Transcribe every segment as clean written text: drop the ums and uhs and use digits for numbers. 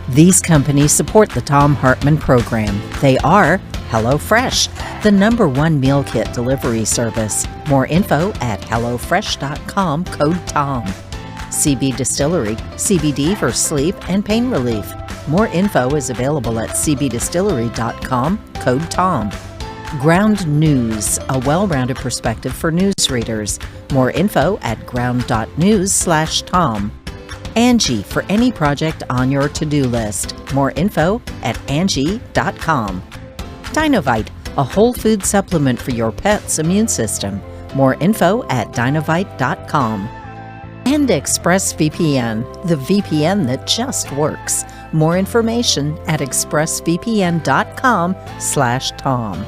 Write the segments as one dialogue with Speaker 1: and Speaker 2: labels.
Speaker 1: These companies support the Thom Hartmann Program. They are HelloFresh, the #1 meal kit delivery service. More info at HelloFresh.com, code TOM. CB Distillery, CBD for sleep and pain relief. More info is available at cbdistillery.com, code TOM. Ground News, a well-rounded perspective for news readers. More info at ground.news/Tom. Angie, for any project on your to-do list. More info at Angie.com. Dinovite, a whole food supplement for your pet's immune system. More info at Dinovite.com. And ExpressVPN, the VPN that just works. More information at expressvpn.com/Tom.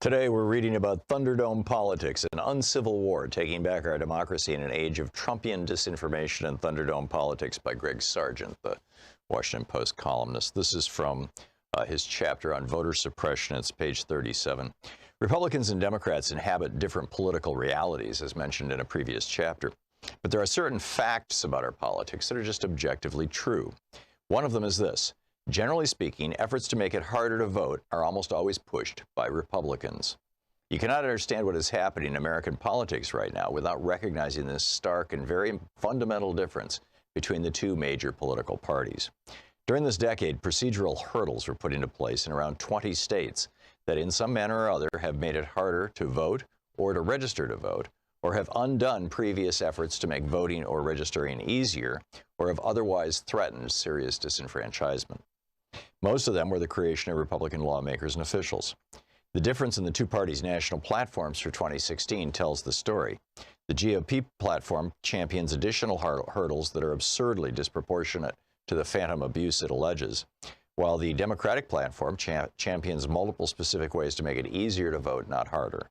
Speaker 2: Today we're reading about Thunderdome politics, an uncivil war taking back our democracy in an age of Trumpian disinformation and Thunderdome politics by Greg Sargent, the Washington Post columnist. This is from his chapter on voter suppression. It's page 37. Republicans and Democrats inhabit different political realities, as mentioned in a previous chapter. But there are certain facts about our politics that are just objectively true. One of them is this. Generally speaking, efforts to make it harder to vote are almost always pushed by Republicans. You cannot understand what is happening in American politics right now without recognizing this stark and very fundamental difference between the two major political parties. During this decade, procedural hurdles were put into place in around 20 states that in some manner or other have made it harder to vote or to register to vote, or have undone previous efforts to make voting or registering easier, or have otherwise threatened serious disenfranchisement. Most of them were the creation of Republican lawmakers and officials. The difference in the two parties' national platforms for 2016 tells the story. The GOP platform champions additional hurdles that are absurdly disproportionate to the phantom abuse it alleges, while the Democratic platform champions multiple specific ways to make it easier to vote, not harder.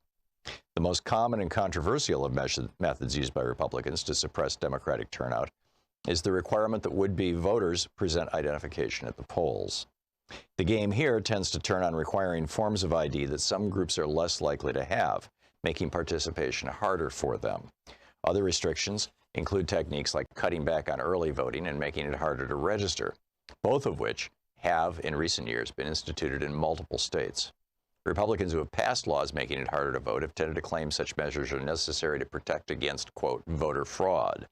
Speaker 2: The most common and controversial of methods used by Republicans to suppress Democratic turnout is the requirement that would-be voters present identification at the polls. The game here tends to turn on requiring forms of ID that some groups are less likely to have, making participation harder for them. Other restrictions include techniques like cutting back on early voting and making it harder to register, both of which have, in recent years, been instituted in multiple states. Republicans who have passed laws making it harder to vote have tended to claim such measures are necessary to protect against, quote, voter fraud.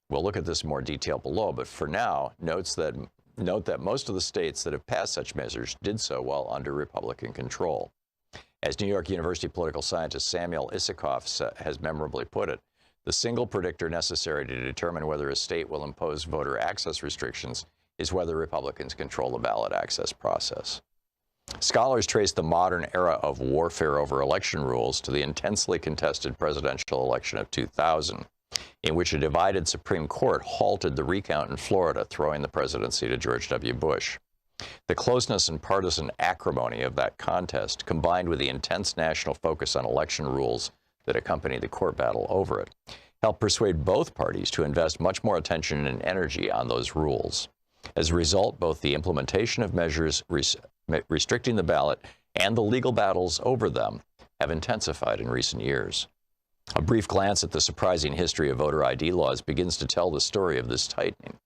Speaker 2: We'll look at this in more detail below, but for now, note that most of the states that have passed such measures did so while under Republican control. As New York University political scientist Samuel Isikoff has memorably put it, the single predictor necessary to determine whether a state will impose voter access restrictions is whether Republicans control the ballot access process. Scholars trace the modern era of warfare over election rules to the intensely contested presidential election of 2000. In which a divided Supreme Court halted the recount in Florida, throwing the presidency to George W. Bush. The closeness and partisan acrimony of that contest, combined with the intense national focus on election rules that accompanied the court battle over it, helped persuade both parties to invest much more attention and energy on those rules. As a result, both the implementation of measures restricting the ballot and the legal battles over them have intensified in recent years. A brief glance at the surprising history of voter ID laws begins to tell the story of this tightening.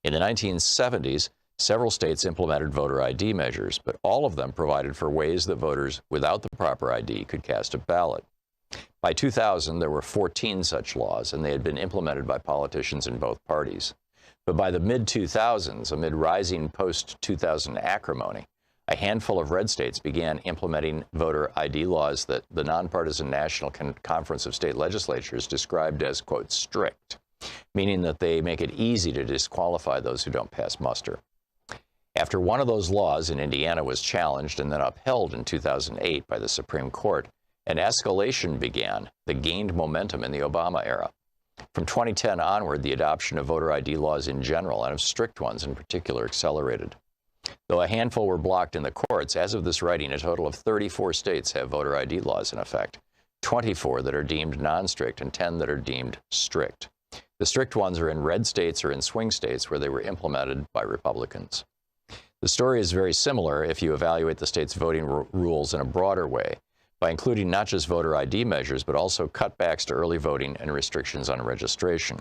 Speaker 2: In the 1970s, several states implemented voter ID measures, but all of them provided for ways that voters without the proper ID could cast a ballot. By 2000, there were 14 such laws, and they had been implemented by politicians in both parties. But by the mid-2000s, amid rising post-2000 acrimony, a handful of red states began implementing voter ID laws that the nonpartisan National Conference of State Legislatures described as, quote, strict, meaning that they make it easy to disqualify those who don't pass muster. After one of those laws in Indiana was challenged and then upheld in 2008 by the Supreme Court, an escalation began that gained momentum in the Obama era. From 2010 onward, the adoption of voter ID laws in general and of strict ones in particular accelerated. Though a handful were blocked in the courts, as of this writing, a total of 34 states have voter ID laws in effect, 24 that are deemed non-strict and 10 that are deemed strict. The strict ones are in red states or in swing states where they were implemented by Republicans. The story is very similar if you evaluate the state's voting rules in a broader way, by including not just voter ID measures, but also cutbacks to early voting and restrictions on registration.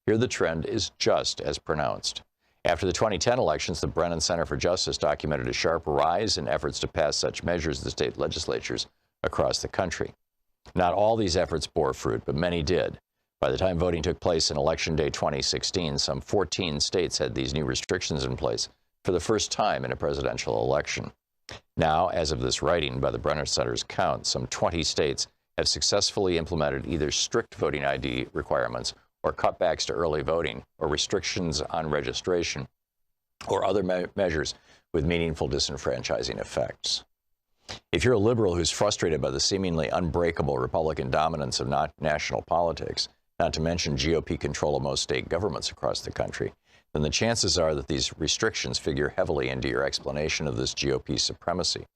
Speaker 2: Here the trend is just as pronounced. After the 2010 elections, the Brennan Center for Justice documented a sharp rise in efforts to pass such measures in the state legislatures across the country. Not all these efforts bore fruit, but many did. By the time voting took place in Election Day 2016, some 14 states had these new restrictions in place for the first time in a presidential election. Now, as of this writing, by the Brennan Center's count, some 20 states have successfully implemented either strict voting ID requirements or cutbacks to early voting, or restrictions on registration, or other measures with meaningful disenfranchising effects. If you're a liberal who's frustrated by the seemingly unbreakable Republican dominance of national politics, not to mention GOP control of most state governments across the country, then the chances are that these restrictions figure heavily into your explanation of this GOP supremacy.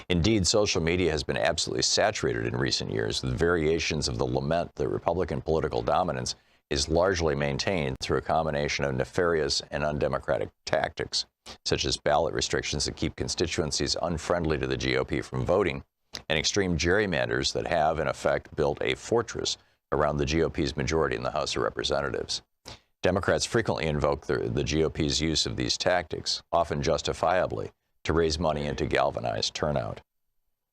Speaker 2: Indeed, social media has been absolutely saturated in recent years with variations of the lament that Republican political dominance is largely maintained through a combination of nefarious and undemocratic tactics, such as ballot restrictions that keep constituencies unfriendly to the GOP from voting, and extreme gerrymanders that have, in effect, built a fortress around the GOP's majority in the House of Representatives. Democrats frequently invoke the GOP's use of these tactics, often justifiably, to raise money and to galvanize turnout.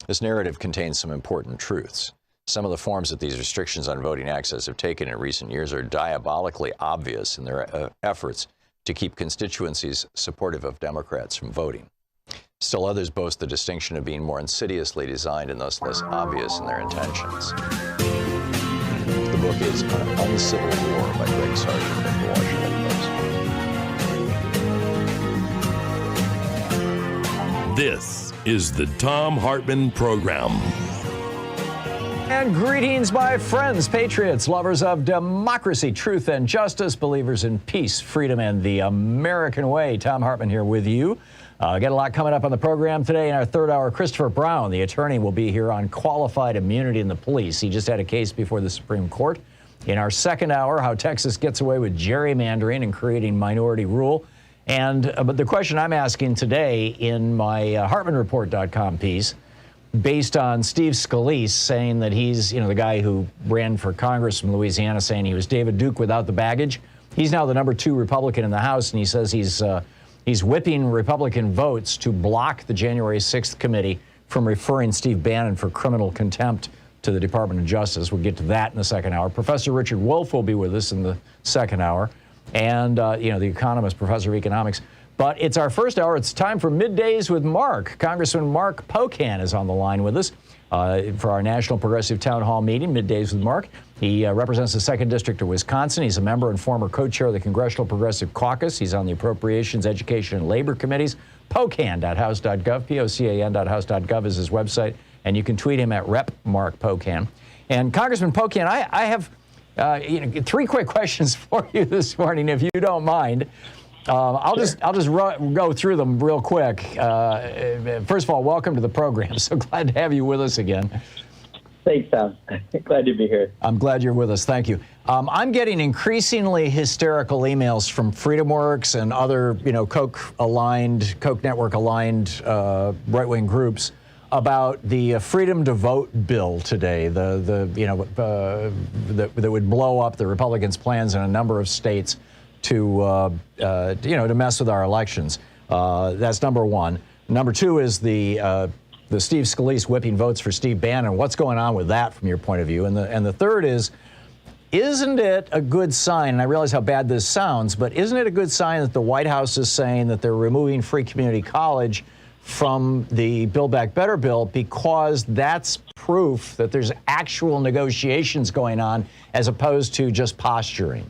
Speaker 2: This narrative contains some important truths. Some of the forms that these restrictions on voting access have taken in recent years are diabolically obvious in their efforts to keep constituencies supportive of Democrats from voting. Still others boast the distinction of being more insidiously designed and thus less obvious in their intentions. The book is An Uncivil War by Greg Sargent of the Washington Post.
Speaker 3: This is the Thom Hartmann Program.
Speaker 4: And greetings, my friends, patriots, lovers of democracy, truth, and justice, believers in peace, freedom, and the American way. Thom Hartmann here with you. Got a lot coming up on the program today. In our third hour, Christopher Brown, the attorney, will be here on qualified immunity in the police. He just had a case before the Supreme Court. In our second hour, how Texas gets away with gerrymandering and creating minority rule. And but the question I'm asking today in my HartmannReport.com piece, based on Steve Scalise saying that he's, the guy who ran for Congress from Louisiana, saying he was David Duke without the baggage. He's now the number 2 Republican in the House, and he says he's whipping Republican votes to block the January 6th committee from referring Steve Bannon for criminal contempt to the Department of Justice. We'll get to that in the second hour. Professor Richard Wolff will be with us in the second hour, and the economist, professor of economics. But it's our first hour. It's time for Middays with Mark. Congressman Mark Pocan is on the line with us for our National Progressive Townhall Meeting, Middays with Mark. He represents the 2nd District of Wisconsin. He's a member and former co-chair of the Congressional Progressive Caucus. He's on the Appropriations, Education, and Labor Committees. Pocan.house.gov, Pocan.house.gov is his website. And you can tweet him at Rep. Mark Pocan. And Congressman Pocan, I have 3 quick questions for you this morning, if you don't mind. I'll just go through them real quick. First of all, welcome to the program. So glad to have you with us again.
Speaker 5: Thanks, Tom. Glad to be here.
Speaker 4: I'm glad you're with us. Thank you. I'm getting increasingly hysterical emails from FreedomWorks and other, Koch network-aligned right-wing groups about the Freedom to Vote bill today. That would blow up the Republicans' plans in a number of states to mess with our elections. That's number one. Number 2 is the Steve Scalise whipping votes for Steve Bannon. What's going on with that from your point of view? And the third is, isn't it a good sign, and I realize how bad this sounds, but isn't it a good sign that the White House is saying that they're removing free community college from the Build Back Better bill because that's proof that there's actual negotiations going on as opposed to just posturing?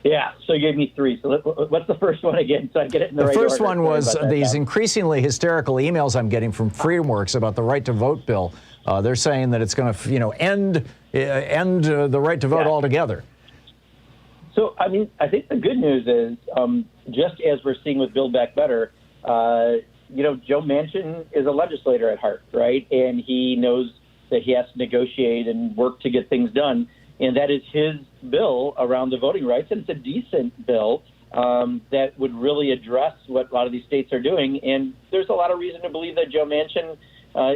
Speaker 5: Yeah, so you gave me 3. So what's the first one again, so I get it in the right order?
Speaker 4: The first one was these increasingly hysterical emails I'm getting from FreedomWorks about the right to vote bill. They're saying that it's going to, end the right to vote altogether.
Speaker 5: So, I think the good news is, just as we're seeing with Build Back Better, Joe Manchin is a legislator at heart, right? And he knows that he has to negotiate and work to get things done. And that is his bill around the voting rights. And it's a decent bill that would really address what a lot of these states are doing. And there's a lot of reason to believe that Joe Manchin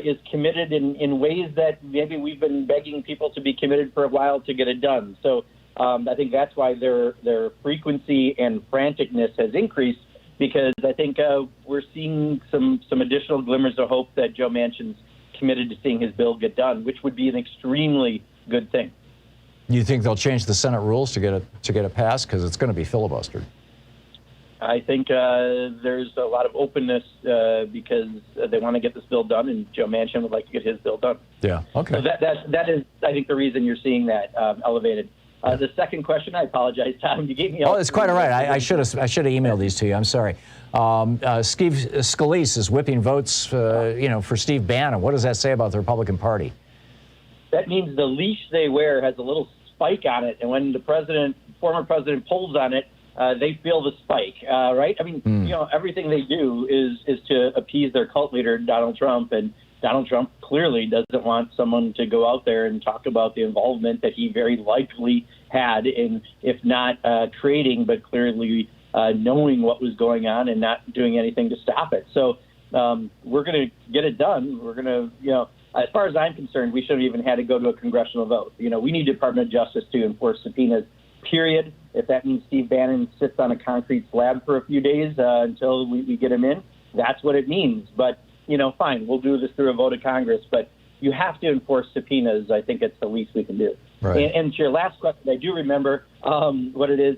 Speaker 5: is committed in ways that maybe we've been begging people to be committed for a while to get it done. So I think that's why their frequency and franticness has increased, because I think we're seeing some additional glimmers of hope that Joe Manchin's committed to seeing his bill get done, which would be an extremely good thing.
Speaker 4: You think they'll change the Senate rules to get it passed? Because it's going to be filibustered.
Speaker 5: I think there's a lot of openness because they want to get this bill done, and Joe Manchin would like to get his bill done.
Speaker 4: Yeah, okay.
Speaker 5: So that is, I think, the reason you're seeing that elevated. The second question, I apologize, Tom. You gave me.
Speaker 4: Oh, it's quite all right. I should have emailed these to you. I'm sorry. Steve Scalise is whipping votes, for Steve Bannon. What does that say about the Republican Party?
Speaker 5: That means the leash they wear has a little spike on it, and when the former president pulls on it, they feel the spike, right? I mean, everything they do is to appease their cult leader, Donald Trump, and Donald Trump clearly doesn't want someone to go out there and talk about the involvement that he very likely had in, if not creating, but clearly knowing what was going on and not doing anything to stop it. So we're going to get it done. We're going to, as far as I'm concerned, we should have even had to go to a congressional vote. We need Department of Justice to enforce subpoenas, period. If that means Steve Bannon sits on a concrete slab for a few days until we get him in, that's what it means. But fine, we'll do this through a vote of Congress, but you have to enforce subpoenas. I think it's the least we can do.
Speaker 4: Right.
Speaker 5: And to your last question, I do remember what it is.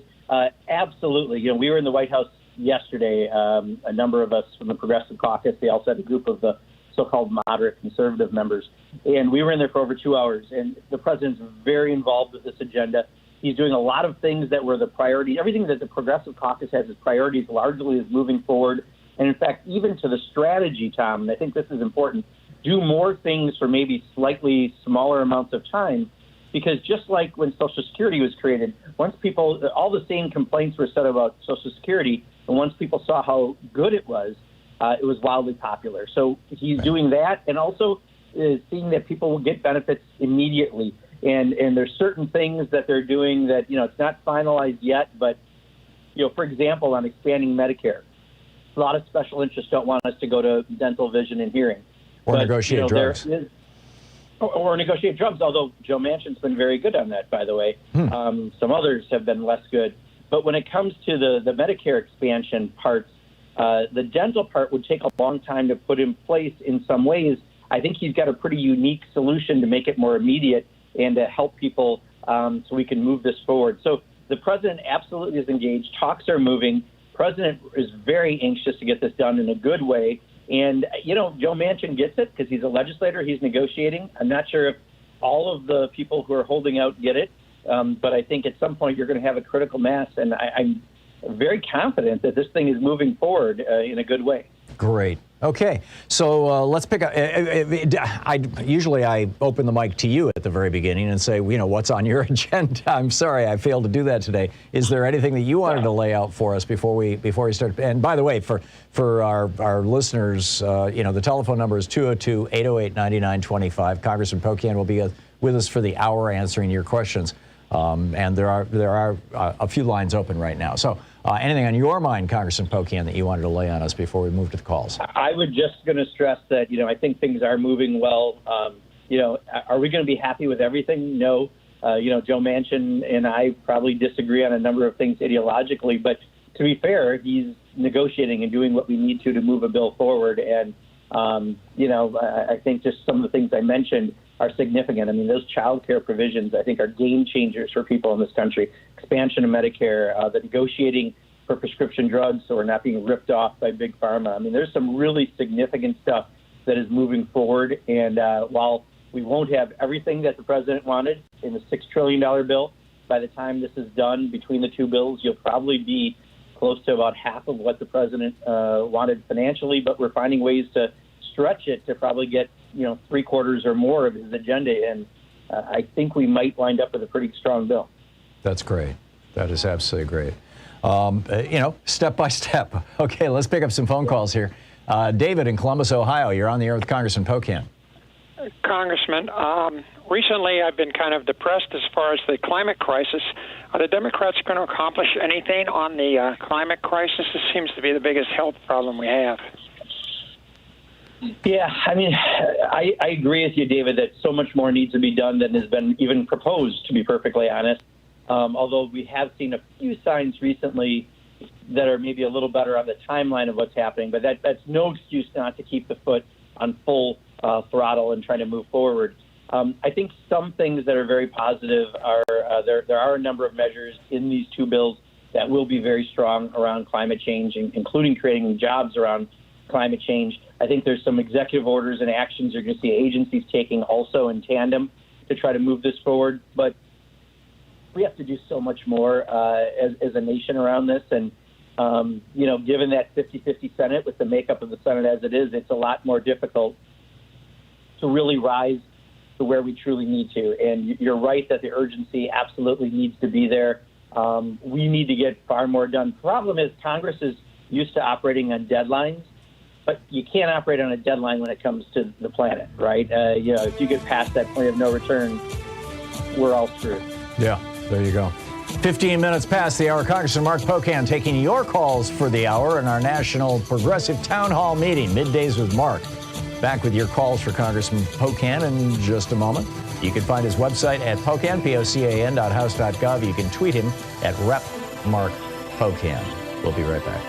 Speaker 5: Absolutely. We were in the White House yesterday, a number of us from the Progressive Caucus. They also had a group of the so-called moderate conservative members. And we were in there for over 2 hours. And the president's very involved with this agenda. He's doing a lot of things that were the priority. Everything that the Progressive Caucus has as priorities largely is moving forward. And in fact, even to the strategy, Tom, and I think this is important, do more things for maybe slightly smaller amounts of time. Because just like when Social Security was created, once people, all the same complaints were said about Social Security, and once people saw how good it was wildly popular. So he's doing that, and also seeing that people will get benefits immediately. And there's certain things that they're doing that, it's not finalized yet, but, for example, on expanding Medicare, a lot of special interests don't want us to go to dental, vision, and hearing.
Speaker 4: Or negotiate drugs.
Speaker 5: Or negotiate drugs, although Joe Manchin's been very good on that, by the way. Some others have been less good. But when it comes to the Medicare expansion parts, the dental part would take a long time to put in place in some ways. I think he's got a pretty unique solution to make it more immediate and to help people so we can move this forward. So the president absolutely is engaged. Talks are moving. President is very anxious to get this done in a good way. And, Joe Manchin gets it because he's a legislator. He's negotiating. I'm not sure if all of the people who are holding out get it. But I think at some point you're going to have a critical mass. And I'm very confident that this thing is moving forward in a good way.
Speaker 4: Great. Okay, so let's pick up. Usually I open the mic to you at the very beginning and say, what's on your agenda? I'm sorry, I failed to do that today. Is there anything that you wanted to lay out for us before we start? And by the way, for our listeners, the telephone number is 202-808-9925. Congressman Pocan will be with us for the hour answering your questions. And there are a few lines open right now. So anything on your mind, Congressman Pocan, that you wanted to lay on us before we move to the calls?
Speaker 5: I was just going to stress that, I think things are moving well. Are we going to be happy with everything? No. Joe Manchin and I probably disagree on a number of things ideologically, but to be fair, he's negotiating and doing what we need to move a bill forward. And, I think just some of the things I mentioned are significant. I mean, those child care provisions, I think, are game changers for people in this country. Expansion of Medicare, the negotiating for prescription drugs so we're not being ripped off by Big Pharma. I mean, there's some really significant stuff that is moving forward. And while we won't have everything that the president wanted in the $6 trillion bill, by the time this is done between the two bills, you'll probably be close to about half of what the president wanted financially. But we're finding ways to stretch it to probably get three-quarters or more of his agenda, and I think we might wind up with a pretty strong bill.
Speaker 4: That's great. That is absolutely great. Step by step. Okay, let's pick up some phone calls here. David in Columbus, Ohio, you're on the air with Congressman Pocan.
Speaker 6: Congressman, recently I've been kind of depressed as far as the climate crisis. Are the Democrats going to accomplish anything on the climate crisis? This seems to be the biggest health problem we have.
Speaker 5: Yeah, I mean, I agree with you, David, that so much more needs to be done than has been even proposed, to be perfectly honest. Although we have seen a few signs recently that are maybe a little better on the timeline of what's happening, but that's no excuse not to keep the foot on full throttle and trying to move forward. I think some things that are very positive are there are a number of measures in these two bills that will be very strong around climate change, including creating jobs around climate change. I think there's some executive orders and actions you're going to see agencies taking also in tandem to try to move this forward. But we have to do so much more as a nation around this. And, given that 50-50 Senate with the makeup of the Senate as it is, it's a lot more difficult to really rise to where we truly need to. And you're right that the urgency absolutely needs to be there. We need to get far more done. Problem is Congress is used to operating on deadlines, but you can't operate on a deadline when it comes to the planet, right? If you get past that point of no return, we're all screwed.
Speaker 4: Yeah, there you go. 15 minutes past the hour. Congressman Mark Pocan taking your calls for the hour in our national Progressive Townhall Meeting, Middays with Mark. Back with your calls for Congressman Pocan in just a moment. You can find his website at Pocan, POCAN.house.gov. You can tweet him at Rep. Mark Pocan. We'll be right back.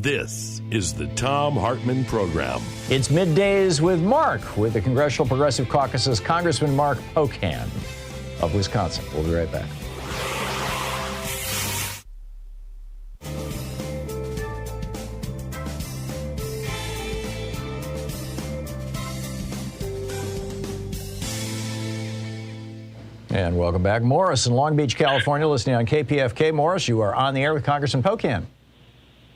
Speaker 3: This is the Thom Hartmann Program.
Speaker 4: It's Middays with Mark with the Congressional Progressive Caucus's Congressman Mark Pocan of Wisconsin. We'll be right back. And welcome back. Morris in Long Beach, California, listening on KPFK. Morris, you are on the air with Congressman Pocan.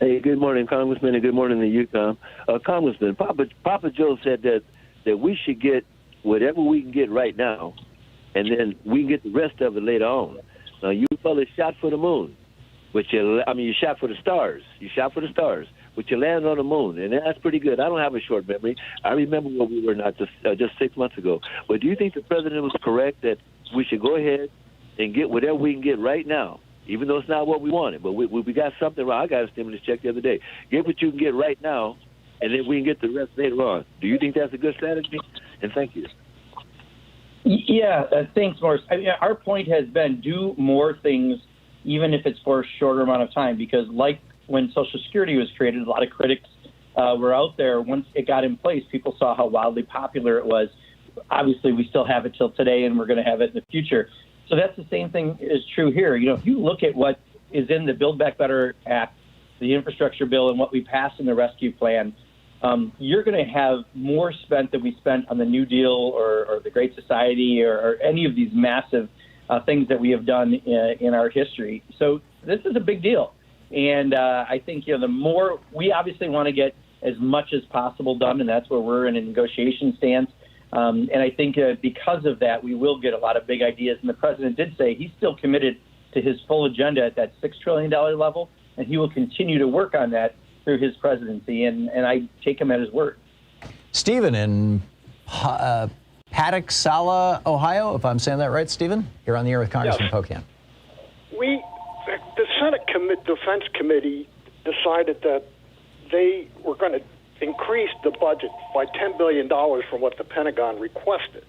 Speaker 7: Hey, good morning, Congressman, and good morning to you, Tom. Congressman, Papa Joe said that we should get whatever we can get right now, and then we can get the rest of it later on. Now, you fellas shot for the moon, you shot for the stars. You shot for the stars, but you landed on the moon, and that's pretty good. I don't have a short memory. I remember where we were not just 6 months ago. But do you think the president was correct that we should go ahead and get whatever we can get right now, even though it's not what we wanted? But we got something wrong. I got a stimulus check the other day. Get what you can get right now, and then we can get the rest later on. Do you think that's a good strategy? And thank you.
Speaker 5: Yeah, thanks, Morris. Our point has been do more things, even if it's for a shorter amount of time, because like when Social Security was created, a lot of critics were out there. Once it got in place, people saw how wildly popular it was. Obviously, we still have it till today, and we're going to have it in the future. So that's the same thing is true here. If you look at what is in the Build Back Better Act, the infrastructure bill, and what we passed in the rescue plan, you're going to have more spent than we spent on the New Deal or the Great Society or any of these massive things that we have done in our history. So this is a big deal. And I think, the more we obviously want to get as much as possible done, and that's where we're in a negotiation stance. And I think because of that, we will get a lot of big ideas. And the president did say he's still committed to his full agenda at that $6 trillion level, and he will continue to work on that through his presidency. And I take him at his word.
Speaker 4: Stephen in Patuxala, Ohio, if I'm saying that right, Stephen? You're on the air with Congressman Pocan.
Speaker 8: The Senate Defense Committee decided that they were going to increase the budget by $10 billion from what the Pentagon requested.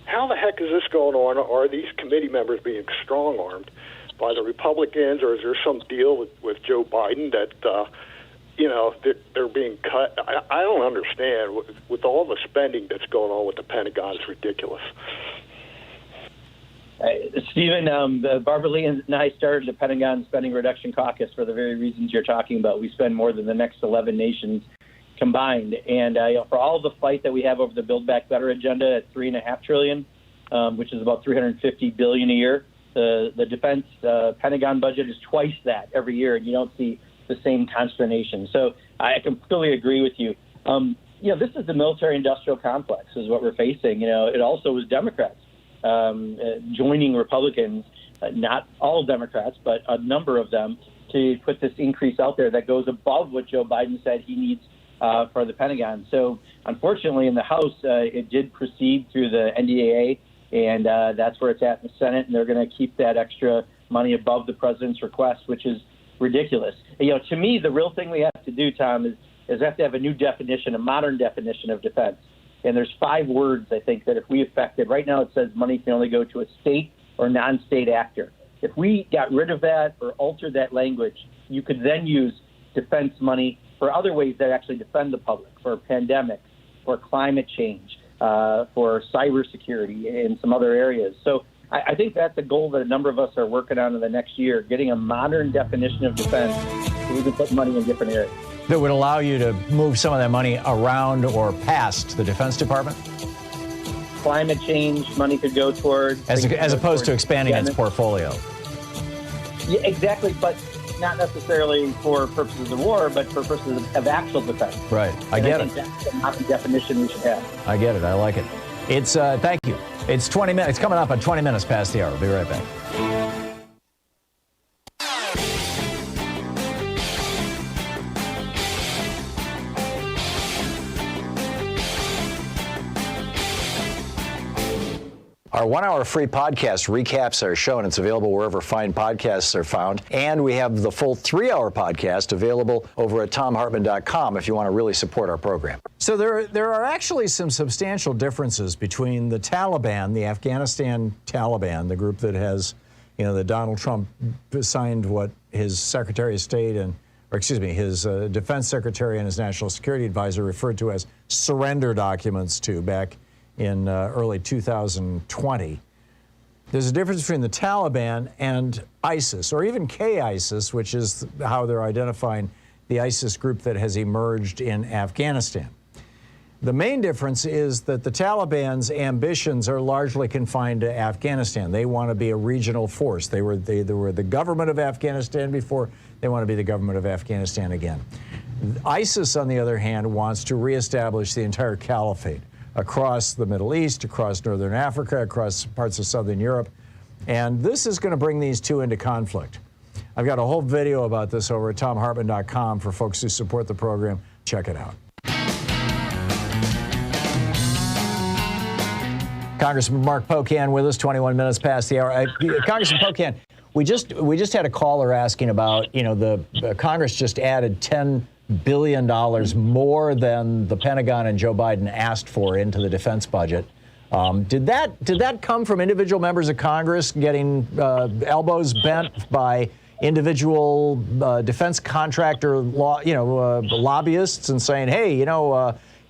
Speaker 8: How the heck is this going on? Are these committee members being strong-armed by the Republicans, or is there some deal with Joe Biden that, they're being cut? I don't understand. With all the spending that's going on with the Pentagon, it's ridiculous.
Speaker 5: Stephen, Barbara Lee and I started the Pentagon Spending Reduction Caucus for the very reasons you're talking about. We spend more than the next 11 nations combined. And for all the fight that we have over the Build Back Better agenda at $3.5 trillion, which is about $350 billion a year, the defense Pentagon budget is twice that every year, and you don't see the same consternation. So I completely agree with you. This is the military-industrial complex is what we're facing. It also was Democrats joining Republicans, not all Democrats, but a number of them, to put this increase out there that goes above what Joe Biden said he needs for the Pentagon. So unfortunately in the House, it did proceed through the NDAA, and that's where it's at in the Senate, and they're going to keep that extra money above the president's request, which is ridiculous. To me, the real thing we have to do, Tom, is we have to have a new definition, a modern definition of defense. And there's 5 words, I think, that if we affected, right now it says money can only go to a state or non-state actor. If we got rid of that or altered that language, you could then use defense money for other ways that actually defend the public, for pandemics, for climate change, for cybersecurity, and some other areas. So I think that's a goal that a number of us are working on in the next year, getting a modern definition of defense so we can put money in different areas.
Speaker 4: That would allow you to move some of that money around or past the Defense Department?
Speaker 5: Climate change money could go toward...
Speaker 4: As opposed to expanding its portfolio.
Speaker 5: Yeah, exactly, but not necessarily for purposes of war, but for purposes of actual defense.
Speaker 4: Right. I get it.
Speaker 5: That's not the definition we should have.
Speaker 4: I get it. I like it. It's, thank you. It's 20 minutes. It's coming up at 20 minutes past the hour. We'll be right back. Our 1 hour free podcast recaps our show, and it's available wherever fine podcasts are found. And we have the full 3 hour podcast available over at thomhartmann.com if you want to really support our program. So there are actually some substantial differences between the Taliban, the Afghanistan Taliban, the group that has, that Donald Trump signed what his Secretary of State his Defense Secretary and his National Security Advisor referred to as surrender documents to back in early 2020. There's a difference between the Taliban and ISIS, or even K-ISIS, which is how they're identifying the ISIS group that has emerged in Afghanistan. The main difference is that the Taliban's ambitions are largely confined to Afghanistan. They want to be a regional force. They were the government of Afghanistan before. They want to be the government of Afghanistan again. ISIS, on the other hand, wants to reestablish the entire caliphate across the Middle East, across Northern Africa, across parts of Southern Europe. And this is going to bring these two into conflict. I've got a whole video about this over at thomhartmann.com for folks who support the program. Check it out. Congressman Mark Pocan with us, 21 minutes past the hour. Congressman Pocan, we just had a caller asking about, the Congress just added $10 billion more than the Pentagon and Joe Biden asked for into the defense budget. Did that come from individual members of Congress getting elbows bent by individual defense contractor lobbyists and saying, hey,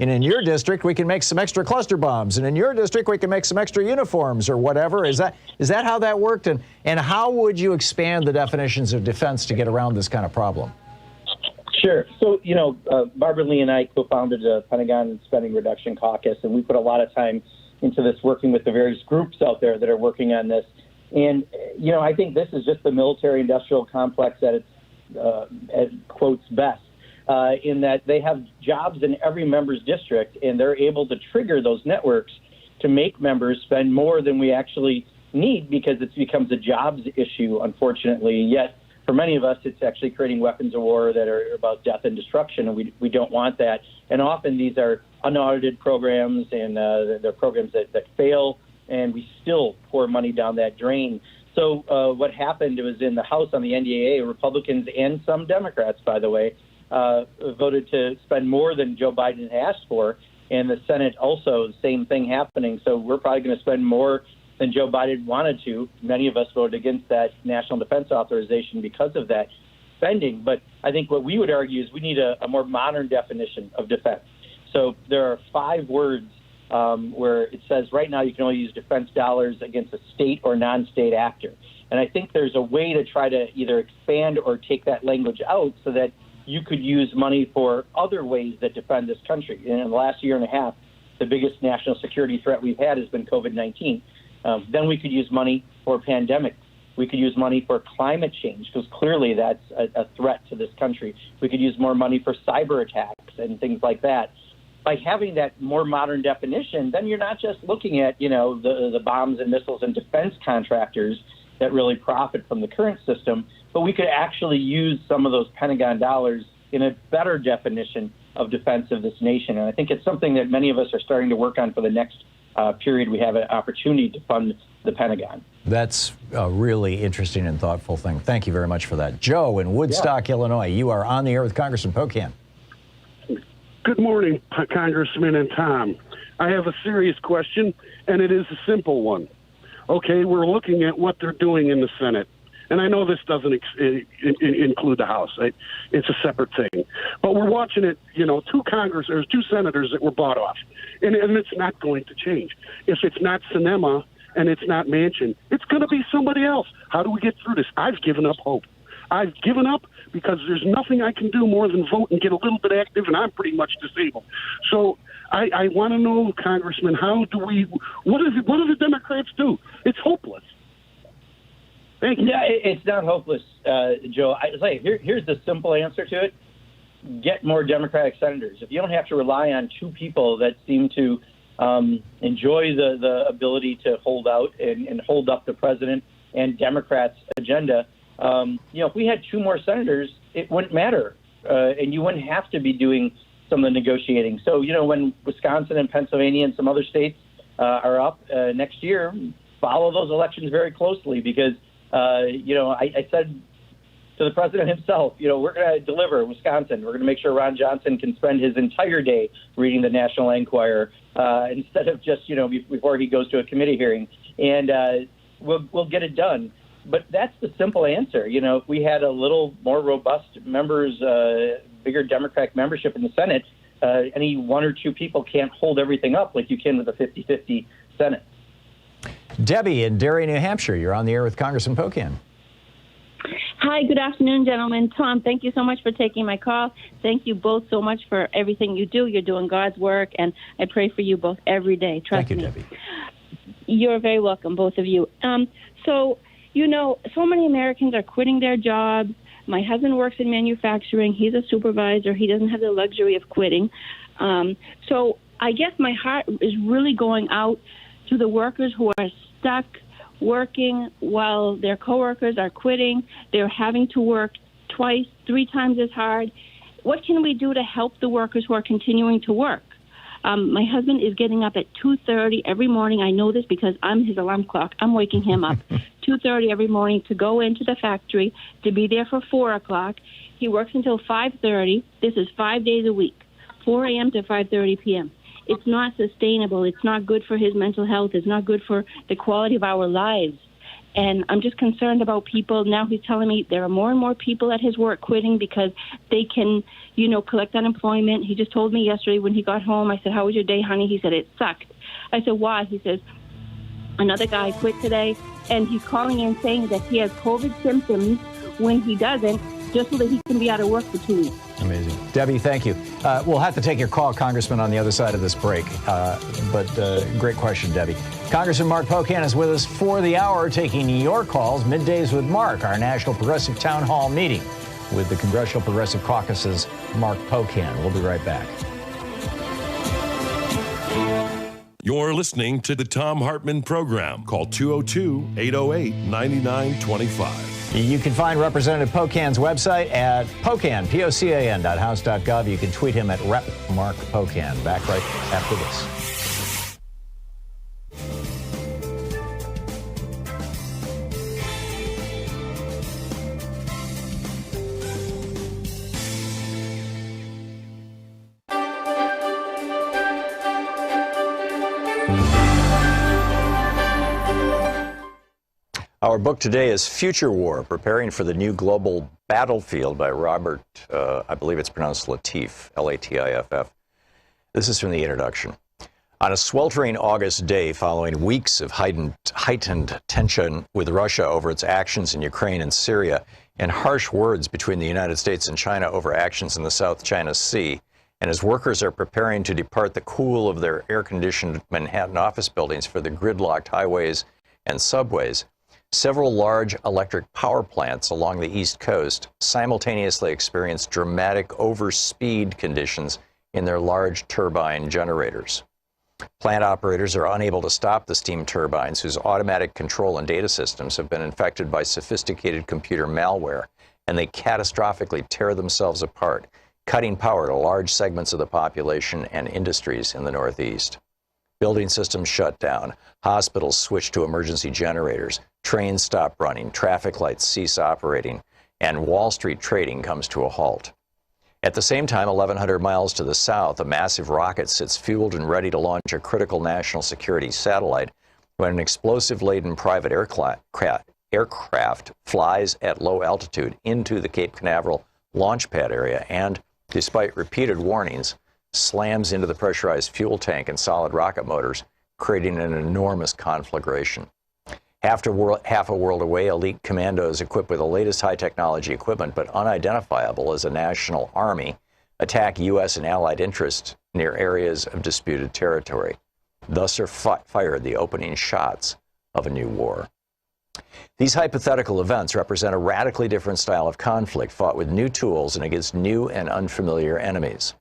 Speaker 4: and in your district we can make some extra cluster bombs, and in your district we can make some extra uniforms or whatever? Is that how that worked? And how would you expand the definitions of defense to get around this kind of problem?
Speaker 5: Sure. So, Barbara Lee and I co-founded the Pentagon Spending Reduction Caucus, and we put a lot of time into this, working with the various groups out there that are working on this. And, I think this is just the military-industrial complex at its quotes best, in that they have jobs in every member's district, and they're able to trigger those networks to make members spend more than we actually need, because it becomes a jobs issue, unfortunately. Yet, for many of us, it's actually creating weapons of war that are about death and destruction, and we don't want that. And often these are unaudited programs, and they're programs that fail, and we still pour money down that drain. So what happened was in the House on the NDAA, Republicans and some Democrats, by the way, voted to spend more than Joe Biden asked for, and the Senate also, the same thing happening. So we're probably going to spend more than Joe Biden wanted to. Many of us voted against that national defense authorization because of that spending. But I think what we would argue is we need a more modern definition of defense. So there are 5 words where it says right now you can only use defense dollars against a state or non-state actor. And I think there's a way to try to either expand or take that language out so that you could use money for other ways that defend this country. And in the last year and a half, the biggest national security threat we've had has been COVID-19. Then we could use money for pandemic. We could use money for climate change, because clearly that's a threat to this country. We could use more money for cyber attacks and things like that. By having that more modern definition, then you're not just looking at, the bombs and missiles and defense contractors that really profit from the current system, but we could actually use some of those Pentagon dollars in a better definition of defense of this nation. And I think it's something that many of us are starting to work on for the next period. We have an opportunity to fund the Pentagon.
Speaker 4: That's a really interesting and thoughtful thing. Thank you very much for that. Joe in Woodstock, Illinois, you are on the air with Congressman Pocan.
Speaker 9: Good morning, Congressman and Tom. I have a serious question, and it is a simple one. Okay, we're looking at what they're doing in the Senate. And I know this doesn't include the House. It's a separate thing. But we're watching it, 2 senators that were bought off. And it's not going to change. If it's not Sinema and it's not Manchin, it's going to be somebody else. How do we get through this? I've given up hope. I've given up because there's nothing I can do more than vote and get a little bit active, and I'm pretty much disabled. So I want to know, Congressman, what do the Democrats do? It's hopeless. Thank you.
Speaker 5: Yeah, it's not hopeless, Joe. Here's the simple answer to it. Get more Democratic senators. If you don't have to rely on 2 people that seem to enjoy the ability to hold out and hold up the president and Democrats' agenda. If we had 2 more senators, it wouldn't matter, and you wouldn't have to be doing some of the negotiating. So, when Wisconsin and Pennsylvania and some other states are up next year, follow those elections very closely because, I said to the president himself, we're going to deliver Wisconsin. We're going to make sure Ron Johnson can spend his entire day reading the National Enquirer instead of just, before he goes to a committee hearing. And we'll get it done. But that's the simple answer. If we had a little more robust members, bigger Democratic membership in the Senate, any 1 or 2 people can't hold everything up like you can with a 50-50 Senate.
Speaker 4: Debbie in Derry, New Hampshire, you're on the air with Congressman Pocan.
Speaker 10: Hi, good afternoon, gentlemen. Tom, thank you so much for taking my call. Thank you both so much for everything you do. You're doing God's work, and I pray for you both every day. Trust me.
Speaker 4: Thank you, Debbie.
Speaker 10: You're very welcome, both of you. So many Americans are quitting their jobs. My husband works in manufacturing. He's a supervisor. He doesn't have the luxury of quitting. So I guess my heart is really going out to the workers who are stuck working while their coworkers are quitting. They're having to work 2, 3 times as hard. What can we do to help the workers who are continuing to work? My husband is getting up at 2:30 every morning. I know this because I'm his alarm clock. I'm waking him up 2:30 every morning to go into the factory, to be there for 4 o'clock. He works until 5:30. This is 5 days a week, 4 a.m. to 5:30 p.m. It's not sustainable. It's not good for his mental health. It's not good for the quality of our lives. And I'm just concerned about people. Now he's telling me there are more and more people at his work quitting because they can, collect unemployment. He just told me yesterday when he got home, I said, "How was your day, honey?" He said, "It sucked." I said, "Why?" He says, "Another guy quit today, and he's calling in saying that he has COVID symptoms when he doesn't, just so that he can be out of work for 2 weeks."
Speaker 4: Amazing. Debbie, thank you. We'll have to take your call, Congressman, on the other side of this break. But great question, Debbie. Congressman Mark Pocan is with us for the hour, taking your calls. Middays with Mark, our National Progressive Townhall Meeting with the Congressional Progressive Caucus's Mark Pocan. We'll be right back.
Speaker 3: You're listening to the Thom Hartmann Program. Call 202-808-9925.
Speaker 4: You can find Representative Pocan's website at Pocan, POCAN.house.gov. You can tweet him at Rep Mark Pocan. Back right after this.
Speaker 2: Our book today is Future War, Preparing for the New Global Battlefield by Robert, I believe it's pronounced Latif, L-A-T-I-F-F. This is from the introduction. On a sweltering August day following weeks of heightened tension with Russia over its actions in Ukraine and Syria, and harsh words between the United States and China over actions in the South China Sea, and as workers are preparing to depart the cool of their air-conditioned Manhattan office buildings for the gridlocked highways and subways, several large electric power plants along the East Coast simultaneously experienced dramatic overspeed conditions in their large turbine generators. Plant operators are unable to stop the steam turbines, whose automatic control and data systems have been infected by sophisticated computer malware, and they catastrophically tear themselves apart, cutting power to large segments of the population and industries in the Northeast. Building systems shut down, hospitals switch to emergency generators, trains stop running, traffic lights cease operating, and Wall Street trading comes to a halt. At the same time, 1,100 miles to the south, a massive rocket sits fueled and ready to launch a critical national security satellite when an explosive-laden private aircraft flies at low altitude into the Cape Canaveral launch pad area and, despite repeated warnings, slams into the pressurized fuel tank and solid rocket motors, creating an enormous conflagration. Half a world away, elite commandos equipped with the latest high-technology equipment but unidentifiable as a national army attack U.S. and allied interests near areas of disputed territory. Thus are fired the opening shots of a new war. These hypothetical events represent a radically different style of conflict fought with new tools and against new and unfamiliar enemies.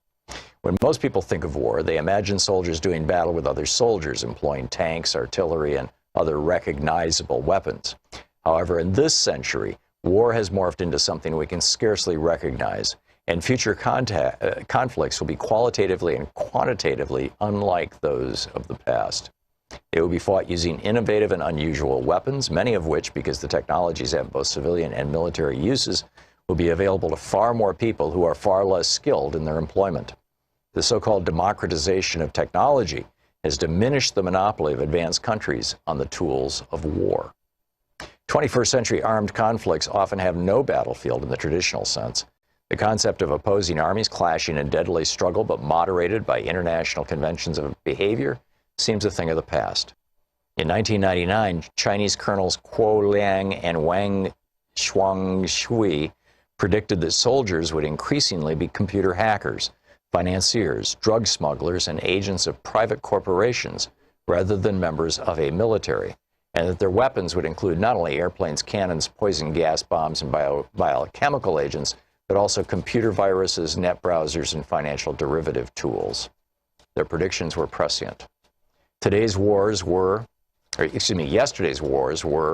Speaker 2: When most people think of war, they imagine soldiers doing battle with other soldiers, employing tanks, artillery, and other recognizable weapons. However, in this century, war has morphed into something we can scarcely recognize, and future conflicts will be qualitatively and quantitatively unlike those of the past. They will be fought using innovative and unusual weapons, many of which, because the technologies have both civilian and military uses, will be available to far more people who are far less skilled in their employment. The so-called democratization of technology has diminished the monopoly of advanced countries on the tools of war. 21st century armed conflicts often have no battlefield in the traditional sense. The concept of opposing armies clashing in deadly struggle but moderated by international conventions of behavior seems a thing of the past. In 1999, Chinese colonels Kuo Liang and Wang Shuangshui predicted that soldiers would increasingly be computer hackers, financiers, drug smugglers, and agents of private corporations rather than members of a military, and that their weapons would include not only airplanes, cannons, poison gas bombs, and biochemical agents, but also computer viruses, net browsers, and financial derivative tools. Their predictions were prescient. Yesterday's wars were,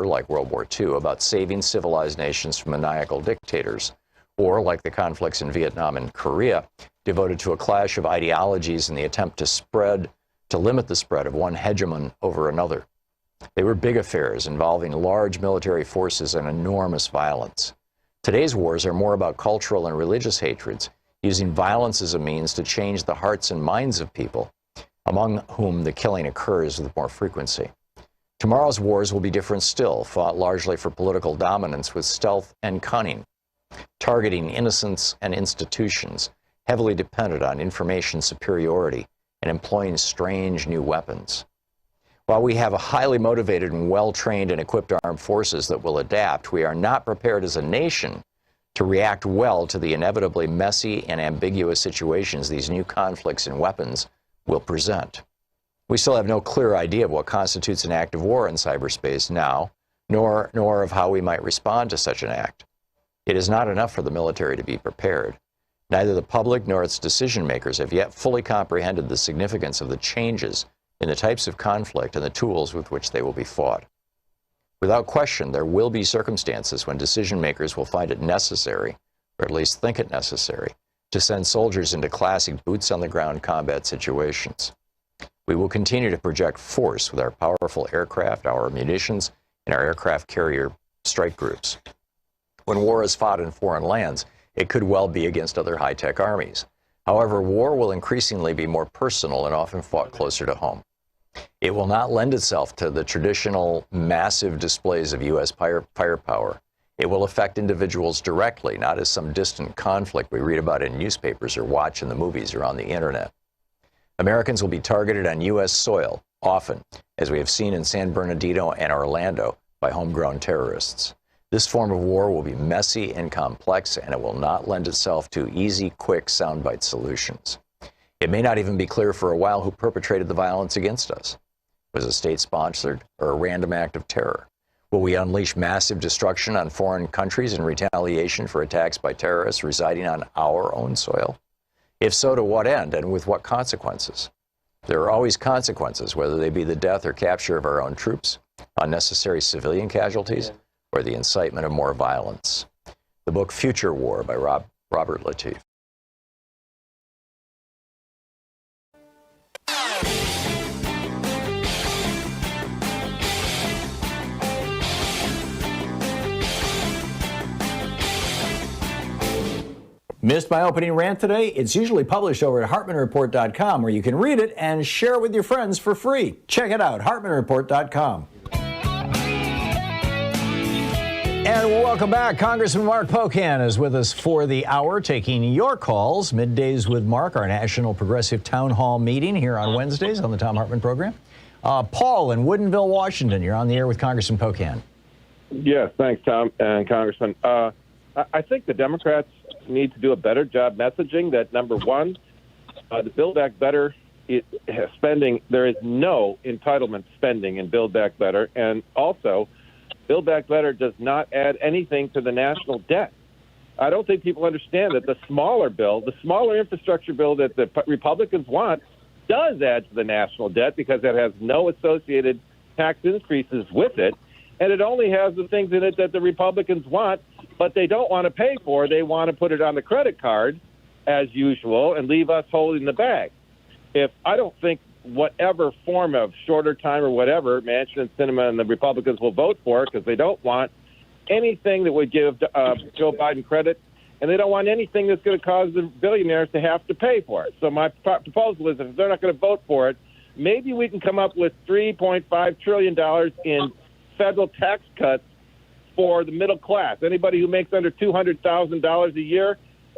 Speaker 2: like World War II, about saving civilized nations from maniacal dictators, or like the conflicts in Vietnam and Korea, devoted to a clash of ideologies in the attempt to limit the spread of one hegemon over another. They were big affairs involving large military forces and enormous violence. Today's wars are more about cultural and religious hatreds, using violence as a means to change the hearts and minds of people, among whom the killing occurs with more frequency. Tomorrow's wars will be different still, fought largely for political dominance with stealth and cunning, targeting innocents and institutions, heavily dependent on information superiority, and employing strange new weapons. While we have a highly motivated and well-trained and equipped armed forces that will adapt, we are not prepared as a nation to react well to the inevitably messy and ambiguous situations these new conflicts and weapons will present. We still have no clear idea of what constitutes an act of war in cyberspace now, nor of how we might respond to such an act. It is not enough for the military to be prepared. Neither the public nor its decision makers have yet fully comprehended the significance of the changes in the types of conflict and the tools with which they will be fought. Without question, there will be circumstances when decision makers will find it necessary, or at least think it necessary, to send soldiers into classic boots-on-the-ground combat situations. We will continue to project force with our powerful aircraft, our munitions, and our aircraft carrier strike groups. When war is fought in foreign lands, it could well be against other high-tech armies. However, war will increasingly be more personal and often fought closer to home. It will not lend itself to the traditional massive displays of U.S. firepower. It will affect individuals directly, not as some distant conflict we read about in newspapers or watch in the movies or on the internet. Americans will be targeted on U.S. soil, often, as we have seen in San Bernardino and Orlando, by homegrown terrorists. This form of war will be messy and complex, and it will not lend itself to easy, quick, soundbite solutions. It may not even be clear for a while who perpetrated the violence against us. Was it state-sponsored or a random act of terror? Will we unleash massive destruction on foreign countries in retaliation for attacks by terrorists residing on our own soil? If so, to what end and with what consequences? There are always consequences, whether they be the death or capture of our own troops, unnecessary civilian casualties, or the incitement of more violence. The book Future War by Robert Latif.
Speaker 4: Missed my opening rant today? It's usually published over at HartmannReport.com, where you can read it and share it with your friends for free. Check it out, HartmannReport.com. And welcome back. Congressman Mark Pocan is with us for the hour, taking your calls. Middays with Mark, our national Progressive Townhall Meeting here on Wednesdays on the Thom Hartmann Program. Paul in Woodinville, Washington, you're on the air with Congressman Pocan.
Speaker 11: Yes, thanks, Tom and Congressman. I think the Democrats need to do a better job messaging that, number one, the Build Back Better spending, there is no entitlement spending in Build Back Better, and also Build Back Better does not add anything to the national debt. I don't think people understand that the smaller infrastructure bill that the Republicans want does add to the national debt because it has no associated tax increases with it. And it only has the things in it that the Republicans want, but they don't want to pay for. They want to put it on the credit card, as usual, and leave us holding the bag. I don't think whatever form of shorter time or whatever, Manchin and Sinema and the Republicans will vote for because they don't want anything that would give Joe Biden credit, and they don't want anything that's going to cause the billionaires to have to pay for it. So my proposal is if they're not going to vote for it, maybe we can come up with $3.5 trillion in federal tax cuts for the middle class. Anybody who makes under $200,000 a year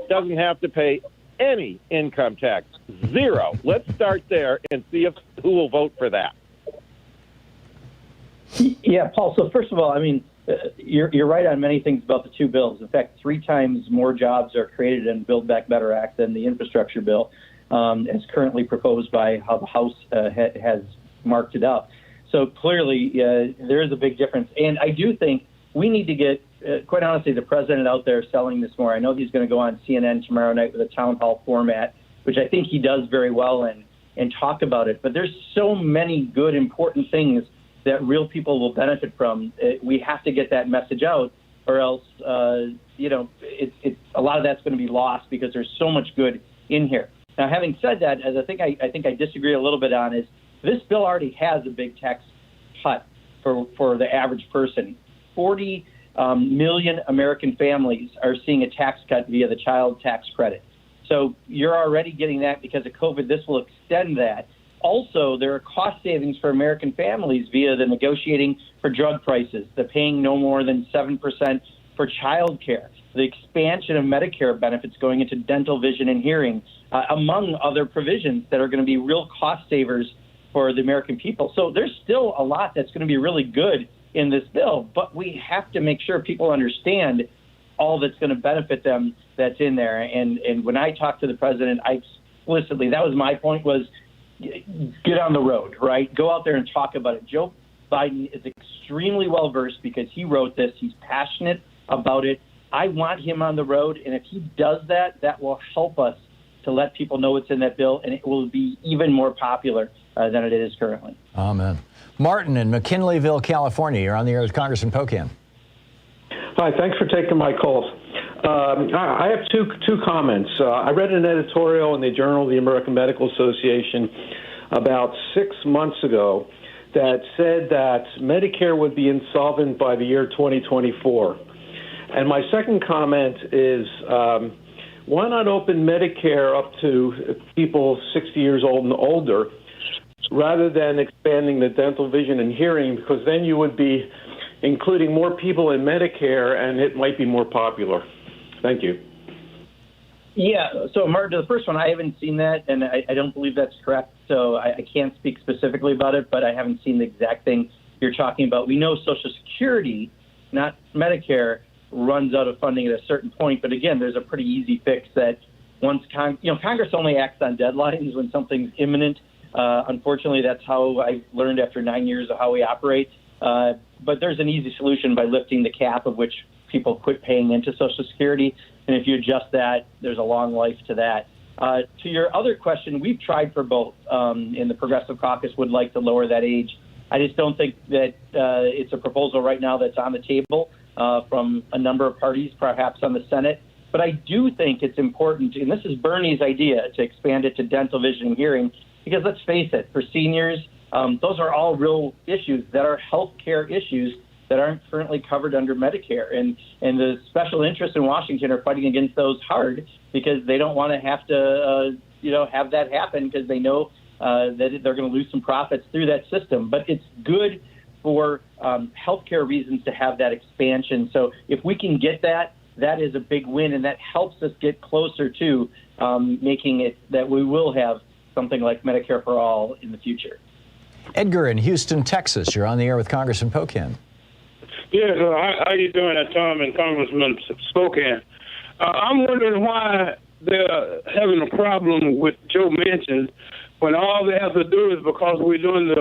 Speaker 11: doesn't have to pay any income tax. Zero. Let's start there and see who will vote for that.
Speaker 5: Yeah, Paul. So first of all, I mean, you're right on many things about the two bills. In fact, 3 times more jobs are created in the Build Back Better Act than the infrastructure bill, as currently proposed by how the House has marked it up. So clearly, there is a big difference. And I do think we need to get, quite honestly, the president out there selling this more. I know he's going to go on CNN tomorrow night with a town hall format, which I think he does very well and talk about it. But there's so many good, important things that real people will benefit from. We have to get that message out, or else, it's a lot of that's going to be lost because there's so much good in here. Now, having said that, as I think I disagree a little bit on is this bill already has a big tax cut for the average person. 40 million American families are seeing a tax cut via the child tax credit. So you're already getting that because of COVID. This will extend that. Also, there are cost savings for American families via the negotiating for drug prices, the paying no more than 7% for child care, the expansion of Medicare benefits going into dental, vision, and hearing, among other provisions that are going to be real cost savers for the American people. So there's still a lot that's going to be really good in this bill, but we have to make sure people understand all that's going to benefit them that's in there. And when I talked to the president, I explicitly, that was my point, was get on the road, right? Go out there and talk about it. Joe Biden is extremely well-versed because he wrote this. He's passionate about it. I want him on the road, and if he does that, that will help us to let people know what's in that bill, and it will be even more popular than it is currently.
Speaker 4: Amen. Martin in McKinleyville, California. You're on the air with Congressman Pocan.
Speaker 12: Hi, thanks for taking my calls. I have two comments. I read an editorial in the Journal of the American Medical Association about 6 months ago that said that Medicare would be insolvent by the year 2024. And my second comment is, why not open Medicare up to people 60 years old and older rather than expanding the dental, vision, and hearing, because then you would be including more people in Medicare and it might be more popular. Thank you.
Speaker 5: Yeah, so Martin, to the first one, I haven't seen that, and I don't believe that's correct, so I can't speak specifically about it, but I haven't seen the exact thing you're talking about. We know Social Security, not Medicare, runs out of funding at a certain point, but again, there's a pretty easy fix that once Congress only acts on deadlines when something's imminent. Unfortunately, that's how I learned after 9 years of how we operate. But there's an easy solution by lifting the cap of which people quit paying into Social Security. And if you adjust that, there's a long life to that. To your other question, we've tried for both, and the Progressive Caucus would like to lower that age. I just don't think that it's a proposal right now that's on the table from a number of parties, perhaps on the Senate. But I do think it's important, and this is Bernie's idea, to expand it to dental, vision, and hearing, because let's face it, for seniors, those are all real issues that are health care issues that aren't currently covered under Medicare. And the special interests in Washington are fighting against those hard because they don't want to have to, have that happen because they know that they're going to lose some profits through that system. But it's good for healthcare reasons to have that expansion. So if we can get that, that is a big win, and that helps us get closer to making it that we will have something like Medicare for all in the future.
Speaker 4: Edgar in Houston, Texas. You're on the air with Congressman Pocan.
Speaker 13: Yes, how you doing, Tom and Congressman Pocan? I'm wondering why they're having a problem with Joe Manchin when all they have to do is because we're doing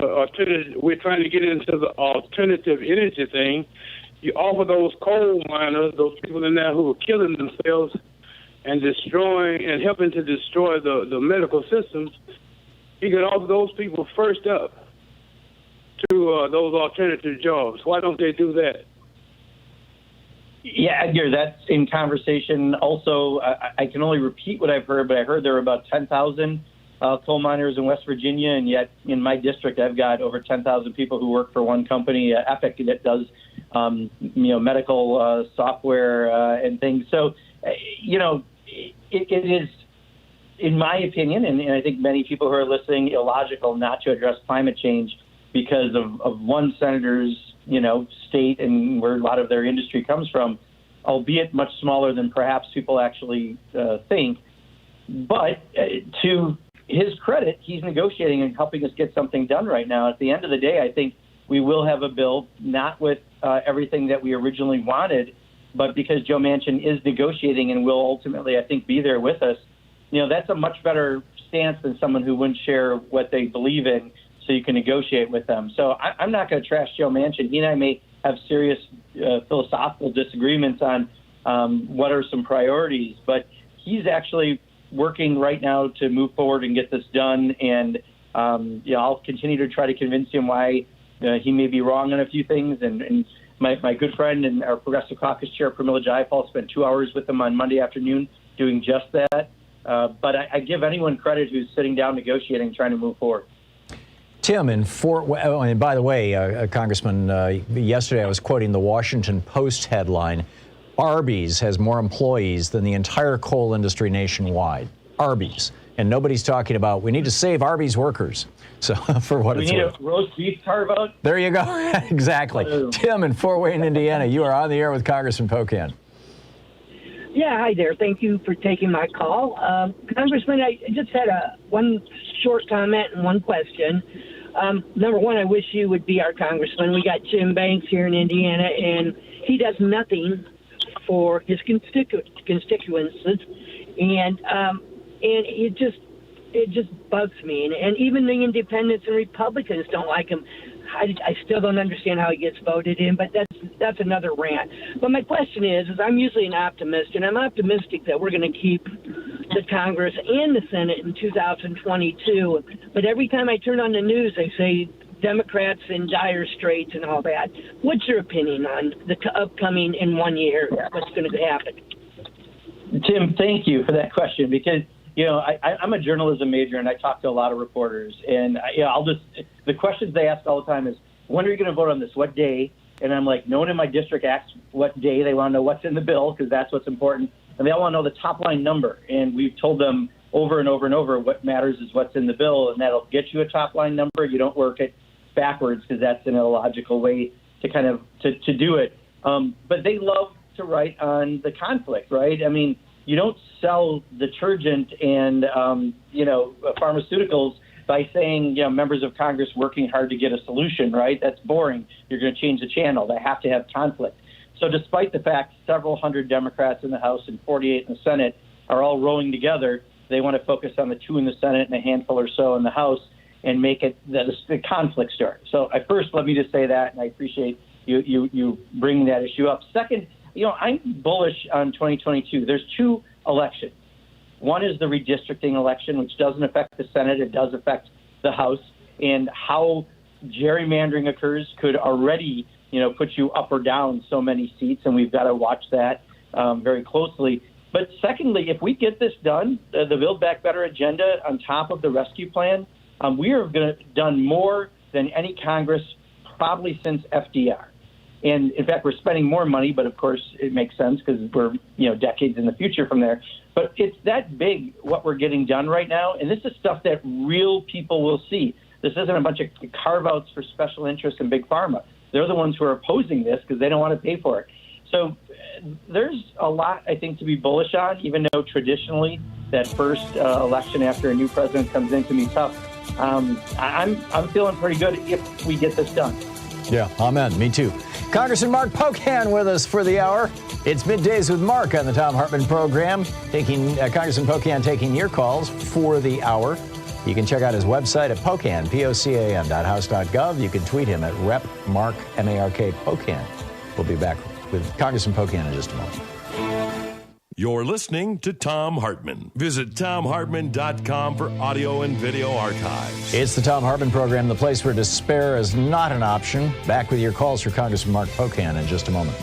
Speaker 13: we're trying to get into the alternative energy thing, you offer those coal miners, those people in there who are killing themselves and destroying and helping to destroy the medical systems, you can offer those people first up to those alternative jobs. Why don't they do that?
Speaker 5: Yeah, Edgar, that's in conversation. Also, I can only repeat what I've heard, but I heard there were about 10,000 coal miners in West Virginia, and yet in my district, I've got over 10,000 people who work for one company, Epic, that does medical software and things. So, it is, in my opinion, and I think many people who are listening, illogical not to address climate change because of one senator's, state and where a lot of their industry comes from, albeit much smaller than perhaps people actually think. But to his credit, he's negotiating and helping us get something done right now. At the end of the day, I think we will have a bill, not with everything that we originally wanted, but because Joe Manchin is negotiating and will ultimately, I think, be there with us. That's a much better stance than someone who wouldn't share what they believe in, so you can negotiate with them. So I'm not going to trash Joe Manchin. He and I may have serious philosophical disagreements on what are some priorities, but he's actually working right now to move forward and get this done. And I'll continue to try to convince him why he may be wrong on a few things. And my good friend and our Progressive Caucus Chair, Pramila Jayapal, spent 2 hours with him on Monday afternoon doing just that. But I give anyone credit who's sitting down negotiating, trying to move forward.
Speaker 4: Tim, and by the way, Congressman, yesterday I was quoting the Washington Post headline, Arby's has more employees than the entire coal industry nationwide. Arby's. And nobody's talking about, we need to save Arby's workers. So for what it's worth.
Speaker 5: We need a roast beef carve-out?
Speaker 4: There you go. Exactly. Tim in Fort Wayne, Indiana, you are on the air with Congressman Pocan.
Speaker 14: Yeah, hi there. Thank you for taking my call. Congressman, I just had one short comment and one question. Number one, I wish you would be our congressman. We got Jim Banks here in Indiana, and he does nothing for his constituents, and it just bugs me. And even the independents and Republicans don't like him. I still don't understand how he gets voted in, but that's another rant. But my question is I'm usually an optimist, and I'm optimistic that we're going to keep the Congress and the Senate in 2022. But every time I turn on the news, they say Democrats in dire straits and all that. What's your opinion on the upcoming in 1 year? What's going to happen?
Speaker 5: Tim, thank you for that question, because I'm a journalism major and I talk to a lot of reporters, and the questions they ask all the time is, when are you going to vote on this? What day? And I'm like, no one in my district asks what day. They want to know what's in the bill, because that's what's important. And they all want to know the top line number. And we've told them over and over and over, what matters is what's in the bill, and that'll get you a top line number. You don't work it backwards, because that's an illogical way to kind of to do it. But they love to write on the conflict, right? I mean, you don't sell detergent and, pharmaceuticals by saying, members of Congress working hard to get a solution, right? That's boring. You're going to change the channel. They have to have conflict. So despite the fact several hundred Democrats in the House and 48 in the Senate are all rowing together, they want to focus on the 2 in the Senate and a handful or so in the House and make it the conflict start. So first, let me just say that, and I appreciate you bringing that issue up. Second, I'm bullish on 2022. There's 2 elections. One is the redistricting election, which doesn't affect the Senate. It does affect the House. And how gerrymandering occurs could already, put you up or down so many seats, and we've got to watch that very closely. But secondly, if we get this done, the Build Back Better agenda on top of the rescue plan, we are going to done more than any Congress probably since FDR. And in fact, we're spending more money, but of course it makes sense because we're, decades in the future from there. But it's that big what we're getting done right now. And this is stuff that real people will see. This isn't a bunch of carve-outs for special interests in Big Pharma. They're the ones who are opposing this because they don't want to pay for it. So there's a lot, I think, to be bullish on, even though traditionally that first election after a new president comes in can be tough. I'm feeling pretty good if we get this done.
Speaker 4: Yeah, amen. Me too. Congressman Mark Pocan with us for the hour. It's Middays with Mark on the Thom Hartmann Program. Congressman Pocan taking your calls for the hour. You can check out his website at Pocan, POCAN.house.gov. You can tweet him at Rep. Mark, M-A-R-K, Pocan. We'll be back with Congressman Pocan in just a moment.
Speaker 3: You're listening to Thom Hartmann. Visit thomhartmann.com for audio and video archives.
Speaker 4: It's the Thom Hartmann Program, the place where despair is not an option. Back with your calls for Congressman Mark Pocan in just a moment.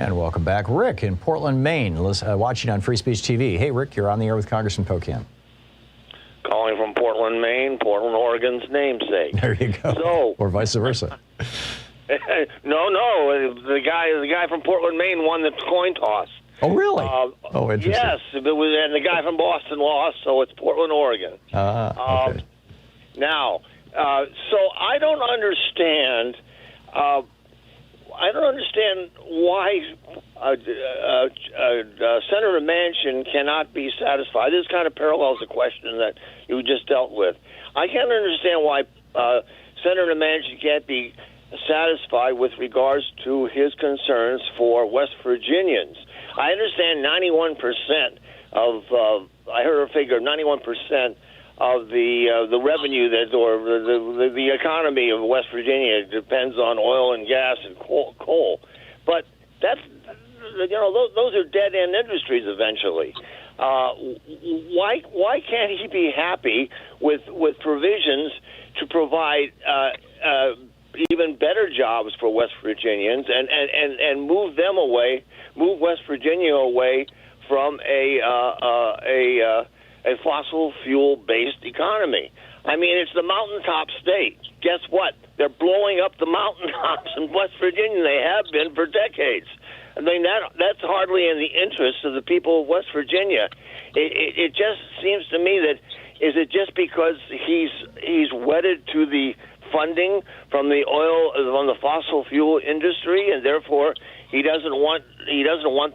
Speaker 4: And welcome back. Rick in Portland, Maine, watching on Free Speech TV. Hey, Rick, you're on the air with Congressman Pocan.
Speaker 15: Calling from Portland, Maine, Portland, Oregon's namesake.
Speaker 4: There you go.
Speaker 15: So,
Speaker 4: or vice versa.
Speaker 15: No. The guy from Portland, Maine won the coin toss.
Speaker 4: Oh, really? Interesting.
Speaker 15: Yes, and the guy from Boston lost, so it's Portland, Oregon.
Speaker 4: Okay.
Speaker 15: Now, so I don't understand. I don't understand why Senator Manchin cannot be satisfied. This kind of parallels the question that you just dealt with. I can't understand why Senator Manchin can't be satisfied with regards to his concerns for West Virginians. I understand 91% of, I heard a figure of 91% of the revenue that, or the economy of West Virginia depends on oil and gas and coal. But that's, those are dead end industries eventually. Why can't he be happy with provisions to provide even better jobs for West Virginians and move West Virginia away from a fossil fuel-based economy? I mean, it's the mountaintop state. Guess what? They're blowing up the mountaintops in West Virginia. They have been for decades. I mean, that's hardly in the interest of the people of West Virginia. It just seems to me that, is it just because he's wedded to the funding from the fossil fuel industry, and therefore he doesn't want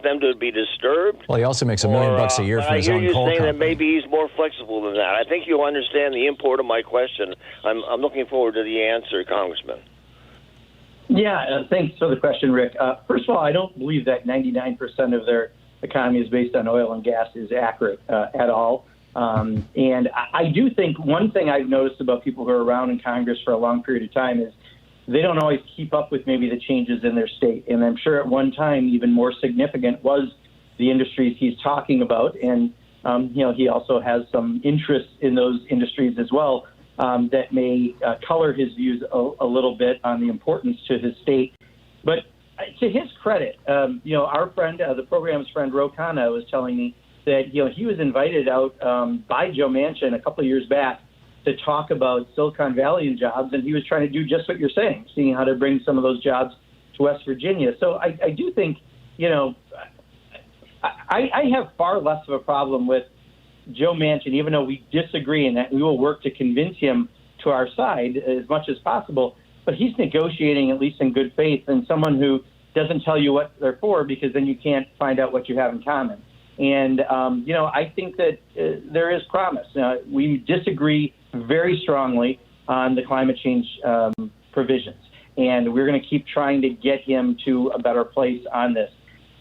Speaker 15: them to be disturbed?
Speaker 4: Well, he also makes $1 million a year from his own coal company.
Speaker 15: I hear you saying that maybe he's more flexible than that. I think you'll understand the import of my question. I'm looking forward to the answer, Congressman.
Speaker 5: Yeah, thanks for the question, Rick. First of all, I don't believe that 99% of their economy is based on oil and gas is accurate at all. And I do think one thing I've noticed about people who are around in Congress for a long period of time is they don't always keep up with maybe the changes in their state. And I'm sure at one time even more significant was the industries he's talking about. And, he also has some interest in those industries as well that may color his views a little bit on the importance to his state. But to his credit, our friend, the program's friend, Ro Khanna, was telling me that, he was invited out by Joe Manchin a couple of years back to talk about Silicon Valley and jobs, and he was trying to do just what you're saying, seeing how to bring some of those jobs to West Virginia. So I do think, I have far less of a problem with Joe Manchin, even though we disagree and that we will work to convince him to our side as much as possible. But he's negotiating, at least in good faith, and someone who doesn't tell you what they're for, because then you can't find out what you have in common. And, I think that there is promise. We disagree very strongly on the climate change provisions, and we're going to keep trying to get him to a better place on this.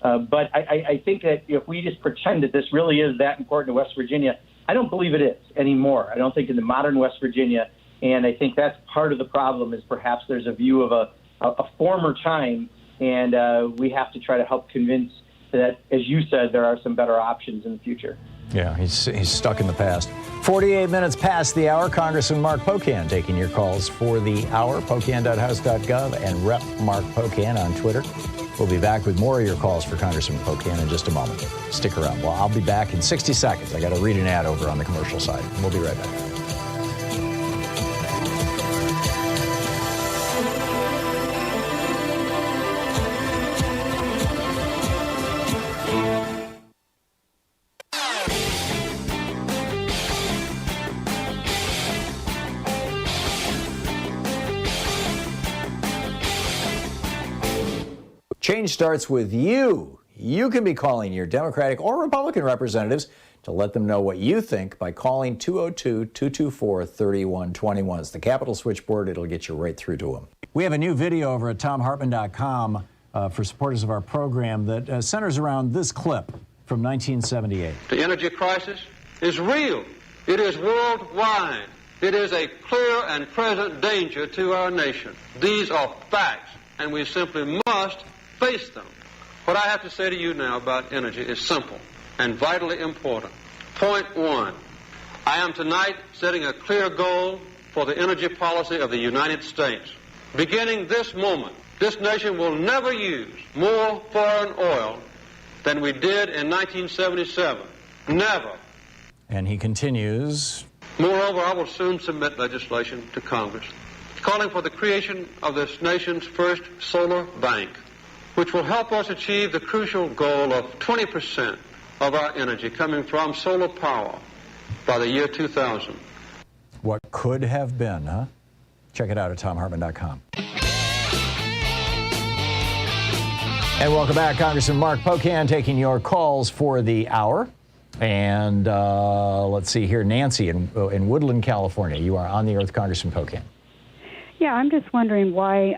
Speaker 5: But I think that if we just pretend that this really is that important to West Virginia, I don't believe it is anymore. I don't think in the modern West Virginia, and I think that's part of the problem is perhaps there's a view of a former time, and we have to try to help convince that, as you said, there are some better options in the future.
Speaker 4: Yeah, he's stuck in the past. 48 minutes past the hour, Congressman Mark Pocan taking your calls for the hour. Pocan.house.gov and Rep. Mark Pocan on Twitter. We'll be back with more of your calls for Congressman Pocan in just a moment. Stick around. Well, I'll be back in 60 seconds. I got to read an ad over on the commercial side. We'll be right back. Change starts with you. You can be calling your Democratic or Republican representatives to let them know what you think by calling 202-224-3121. It's the Capitol switchboard. It'll get you right through to them. We have a new video over at thomhartmann.com for supporters of our program that centers around this clip from 1978.
Speaker 16: The energy crisis is real. It is worldwide. It is a clear and present danger to our nation. These are facts, and we simply must face them. What I have to say to you now about energy is simple and vitally important. Point one, I am tonight setting a clear goal for the energy policy of the United States. Beginning this moment, this nation will never use more foreign oil than we did in 1977. Never.
Speaker 4: And he continues.
Speaker 16: Moreover, I will soon submit legislation to Congress calling for the creation of this nation's first solar bank, which will help us achieve the crucial goal of 20% of our energy coming from solar power by the year 2000.
Speaker 4: What could have been, huh? Check it out at ThomHartmann.com. And welcome back. Congressman Mark Pocan taking your calls for the hour. And let's see here, Nancy in Woodland, California. You are on the air with Congressman Pocan.
Speaker 17: Yeah, I'm just wondering why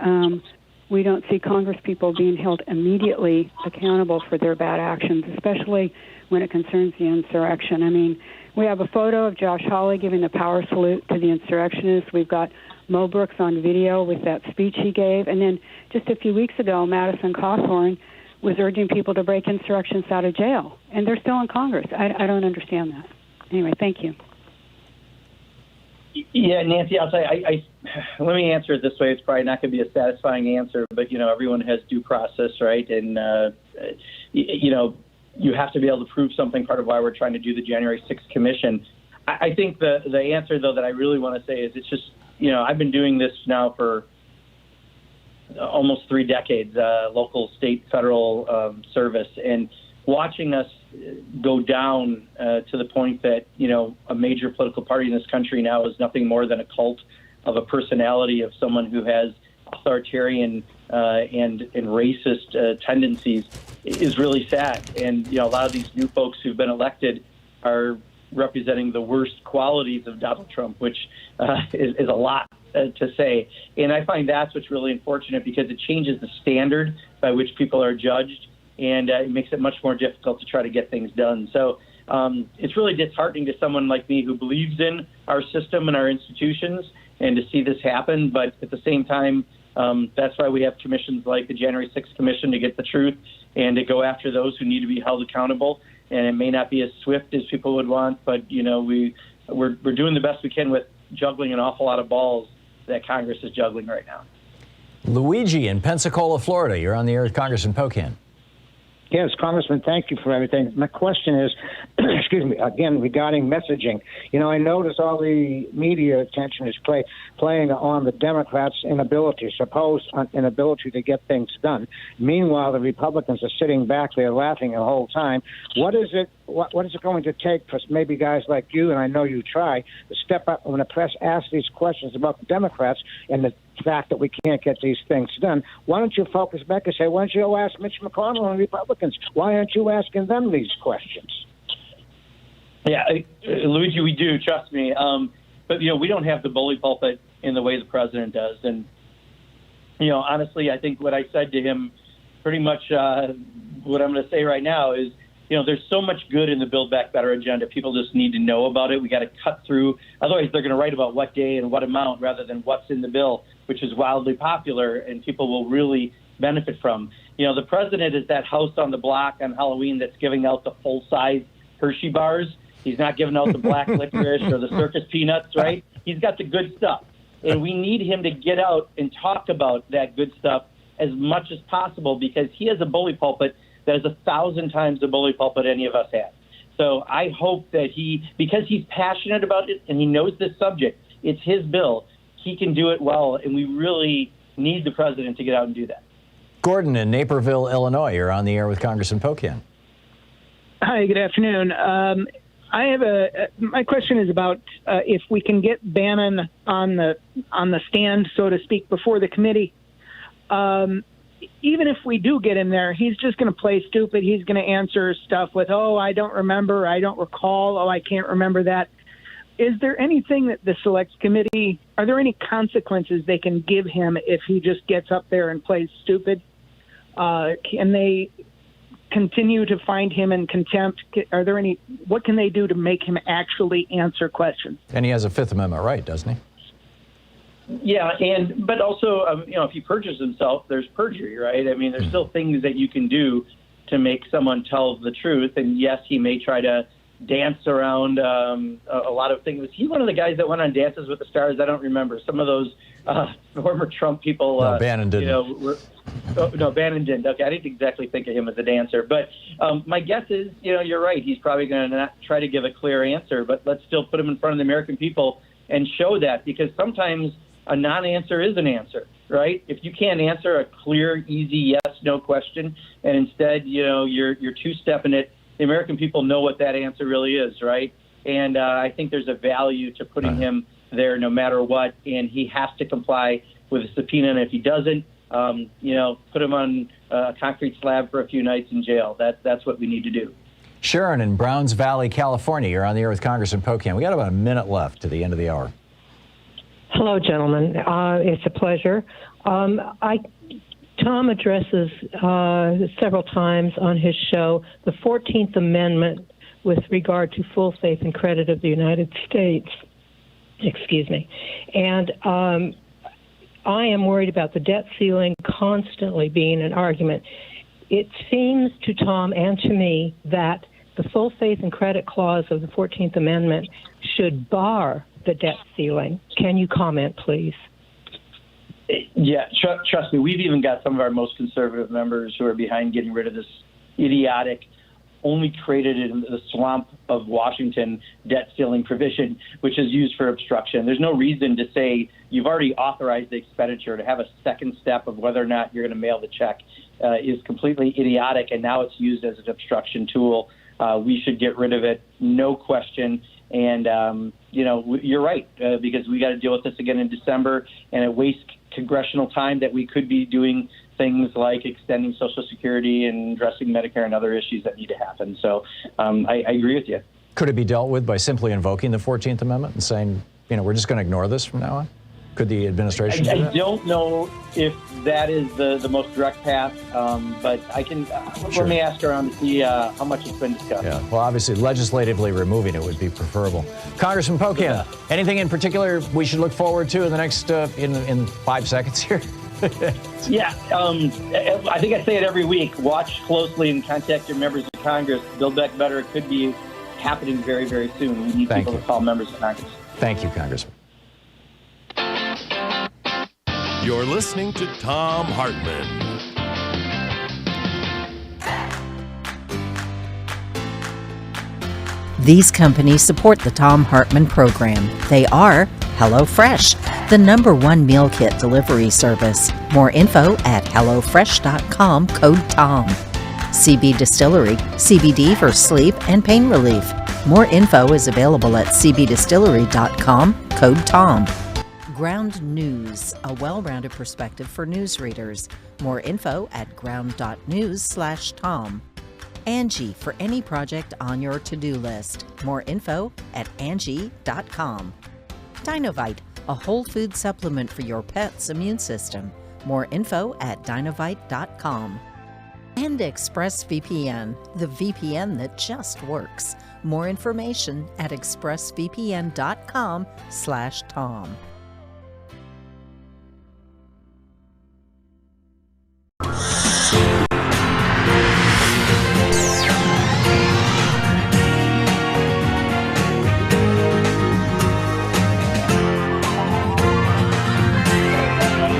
Speaker 17: we don't see Congress people being held immediately accountable for their bad actions, especially when it concerns the insurrection. I mean, we have a photo of Josh Hawley giving the power salute to the insurrectionists. We've got Mo Brooks on video with that speech he gave. And then just a few weeks ago, Madison Cawthorn was urging people to break insurrectionists out of jail. And they're still in Congress. I don't understand that. Anyway, thank you.
Speaker 5: Yeah, Nancy, I'll tell you, let me answer it this way. It's probably not going to be a satisfying answer, but, everyone has due process, right? And, you have to be able to prove something, part of why we're trying to do the January 6th commission. I think the answer, though, that I really want to say is it's just, I've been doing this now for almost 3 decades, local, state, federal service, and watching us go down to the point that, a major political party in this country now is nothing more than a cult of a personality of someone who has authoritarian and racist tendencies is really sad. And, a lot of these new folks who've been elected are representing the worst qualities of Donald Trump, which is a lot to say. And I find that's what's really unfortunate because it changes the standard by which people are judged, and it makes it much more difficult to try to get things done. So it's really disheartening to someone like me who believes in our system and our institutions and to see this happen. But at the same time, that's why we have commissions like the January 6th Commission to get the truth and to go after those who need to be held accountable. And it may not be as swift as people would want, but, we're doing the best we can with juggling an awful lot of balls that Congress is juggling right now.
Speaker 4: Luigi in Pensacola, Florida. You're on the air with Congressman Pocan.
Speaker 18: Yes, Congressman, thank you for everything. My question is, excuse me, again, regarding messaging. I notice all the media attention is playing on the Democrats' supposed inability to get things done. Meanwhile, the Republicans are sitting back there laughing the whole time. What is it going to take for maybe guys like you, and I know you try, to step up when the press asks these questions about the Democrats and the fact that we can't get these things done? Why don't you focus back and say, why don't you go ask Mitch McConnell and Republicans? Why aren't you asking them these questions?
Speaker 5: Yeah, Luigi, we do, trust me. But, we don't have the bully pulpit in the way the president does. And, honestly, I think what I said to him, pretty much what I'm going to say right now is, there's so much good in the Build Back Better agenda. People just need to know about it. We got to cut through. Otherwise, they're going to write about what day and what amount rather than what's in the bill, which is wildly popular and people will really benefit from. The president is that house on the block on Halloween that's giving out the full-size Hershey bars. He's not giving out the black licorice or the circus peanuts, right? He's got the good stuff. And we need him to get out and talk about that good stuff as much as possible because he has a bully pulpit that is 1,000 times the bully pulpit any of us have. So I hope that because he's passionate about it and he knows this subject, it's his bill, he can do it well, and we really need the president to get out and do that.
Speaker 4: Gordon in Naperville, Illinois. You're on the air with Congressman Pocan.
Speaker 19: Hi, good afternoon. My question is about if we can get Bannon on the stand, so to speak, before the committee. Even if we do get him there, he's just going to play stupid. He's going to answer stuff with, oh, I don't remember, I don't recall, oh, I can't remember that. Is there anything that the Select Committee, are there any consequences they can give him if he just gets up there and plays stupid? Can they continue to find him in contempt? What can they do to make him actually answer questions?
Speaker 4: And he has a Fifth Amendment right, doesn't he?
Speaker 5: Yeah, but also, if he perjures himself, there's perjury, right? I mean, there's still things that you can do to make someone tell the truth. And yes, he may try to dance around a lot of things. Was he one of the guys that went on Dances with the Stars? I don't remember. Some of those former Trump people.
Speaker 4: No, Bannon didn't.
Speaker 5: No, Bannon didn't. Okay, I didn't exactly think of him as a dancer. But my guess is, you're right. He's probably going to not try to give a clear answer, but let's still put him in front of the American people and show that, because sometimes a non-answer is an answer, right? If you can't answer a clear, easy yes/no question, and instead, you're two-stepping it, the American people know what that answer really is, right? And I think there's a value to putting him there no matter what, and he has to comply with a subpoena. And if he doesn't, put him on a concrete slab for a few nights in jail. That's what we need to do.
Speaker 4: Sharon in Browns Valley, California. You're on the air with Congressman Pocan. We got about a minute left to the end of the hour.
Speaker 20: Hello, gentlemen. It's a pleasure. Tom addresses several times on his show the 14th Amendment with regard to full faith and credit of the United States. Excuse me. And I am worried about the debt ceiling constantly being an argument. It seems to Tom and to me that the full faith and credit clause of the 14th Amendment should bar the debt ceiling. Can you comment, please?
Speaker 5: Yeah, trust me, we've even got some of our most conservative members who are behind getting rid of this idiotic, only created in the swamp of Washington debt ceiling provision, which is used for obstruction. There's no reason to say you've already authorized the expenditure. To have a second step of whether or not you're going to mail the check is completely idiotic, and now it's used as an obstruction tool. We should get rid of it, no question. And, you're right, because we got to deal with this again in December, and it wastes congressional time that we could be doing things like extending Social Security and addressing Medicare and other issues that need to happen. So I agree with you.
Speaker 4: Could it be dealt with by simply invoking the 14th Amendment and saying, we're just going to ignore this from now on? Could the administration do that?
Speaker 5: I don't know if that is the most direct path, but I can let me ask around to see how much it's been discussed.
Speaker 4: Yeah, well, obviously, legislatively removing it would be preferable. Congressman Pocan, anything in particular we should look forward to in the next in 5 seconds here?
Speaker 5: Yeah, I think I say it every week. Watch closely and contact your members of Congress. Build Back Better could be happening very, very soon. We need people to call members of Congress.
Speaker 4: Thank you, Congressman.
Speaker 3: You're listening to Thom Hartmann.
Speaker 1: These companies support the Thom Hartmann Program. They are HelloFresh, the #1 meal kit delivery service. More info at HelloFresh.com, code TOM. CB Distillery, CBD for sleep and pain relief. More info is available at cbdistillery.com, code TOM. Ground News, a well-rounded perspective for news readers. More info at ground.news/Tom. Angie, for any project on your to-do list. More info at Angie.com. Dinovite, a whole food supplement for your pet's immune system. More info at Dinovite.com. And ExpressVPN, the VPN that just works. More information at expressvpn.com/Tom.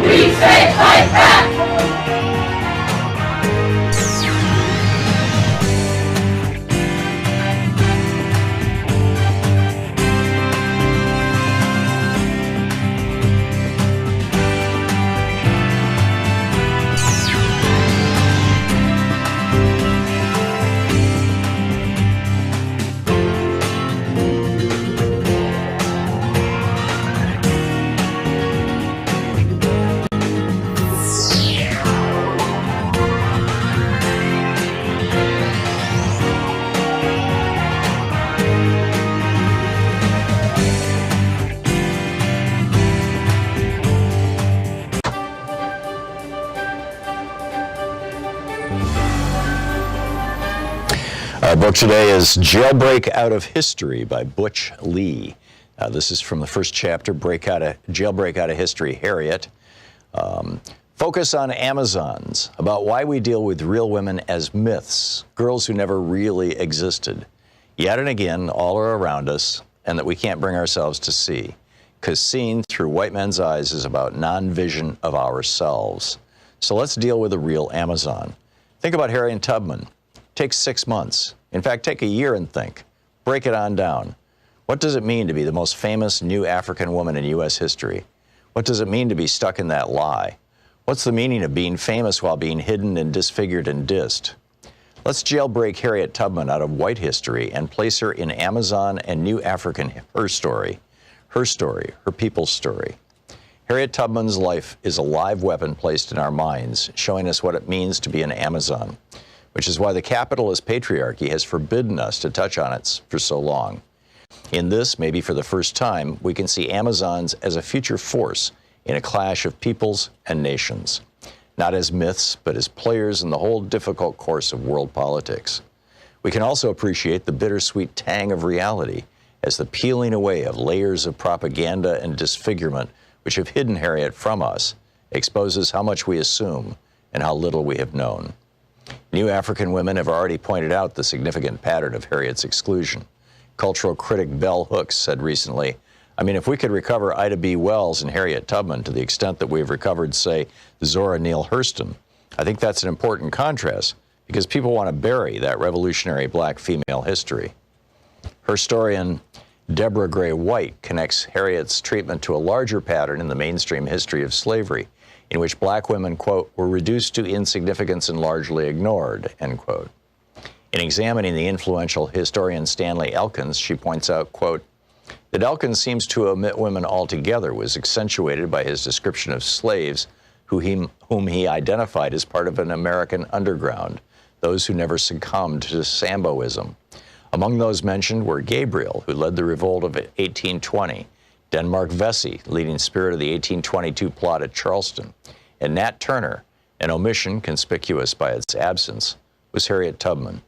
Speaker 21: We say fight back!
Speaker 2: Our book today is Jailbreak Out of History by Butch Lee. This is from the first chapter, Jailbreak Out of History, Harriet. Focus on Amazons, about why we deal with real women as myths, girls who never really existed. Yet and again, all are around us, and that we can't bring ourselves to see. Because seeing through white men's eyes is about non-vision of ourselves. So let's deal with a real Amazon. Think about Harriet Tubman. Take 6 months. In fact, take a year and think. Break it on down. What does it mean to be the most famous new African woman in U.S. history? What does it mean to be stuck in that lie? What's the meaning of being famous while being hidden and disfigured and dissed? Let's jailbreak Harriet Tubman out of white history and place her in Amazon and new African her story, her people's story. Harriet Tubman's life is a live weapon placed in our minds, showing us what it means to be an Amazon, which is why the capitalist patriarchy has forbidden us to touch on it for so long. In this, maybe for the first time, we can see Amazons as a future force in a clash of peoples and nations, not as myths, but as players in the whole difficult course of world politics. We can also appreciate the bittersweet tang of reality as the peeling away of layers of propaganda and disfigurement which have hidden Harriet from us exposes how much we assume and how little we have known. New African women have already pointed out the significant pattern of Harriet's exclusion. Cultural critic Bell Hooks said recently, if we could recover Ida B. Wells and Harriet Tubman to the extent that we've recovered, say, Zora Neale Hurston, I think that's an important contrast because people want to bury that revolutionary black female history. Historian Deborah Gray White connects Harriet's treatment to a larger pattern in the mainstream history of slavery, in which black women, quote, were reduced to insignificance and largely ignored, end quote. In examining the influential historian Stanley Elkins, she points out, quote, that Elkins seems to omit women altogether was accentuated by his description of slaves whom he identified as part of an American underground, those who never succumbed to Samboism. Among those mentioned were Gabriel, who led the revolt of 1820, Denmark Vesey, leading spirit of the 1822 plot at Charleston, and Nat Turner, an omission conspicuous by its absence, was Harriet Tubman.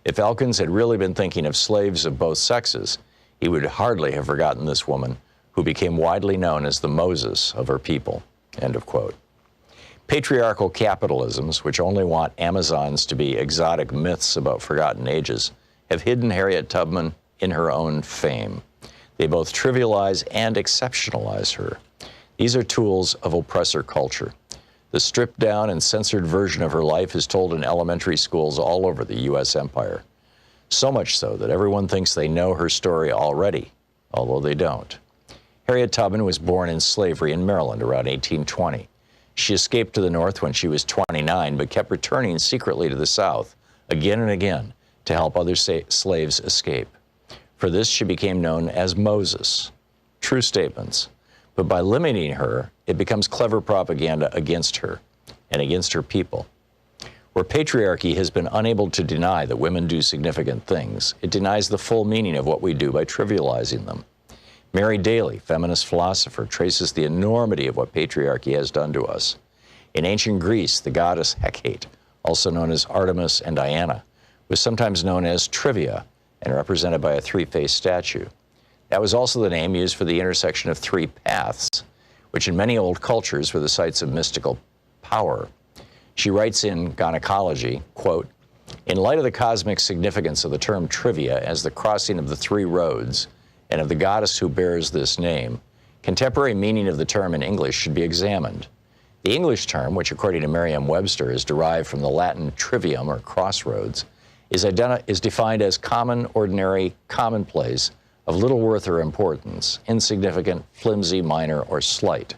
Speaker 2: If Elkins had really been thinking of slaves of both sexes, he would hardly have forgotten this woman, who became widely known as the Moses of her people, end of quote. Patriarchal capitalisms, which only want Amazons to be exotic myths about forgotten ages, have hidden Harriet Tubman in her own fame. They both trivialize and exceptionalize her. These are tools of oppressor culture. The stripped down and censored version of her life is told in elementary schools all over the U.S. empire. So much so that everyone thinks they know her story already, although they don't. Harriet Tubman was born in slavery in Maryland around 1820. She escaped to the North when she was 29, but kept returning secretly to the South again and again to help other slaves escape. For this, she became known as Moses. True statements. But by limiting her, it becomes clever propaganda against her and against her people. Where patriarchy has been unable to deny that women do significant things, it denies the full meaning of what we do by trivializing them. Mary Daly, feminist philosopher, traces the enormity of what patriarchy has done to us. In ancient Greece, the goddess Hecate, also known as Artemis and Diana, was sometimes known as Trivia and represented by a three-faced statue. That was also the name used for the intersection of three paths, which in many old cultures were the sites of mystical power. She writes in Gynecology, quote, in light of the cosmic significance of the term trivia as the crossing of the three roads and of the goddess who bears this name, contemporary meaning of the term in English should be examined. The English term, which according to Merriam-Webster is derived from the Latin trivium or crossroads, is defined as common, ordinary, commonplace, of little worth or importance, insignificant, flimsy, minor, or slight.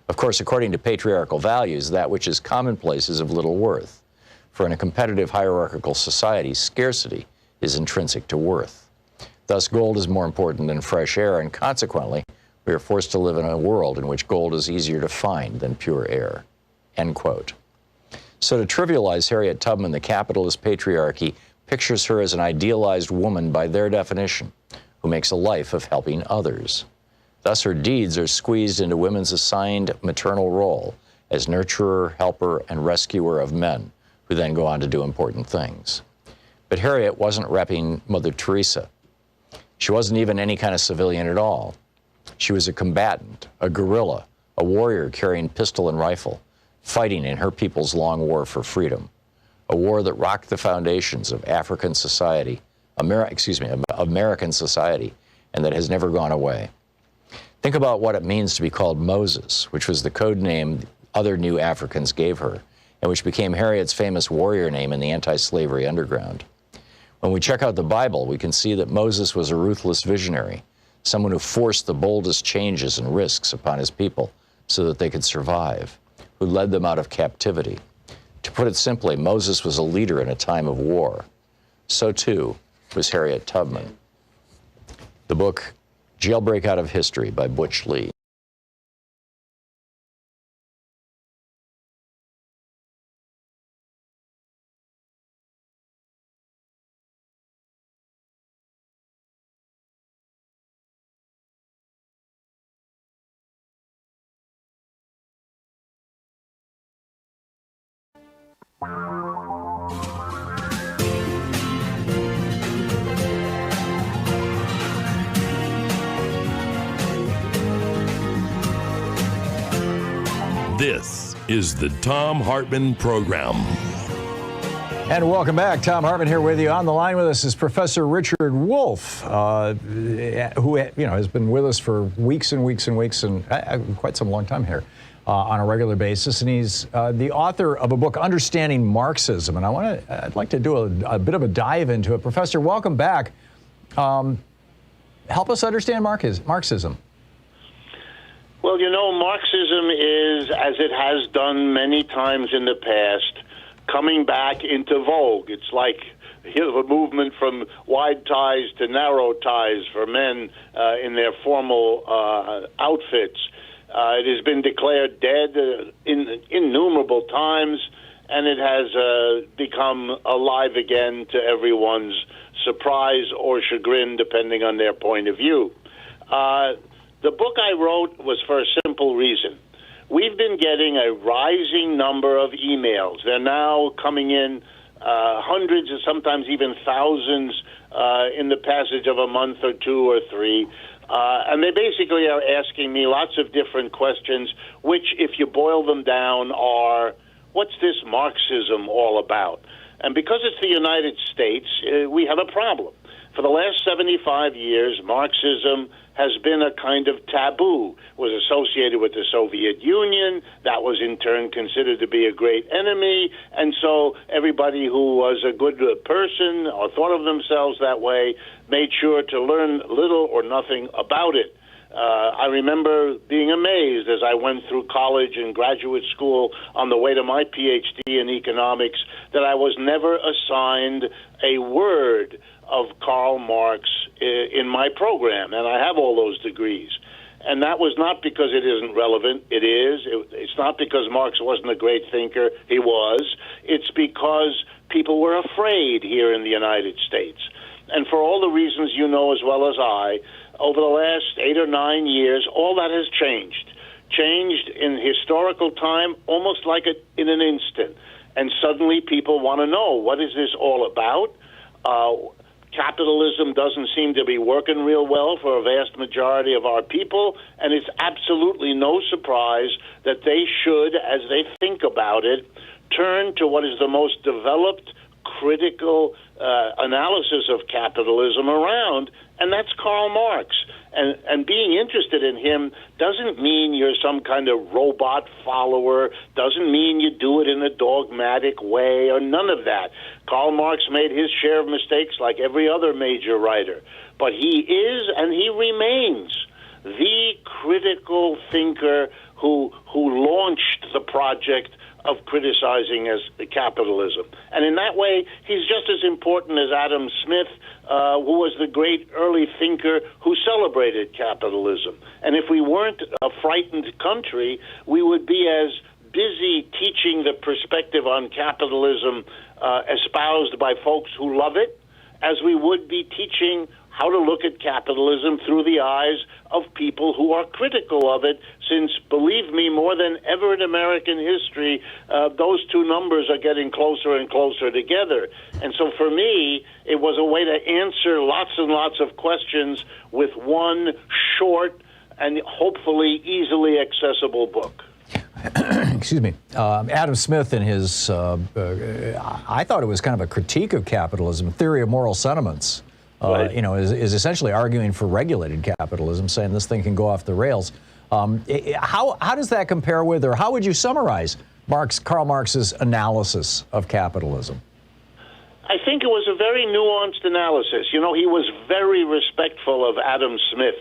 Speaker 2: Of course, according to patriarchal values, that which is commonplace is of little worth. For in a competitive hierarchical society, scarcity is intrinsic to worth. Thus, gold is more important than fresh air, and consequently, we are forced to live in a world in which gold is easier to find than pure air. End quote. So to trivialize Harriet Tubman, the capitalist patriarchy pictures her as an idealized woman by their definition, who makes a life of helping others. Thus, her deeds are squeezed into women's assigned maternal role as nurturer, helper, and rescuer of men, who then go on to do important things. But Harriet wasn't repping Mother Teresa. She wasn't even any kind of civilian at all. She was a combatant, a guerrilla, a warrior carrying pistol and rifle, fighting in her people's long war for freedom, a war that rocked the foundations of African society, American society, and that has never gone away. Think about what it means to be called Moses, which was the code name other new Africans gave her, and which became Harriet's famous warrior name in the anti-slavery underground. When we check out the Bible, we can see that Moses was a ruthless visionary, someone who forced the boldest changes and risks upon his people so that they could survive, who led them out of captivity. To put it simply, Moses was a leader in a time of war. So too was Harriet Tubman. The book, Jailbreak Out of History by Butch Lee.
Speaker 3: This is the Thom Hartmann Program.
Speaker 4: And welcome back. Thom Hartmann here with you. On the line with us is Professor Richard Wolff, who has been with us for weeks and weeks and weeks and quite some long time here on a regular basis. And he's the author of a book, Understanding Marxism. And I'd like to do a bit of a dive into it. Professor, welcome back. Help us understand Marxism.
Speaker 6: Well, Marxism is, as it has done many times in the past, coming back into vogue. It's like the movement from wide ties to narrow ties for men in their formal outfits. It has been declared dead innumerable times, and it has become alive again to everyone's surprise or chagrin, depending on their point of view. The book I wrote was for a simple reason. We've been getting a rising number of emails. They're now coming in hundreds and sometimes even thousands in the passage of a month or two or three. And they basically are asking me lots of different questions, which, if you boil them down, are, what's this Marxism all about? And because it's the United States, we have a problem. For the last 75 years, Marxism has been a kind of taboo. It was associated with the Soviet Union. That was in turn considered to be a great enemy. And so everybody who was a good person or thought of themselves that way made sure to learn little or nothing about it. I remember being amazed as I went through college and graduate school on the way to my PhD in economics that I was never assigned a word of Karl Marx in my program, and I have all those degrees. And that was not because it isn't relevant. It is. It's not because Marx wasn't a great thinker. He was. It's because people were afraid here in the United States. And for all the reasons you know as well as I, over the last 8 or 9 years, all that has changed. Changed in historical time, almost like in an instant. And suddenly people want to know, what is this all about? Capitalism doesn't seem to be working real well for a vast majority of our people, and it's absolutely no surprise that they should, as they think about it, turn to what is the most developed, critical analysis of capitalism around, and that's Karl Marx. And being interested in him doesn't mean you're some kind of robot follower, doesn't mean you do it in a dogmatic way, or none of that. Karl Marx made his share of mistakes like every other major writer. But he is, and he remains, the critical thinker who launched the project of criticizing as capitalism. And in that way, he's just as important as Adam Smith, who was the great early thinker who celebrated capitalism. And if we weren't a frightened country, we would be as busy teaching the perspective on capitalism espoused by folks who love it as we would be teaching how to look at capitalism through the eyes of people who are critical of it, since, believe me, more than ever in American history, those two numbers are getting closer and closer together. And so for me, it was a way to answer lots and lots of questions with one short and hopefully easily accessible book.
Speaker 4: Excuse me. Adam Smith, in his, I thought it was kind of a critique of capitalism, theory of moral sentiments.
Speaker 6: Right.
Speaker 4: You know, is essentially arguing for regulated capitalism, saying this thing can go off the rails. How does that compare with, or how would you summarize Karl Marx's analysis of capitalism?
Speaker 6: I think it was a very nuanced analysis. You know, he was very respectful of Adam Smith.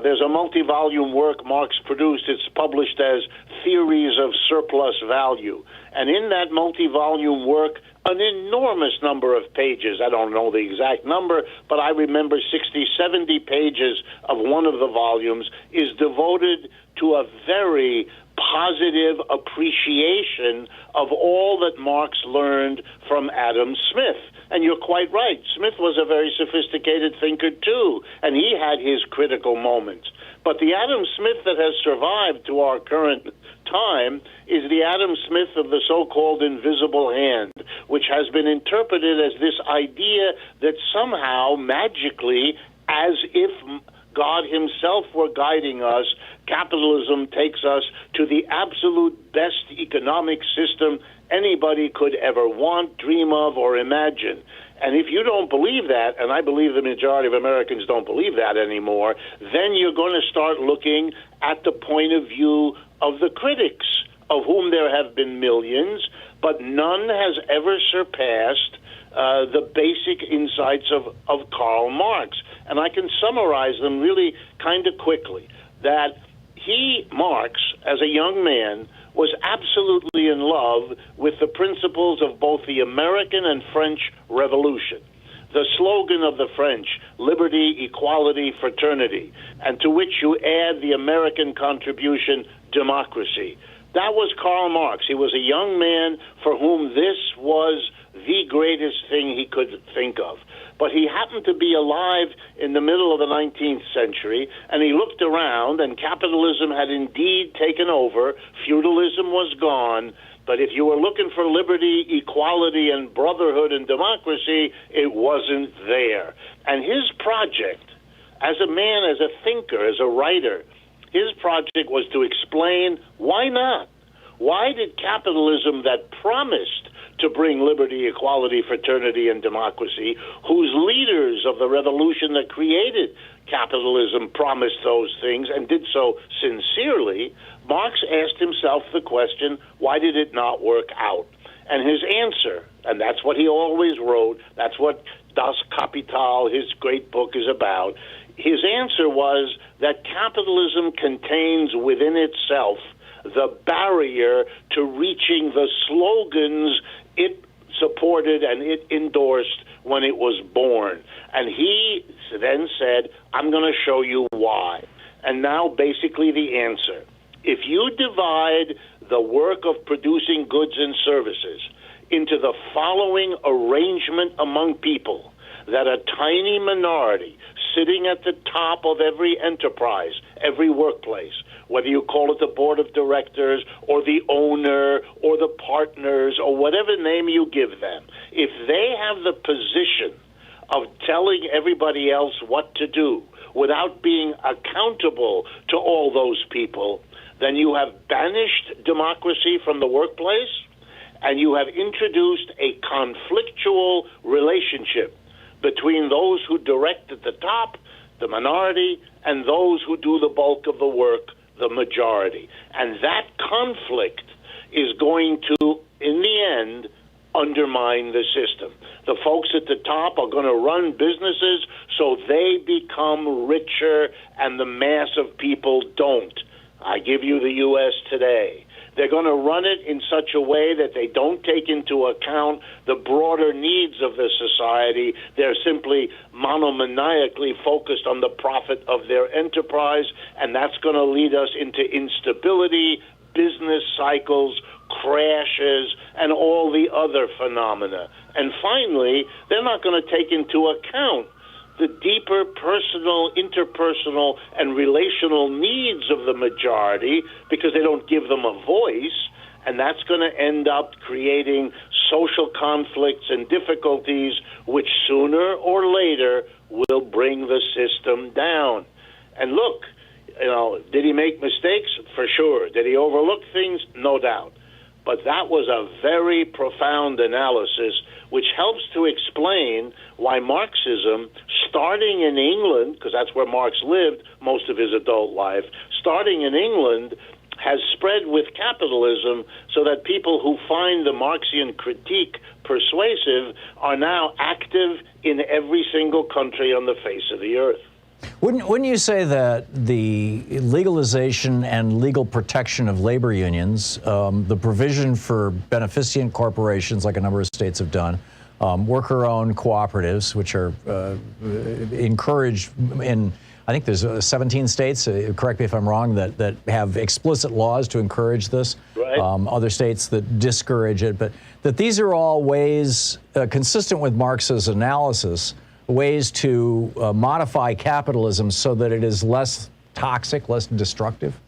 Speaker 6: There's a multi-volume work Marx produced. It's published as Theories of Surplus Value. And in that multi-volume work, an enormous number of pages, I don't know the exact number, but I remember 60, 70 pages of one of the volumes is devoted to a very positive appreciation of all that Marx learned from Adam Smith. And you're quite right. Smith was a very sophisticated thinker, too, and he had his critical moments. But the Adam Smith that has survived to our current time is the Adam Smith of the so-called invisible hand, which has been interpreted as this idea that somehow, magically, as if God himself were guiding us, capitalism takes us to the absolute best economic system anybody could ever want, dream of, or imagine. And if you don't believe that, and I believe the majority of Americans don't believe that anymore, then you're going to start looking at the point of view of the critics, of whom there have been millions, but none has ever surpassed the basic insights of Karl Marx. And I can summarize them really kind of quickly, that Marx, as a young man, was absolutely in love with the principles of both the American and French Revolution. The slogan of the French, liberty, equality, fraternity, and to which you add the American contribution, democracy. That was Karl Marx. He was a young man for whom this was the greatest thing he could think of. But he happened to be alive in the middle of the 19th century, and he looked around, and capitalism had indeed taken over. Feudalism was gone. But if you were looking for liberty, equality, and brotherhood and democracy, it wasn't there. And his project, as a man, as a thinker, as a writer, his project was to explain why not? Why did capitalism that promised to bring liberty, equality, fraternity, and democracy, whose leaders of the revolution that created capitalism promised those things and did so sincerely, Marx asked himself the question, why did it not work out? And his answer, and that's what he always wrote, that's what Das Kapital, his great book, is about, his answer was that capitalism contains within itself the barrier to reaching the slogans it supported and it endorsed when it was born. And he then said, I'm going to show you why. And now basically the answer. If you divide the work of producing goods and services into the following arrangement among people, that a tiny minority sitting at the top of every enterprise, every workplace, whether you call it the board of directors or the owner or the partners or whatever name you give them, if they have the position of telling everybody else what to do without being accountable to all those people, then you have banished democracy from the workplace and you have introduced a conflictual relationship between those who direct at the top, the minority, and those who do the bulk of the work, the majority. And that conflict is going to, in the end, undermine the system. The folks at the top are going to run businesses so they become richer and the mass of people don't. I give you the U.S. today. They're going to run it in such a way that they don't take into account the broader needs of the society. They're simply monomaniacally focused on the profit of their enterprise, and that's going to lead us into instability, business cycles, crashes, and all the other phenomena. And finally, they're not going to take into account the deeper personal, interpersonal, and relational needs of the majority because they don't give them a voice. And that's going to end up creating social conflicts and difficulties, which sooner or later will bring the system down. And look, did he make mistakes? For sure. Did he overlook things? No doubt. But that was a very profound analysis, which helps to explain why Marxism, starting in England, because that's where Marx lived most of his adult life, starting in England, has spread with capitalism so that people who find the Marxian critique persuasive are now active in every single country on the face of the earth.
Speaker 4: Wouldn't you say that the legalization and legal protection of labor unions, the provision for beneficent corporations like a number of states have done, worker-owned cooperatives, which are encouraged in, I think there's 17 states, correct me if I'm wrong, that have explicit laws to encourage this. Right. Other states that discourage it. But that these are all ways, consistent with Marx's analysis, ways to modify capitalism so that it is less toxic, less destructive?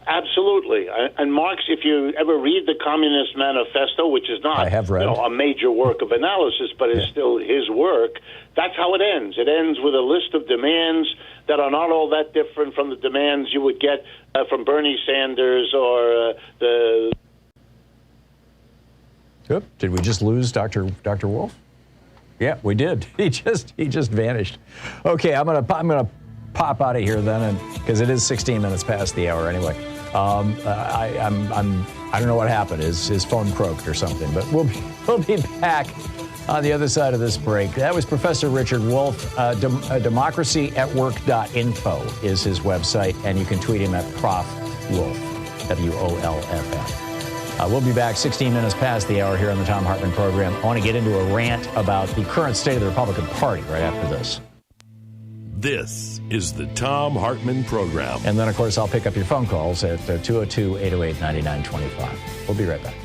Speaker 6: Absolutely. And Marx, if you ever read the Communist Manifesto, which is not a major work of analysis, but is still his work, that's how it ends. It ends with a list of demands that are not all that different from the demands you would get from Bernie Sanders or the...
Speaker 4: Oop, did we just lose Dr. Wolff? Yeah, we did. He just vanished. Okay, I'm gonna pop out of here then, because it is 16 minutes past the hour anyway. I don't know what happened. His phone croaked or something, but we'll be back on the other side of this break. That was Professor Richard Wolff. Democracyatwork.info is his website, and you can tweet him at Prof. Wolff, WOLFF. We'll be back 16 minutes past the hour here on the Thom Hartmann Program. I want to get into a rant about the current state of the Republican Party right after this.
Speaker 3: This is the Thom Hartmann Program.
Speaker 4: And then, of course, I'll pick up your phone calls at 202-808-9925. We'll be right back.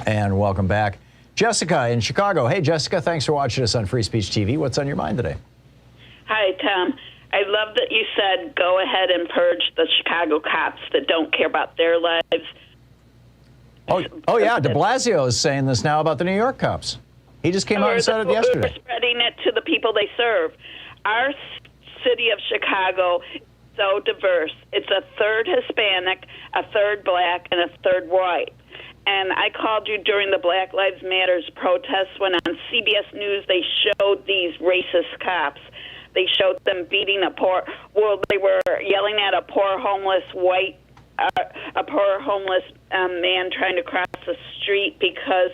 Speaker 4: And welcome back. Jessica in Chicago. Hey, Jessica, thanks for watching us on Free Speech TV. What's on your mind today?
Speaker 7: Hi, Tom. I love that you said go ahead and purge the Chicago cops that don't care about their lives.
Speaker 4: Oh yeah, de Blasio is saying this now about the New York cops. He just came out and said it yesterday.
Speaker 7: We're spreading it to the people they serve. Our city of Chicago is so diverse. It's a third Hispanic, a third black, and a third white. And I called you during the Black Lives Matter protests when on CBS News they showed these racist cops. They showed them beating they were yelling at a poor homeless man trying to cross the street because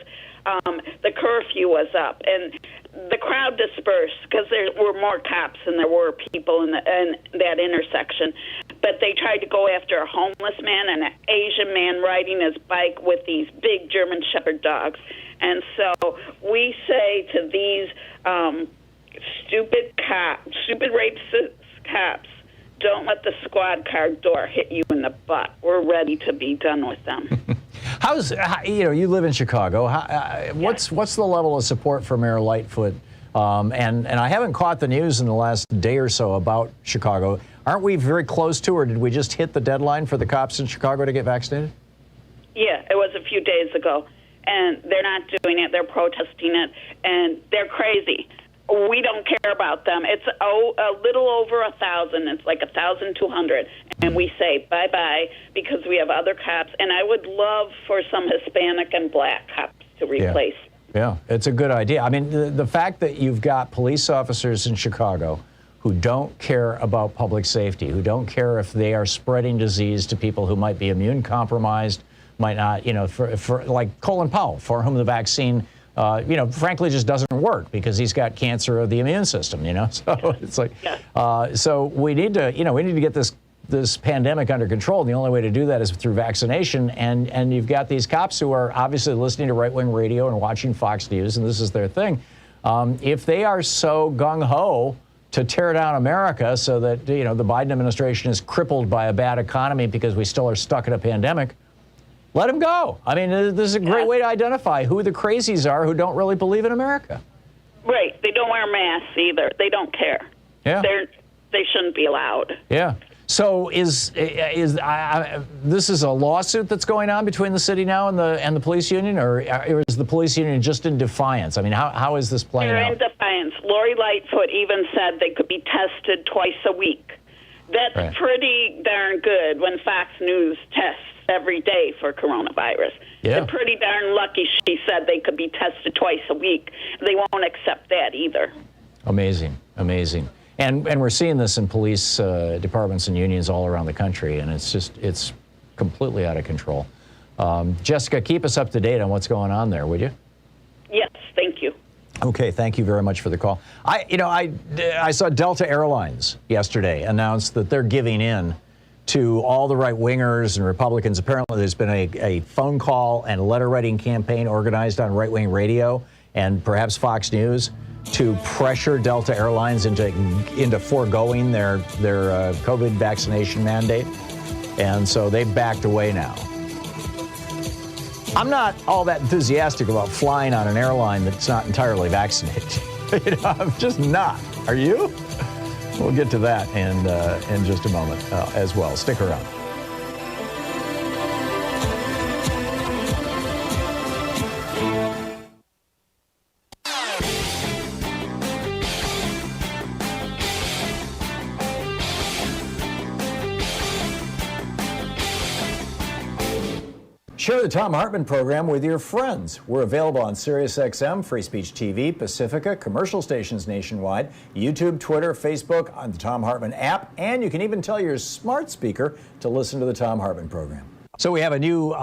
Speaker 7: the curfew was up. And the crowd dispersed because there were more cops than there were people in that intersection. But they tried to go after a homeless man and an Asian man riding his bike with these big German Shepherd dogs. And so we say to these stupid racist cops, don't let the squad car door hit you in the butt. We're ready to be done with them.
Speaker 4: You live in Chicago. What's the level of support for Mayor Lightfoot? And I haven't caught the news in the last day or so about Chicago. Aren't we very close to, or did we just hit the deadline for the cops in Chicago to get vaccinated?
Speaker 7: Yeah, it was a few days ago. And they're not doing it. They're protesting it. And they're crazy. We don't care about them. It's a little over 1,000. It's like 1,200. And we say bye-bye because we have other cops. And I would love for some Hispanic and black cops to replace.
Speaker 4: Yeah, it's a good idea. I mean, the fact that you've got police officers in Chicago who don't care about public safety, who don't care if they are spreading disease to people who might be immune compromised, might not, for like Colin Powell, for whom the vaccine, frankly just doesn't work because he's got cancer of the immune system, So it's like, so we need to get this pandemic under control. And the only way to do that is through vaccination. And you've got these cops who are obviously listening to right-wing radio and watching Fox News, and this is their thing. if they are so gung-ho to tear down America so that, the Biden administration is crippled by a bad economy because we still are stuck in a pandemic, let them go. I mean, this is a great way to identify who the crazies are who don't really believe in America.
Speaker 7: Right. They don't wear masks either. They don't care.
Speaker 4: Yeah.
Speaker 7: They shouldn't be allowed.
Speaker 4: Yeah. So this is a lawsuit that's going on between the city now and the police union, or is the police union just in defiance? I mean, how is this playing
Speaker 7: They're
Speaker 4: out?
Speaker 7: in defiance. Lori Lightfoot even said they could be tested twice a week. That's
Speaker 4: Right.
Speaker 7: pretty darn good when Fox News tests every day for coronavirus.
Speaker 4: Yeah.
Speaker 7: They're pretty darn lucky she said they could be tested twice a week. They won't accept that either.
Speaker 4: Amazing. And we're seeing this in police departments and unions all around the country, and it's completely out of control. Jessica, keep us up to date on what's going on there, would you?
Speaker 7: Yes, thank you.
Speaker 4: Okay, thank you very much for the call. I saw Delta Airlines yesterday announce that they're giving in to all the right-wingers and Republicans. Apparently there's been a phone call and letter-writing campaign organized on right-wing radio and perhaps Fox News to pressure Delta Airlines into foregoing their COVID vaccination mandate. And so they've backed away now. I'm not all that enthusiastic about flying on an airline that's not entirely vaccinated. I'm just not. Are you? We'll get to that in just a moment as well. Stick around. Share the Thom Hartmann Program with your friends. We're available on SiriusXM, Free Speech TV, Pacifica, commercial stations nationwide, YouTube, Twitter, Facebook, on the Thom Hartmann app, and you can even tell your smart speaker to listen to the Thom Hartmann Program. So we have a new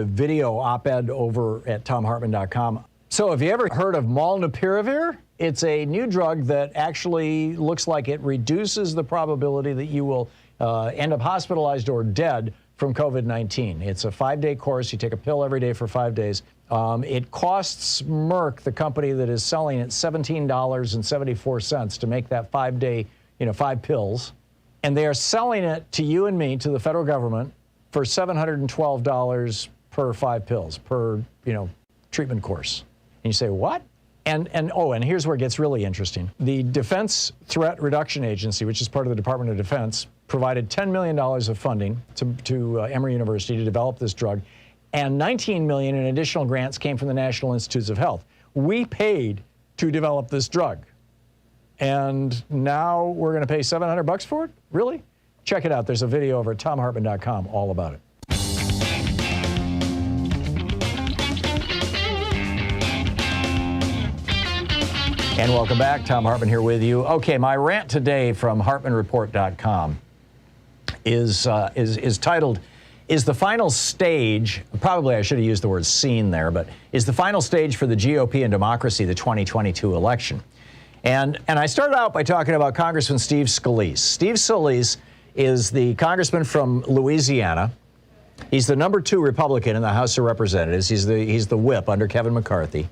Speaker 4: video op-ed over at thomhartmann.com. So have you ever heard of molnupiravir? It's a new drug that actually looks like it reduces the probability that you will end up hospitalized or dead from COVID-19. It's a 5-day course. You take a pill every day for 5 days. It costs Merck, the company that is selling it, $17.74 to make that 5-day, 5 pills. And they are selling it to you and me, to the federal government, for $712 per 5 pills, per, treatment course. And you say, what? And here's where it gets really interesting. The Defense Threat Reduction Agency, which is part of the Department of Defense, provided $10 million of funding to Emory University to develop this drug, and $19 million in additional grants came from the National Institutes of Health. We paid to develop this drug, and now we're going to pay $700 for it? Really? Check it out. There's a video over at thomhartmann.com all about it. And welcome back. Thom Hartmann here with you. Okay, my rant today from HartmannReport.com is titled, "Is the final stage," probably I should have used the word scene there, but is the final stage for the GOP and democracy the 2022 election? And I started out by talking about Congressman Steve Scalise. Steve Scalise is the congressman from Louisiana. He's the number 2 Republican in the House of Representatives. He's the whip under Kevin McCarthy.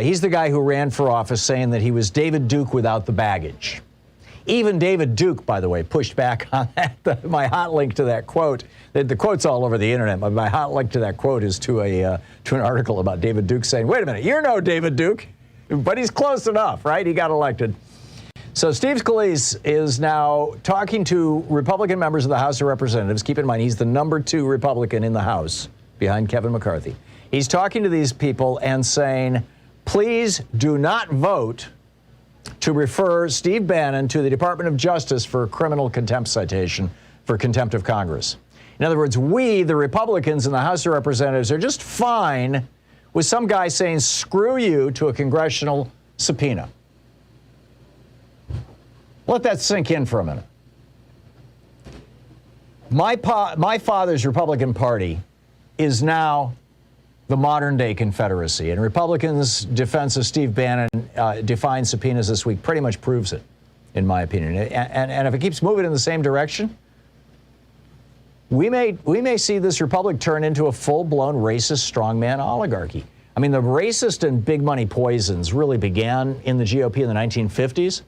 Speaker 4: He's the guy who ran for office saying that he was David Duke without the baggage. Even David Duke, by the way, pushed back on that. My hot link to that quote, the quote's all over the internet, but my hot link to that quote is to an article about David Duke saying, wait a minute, you're no David Duke, but he's close enough, right? He got elected. So Steve Scalise is now talking to Republican members of the House of Representatives. Keep in mind, he's the number 2 Republican in the House behind Kevin McCarthy. He's talking to these people and saying, please do not vote to refer Steve Bannon to the Department of Justice for a criminal contempt citation for contempt of Congress. In other words, we, the Republicans in the House of Representatives, are just fine with some guy saying, screw you, to a congressional subpoena. Let that sink in for a minute. My father's Republican Party is now the modern-day Confederacy, and Republicans' defense of Steve Bannon defying subpoenas this week pretty much proves it, in my opinion. And if it keeps moving in the same direction, we may see this republic turn into a full-blown racist strongman oligarchy. I mean, the racist and big money poisons really began in the GOP in the 1950s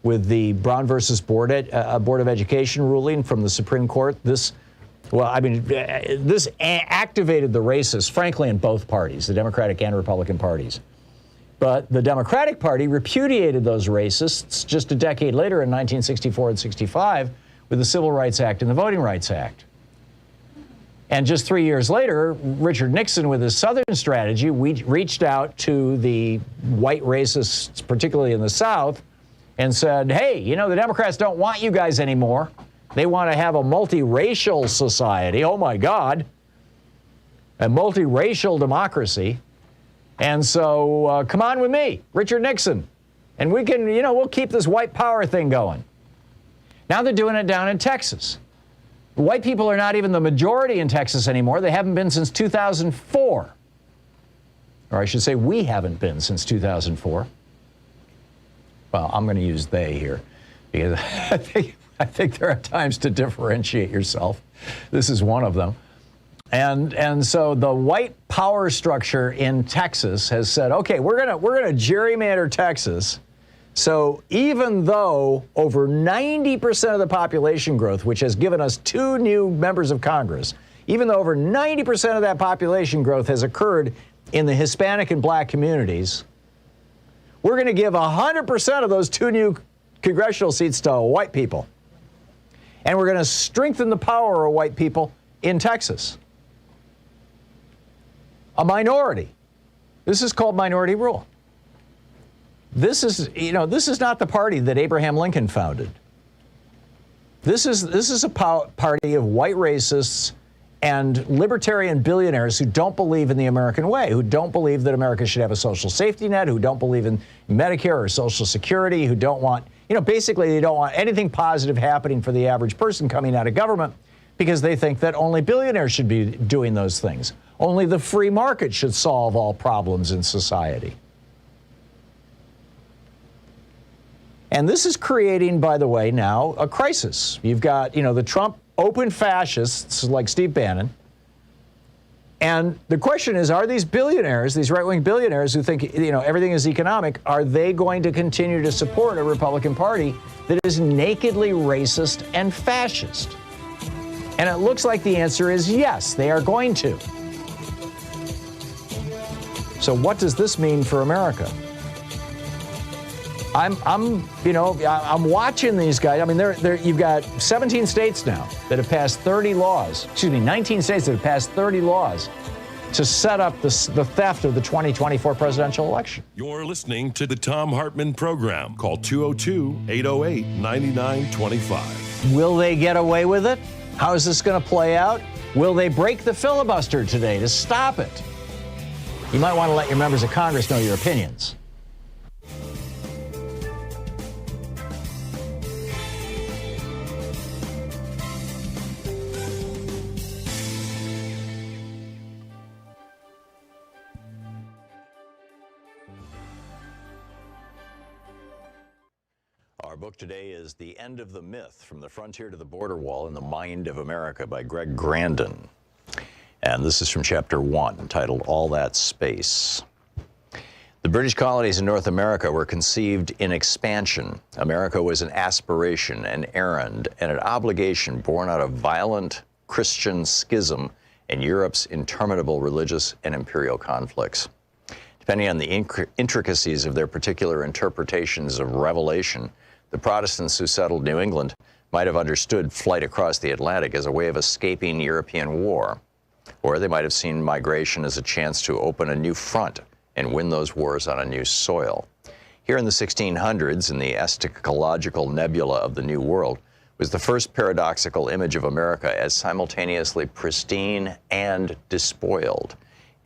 Speaker 4: with the Brown versus Board of Education ruling from the Supreme Court. This activated the racists, frankly, in both parties, the Democratic and Republican parties. But the Democratic Party repudiated those racists just a decade later in 1964 and 65 with the Civil Rights Act and the Voting Rights Act. And just 3 years later, Richard Nixon, with his Southern strategy, reached out to the white racists, particularly in the South, and said, hey, you know, the Democrats don't want you guys anymore. They want to have a multiracial society. Oh, my God. A multiracial democracy. And so come on with me, Richard Nixon. And we can, you know, we'll keep this white power thing going. Now they're doing it down in Texas. White people are not even the majority in Texas anymore. They haven't been since 2004. Or I should say we haven't been since 2004. Well, I'm going to use they here because I think there are times to differentiate yourself. This is one of them. And so the white power structure in Texas has said, okay, we're gonna gerrymander Texas. So even though over 90% of the population growth, which has given us 2 new members of Congress, even though over 90% of that population growth has occurred in the Hispanic and black communities, we're going to give 100% of those 2 new congressional seats to white people. And we're going to strengthen the power of white people in Texas. A minority. This is called minority rule. This is not the party that Abraham Lincoln founded. This is a party of white racists and libertarian billionaires who don't believe in the American way, who don't believe that America should have a social safety net, who don't believe in Medicare or Social Security, who don't want, basically they don't want anything positive happening for the average person coming out of government because they think that only billionaires should be doing those things. Only the free market should solve all problems in society. And this is creating, by the way, now a crisis. You've got, the Trump open fascists like Steve Bannon. And the question is, are these billionaires, these right-wing billionaires who think, everything is economic, are they going to continue to support a Republican Party that is nakedly racist and fascist? And it looks like the answer is yes, they are going to. So what does this mean for America? I'm watching these guys. I mean, you've got 17 states now that have passed 30 laws. 19 states that have passed 30 laws to set up the theft of the 2024 presidential election.
Speaker 3: You're listening to the Thom Hartmann Program. Call 202-808-9925.
Speaker 4: Will they get away with it? How is this going to play out? Will they break the filibuster today to stop it? You might want to let your members of Congress know your opinions.
Speaker 2: Our book today is The End of the Myth, From the Frontier to the Border Wall in the Mind of America by Greg Grandin. And this is from Chapter 1, entitled All That Space. The British colonies in North America were conceived in expansion. America was an aspiration, an errand, and an obligation born out of violent Christian schism and Europe's interminable religious and imperial conflicts. Depending on the intricacies of their particular interpretations of Revelation, the Protestants who settled New England might have understood flight across the Atlantic as a way of escaping European war, or they might have seen migration as a chance to open a new front and win those wars on a new soil. Here in the 1600s, in the eschatological nebula of the New World, was the first paradoxical image of America as simultaneously pristine and despoiled,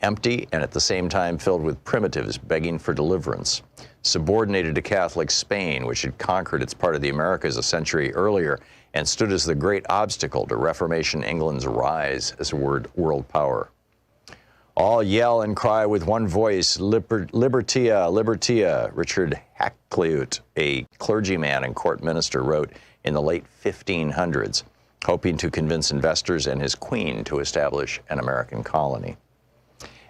Speaker 2: empty and at the same time filled with primitives begging for deliverance, subordinated to Catholic Spain, which had conquered its part of the Americas a century earlier and stood as the great obstacle to Reformation England's rise as a world power. All yell and cry with one voice, Libertia, Libertia, Richard Hakluyt, a clergyman and court minister, wrote in the late 1500s, hoping to convince investors and his queen to establish an American colony.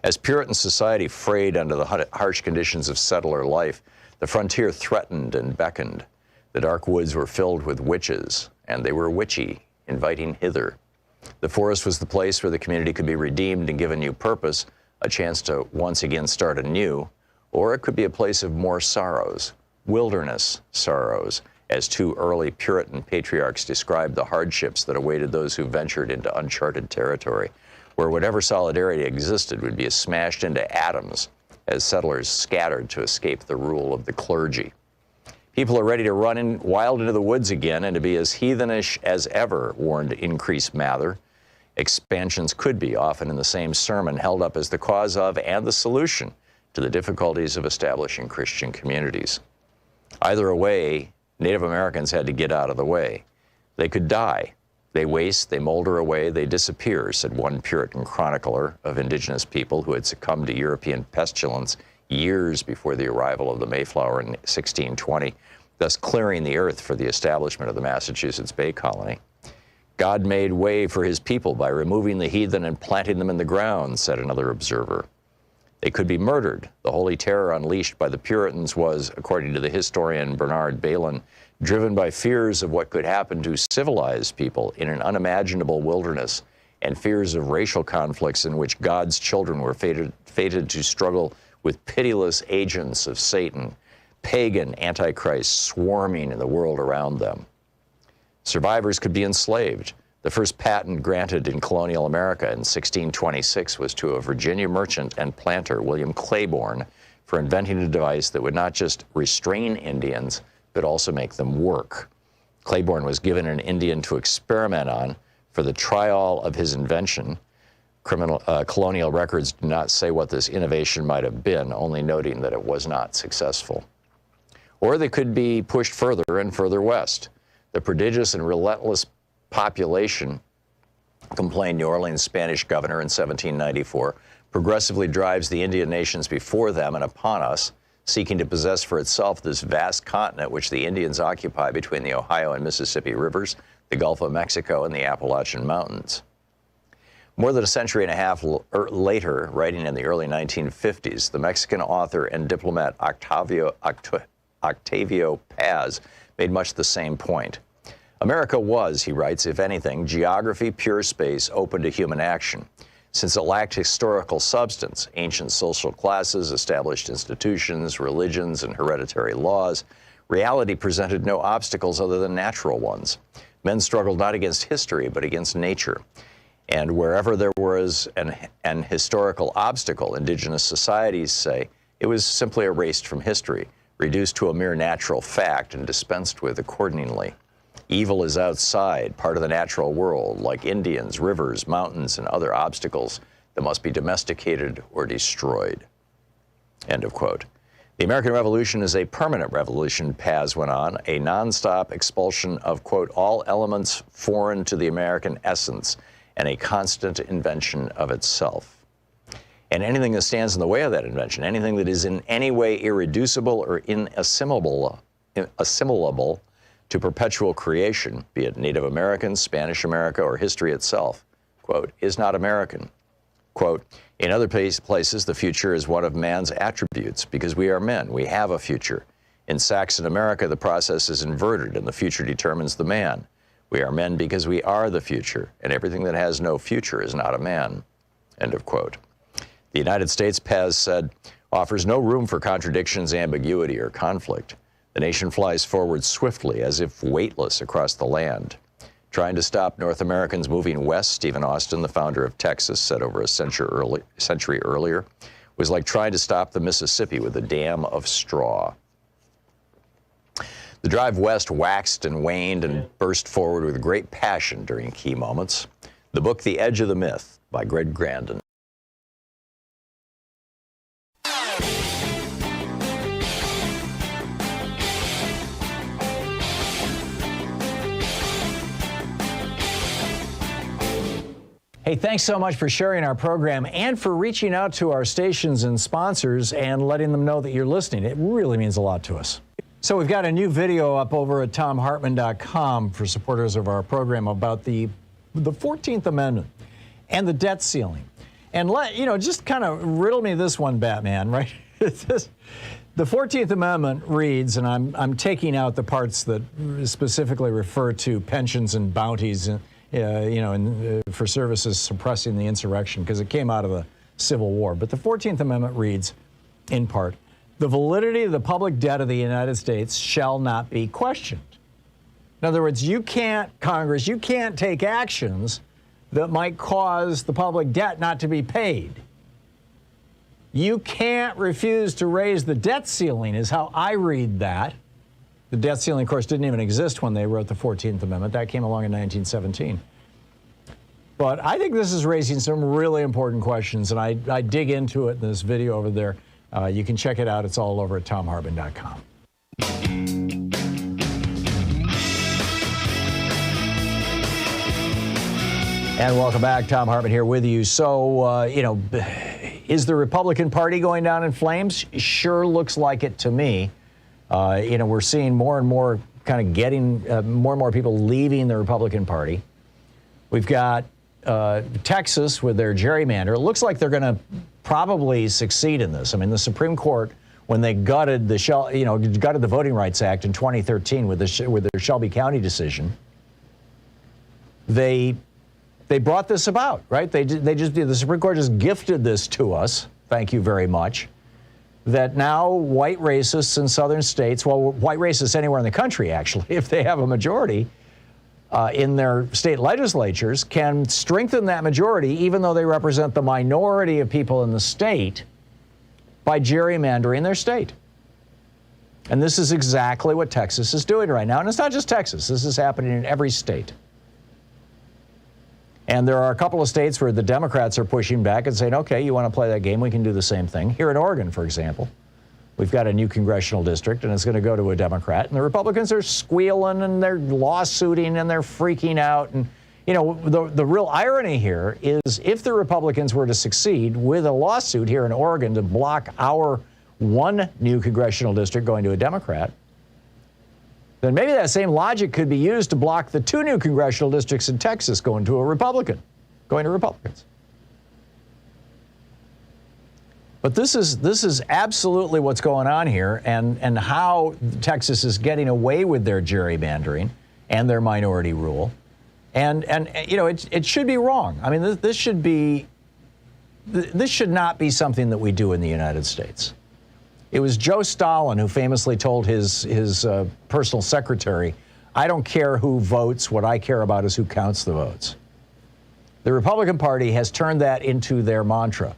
Speaker 2: As Puritan society frayed under the harsh conditions of settler life, the frontier threatened and beckoned. The dark woods were filled with witches, and they were witchy, inviting hither. The forest was the place where the community could be redeemed and given new purpose, a chance to once again start anew, or it could be a place of more sorrows, wilderness sorrows, as two early Puritan patriarchs described the hardships that awaited those who ventured into uncharted territory, where whatever solidarity existed would be smashed into atoms as settlers scattered to escape the rule of the clergy. People are ready to run wild into the woods again and to be as heathenish as ever, warned Increase Mather. Expansions could be, often in the same sermon, held up as the cause of and the solution to the difficulties of establishing Christian communities. Either way, Native Americans had to get out of the way. They could die. They waste, they molder away, they disappear, said one Puritan chronicler of indigenous people who had succumbed to European pestilence years before the arrival of the Mayflower in 1620, thus clearing the earth for the establishment of the Massachusetts Bay Colony. God made way for his people by removing the heathen and planting them in the ground, said another observer. They could be murdered. The holy terror unleashed by the Puritans was, according to the historian Bernard Bailyn, driven by fears of what could happen to civilized people in an unimaginable wilderness and fears of racial conflicts in which God's children were fated to struggle with pitiless agents of Satan, pagan antichrists swarming in the world around them. Survivors could be enslaved. The first patent granted in colonial America in 1626 was to a Virginia merchant and planter, William Claiborne, for inventing a device that would not just restrain Indians, but also make them work. Claiborne was given an Indian to experiment on for the trial of his invention. Colonial records do not say what this innovation might have been, only noting that it was not successful. Or they could be pushed further and further west. The prodigious and relentless population, complained New Orleans Spanish governor in 1794, progressively drives the Indian nations before them and upon us, seeking to possess for itself this vast continent which the Indians occupy between the Ohio and Mississippi rivers, the Gulf of Mexico, and the Appalachian Mountains. More than a century and a half later, writing in the early 1950s, the Mexican author and diplomat Octavio Paz made much the same point. America was, he writes, if anything, geography, pure space, open to human action. Since it lacked historical substance, ancient social classes, established institutions, religions, and hereditary laws, reality presented no obstacles other than natural ones. Men struggled not against history, but against nature. And wherever there was an historical obstacle, indigenous societies say, it was simply erased from history, reduced to a mere natural fact, and dispensed with accordingly. Evil is outside, part of the natural world, like Indians, rivers, mountains, and other obstacles that must be domesticated or destroyed. End of quote. The American Revolution is a permanent revolution, Paz went on, a nonstop expulsion of, quote, all elements foreign to the American essence, and a constant invention of itself. And anything that stands in the way of that invention, anything that is in any way irreducible or inassimilable to perpetual creation, be it Native American, Spanish America, or history itself, quote, is not American. Quote, in other places, the future is one of man's attributes, because we are men, we have a future. In Saxon America, the process is inverted, and the future determines the man. We are men because we are the future, and everything that has no future is not a man. End of quote. The United States, Paz said, offers no room for contradictions, ambiguity, or conflict. The nation flies forward swiftly, as if weightless, across the land. Trying to stop North Americans moving west, Stephen Austin, the founder of Texas, said over a century earlier, was like trying to stop the Mississippi with a dam of straw. The drive west waxed and waned and burst forward with great passion during key moments. The book, The Edge of the Myth, by Greg Grandin.
Speaker 4: Hey, thanks so much for sharing our program and for reaching out to our stations and sponsors and letting them know that you're listening. It really means a lot to us. So we've got a new video up over at ThomHartmann.com for supporters of our program about the 14th Amendment and the debt ceiling. And just kind of riddle me this one, Batman, right? The 14th Amendment reads, and I'm taking out the parts that specifically refer to pensions and bounties, for services suppressing the insurrection, because it came out of the Civil War. But the 14th Amendment reads, in part, the validity of the public debt of the United States shall not be questioned. In other words, Congress, you can't take actions that might cause the public debt not to be paid. You can't refuse to raise the debt ceiling, is how I read that. The debt ceiling, of course, didn't even exist when they wrote the 14th Amendment. That came along in 1917. But I think this is raising some really important questions, and I dig into it in this video over there. You can check it out. It's all over at thomhartmann.com. And welcome back. Thom Hartmann here with you. So, is the Republican Party going down in flames? Sure looks like it to me. We're seeing more and more kind of getting more and more people leaving the Republican Party. We've got Texas with their gerrymander. It looks like they're going to probably succeed in this. I mean, the Supreme Court, when they gutted the Voting Rights Act in 2013 with their Shelby County decision, they brought this about, right? The Supreme Court just gifted this to us. Thank you very much. That now white racists in southern states, well, white racists anywhere in the country, actually, if they have a majority in their state legislatures, can strengthen that majority, even though they represent the minority of people in the state, by gerrymandering their state. And this is exactly what Texas is doing right now. And it's not just Texas. This is happening in every state. And there are a couple of states where the Democrats are pushing back and saying, okay, you want to play that game, we can do the same thing. Here in Oregon, for example, we've got a new congressional district, and it's going to go to a Democrat. And the Republicans are squealing, and they're lawsuiting, and they're freaking out. And, the real irony here is if the Republicans were to succeed with a lawsuit here in Oregon to block our one new congressional district going to a Democrat, then maybe that same logic could be used to block the two new congressional districts in Texas going to Republicans. But this is absolutely what's going on here, and how Texas is getting away with their gerrymandering and their minority rule. And it should be wrong. I mean, this should not be something that we do in the United States. It was Joe Stalin who famously told his personal secretary, I don't care who votes, what I care about is who counts the votes. The Republican Party has turned that into their mantra.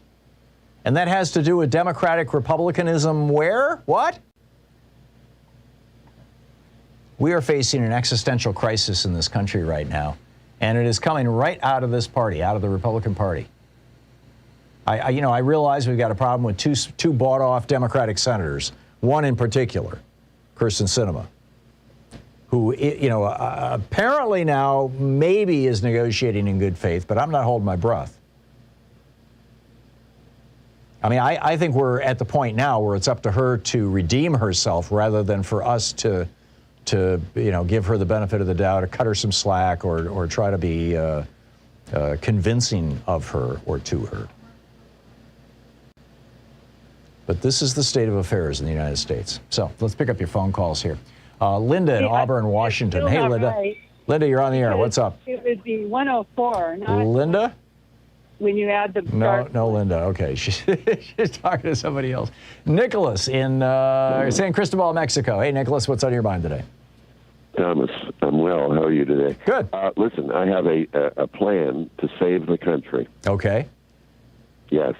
Speaker 4: And that has to do with democratic republicanism where? What? We are facing an existential crisis in this country right now, and it is coming right out of this party, out of the Republican Party. I realize we've got a problem with two bought-off Democratic senators, one in particular, Kyrsten Sinema, who, apparently now maybe is negotiating in good faith, but I'm not holding my breath. I mean, I think we're at the point now where it's up to her to redeem herself rather than for us to give her the benefit of the doubt or cut her some slack or try to be convincing of her or to her. But this is the state of affairs in the United States. So let's pick up your phone calls here. Linda in Auburn, Washington. Hey, Linda. Right. Linda, you're on the air. What's up?
Speaker 8: It would be 104. Not
Speaker 4: Linda?
Speaker 8: When you add the...
Speaker 4: No, Linda. Okay. She's talking to somebody else. Nicholas in San Cristobal, Mexico. Hey, Nicholas, what's on your mind today?
Speaker 22: Thomas, I'm well. How are you today?
Speaker 4: Good.
Speaker 22: Listen, I have a plan to save the country.
Speaker 4: Okay.
Speaker 22: Yes.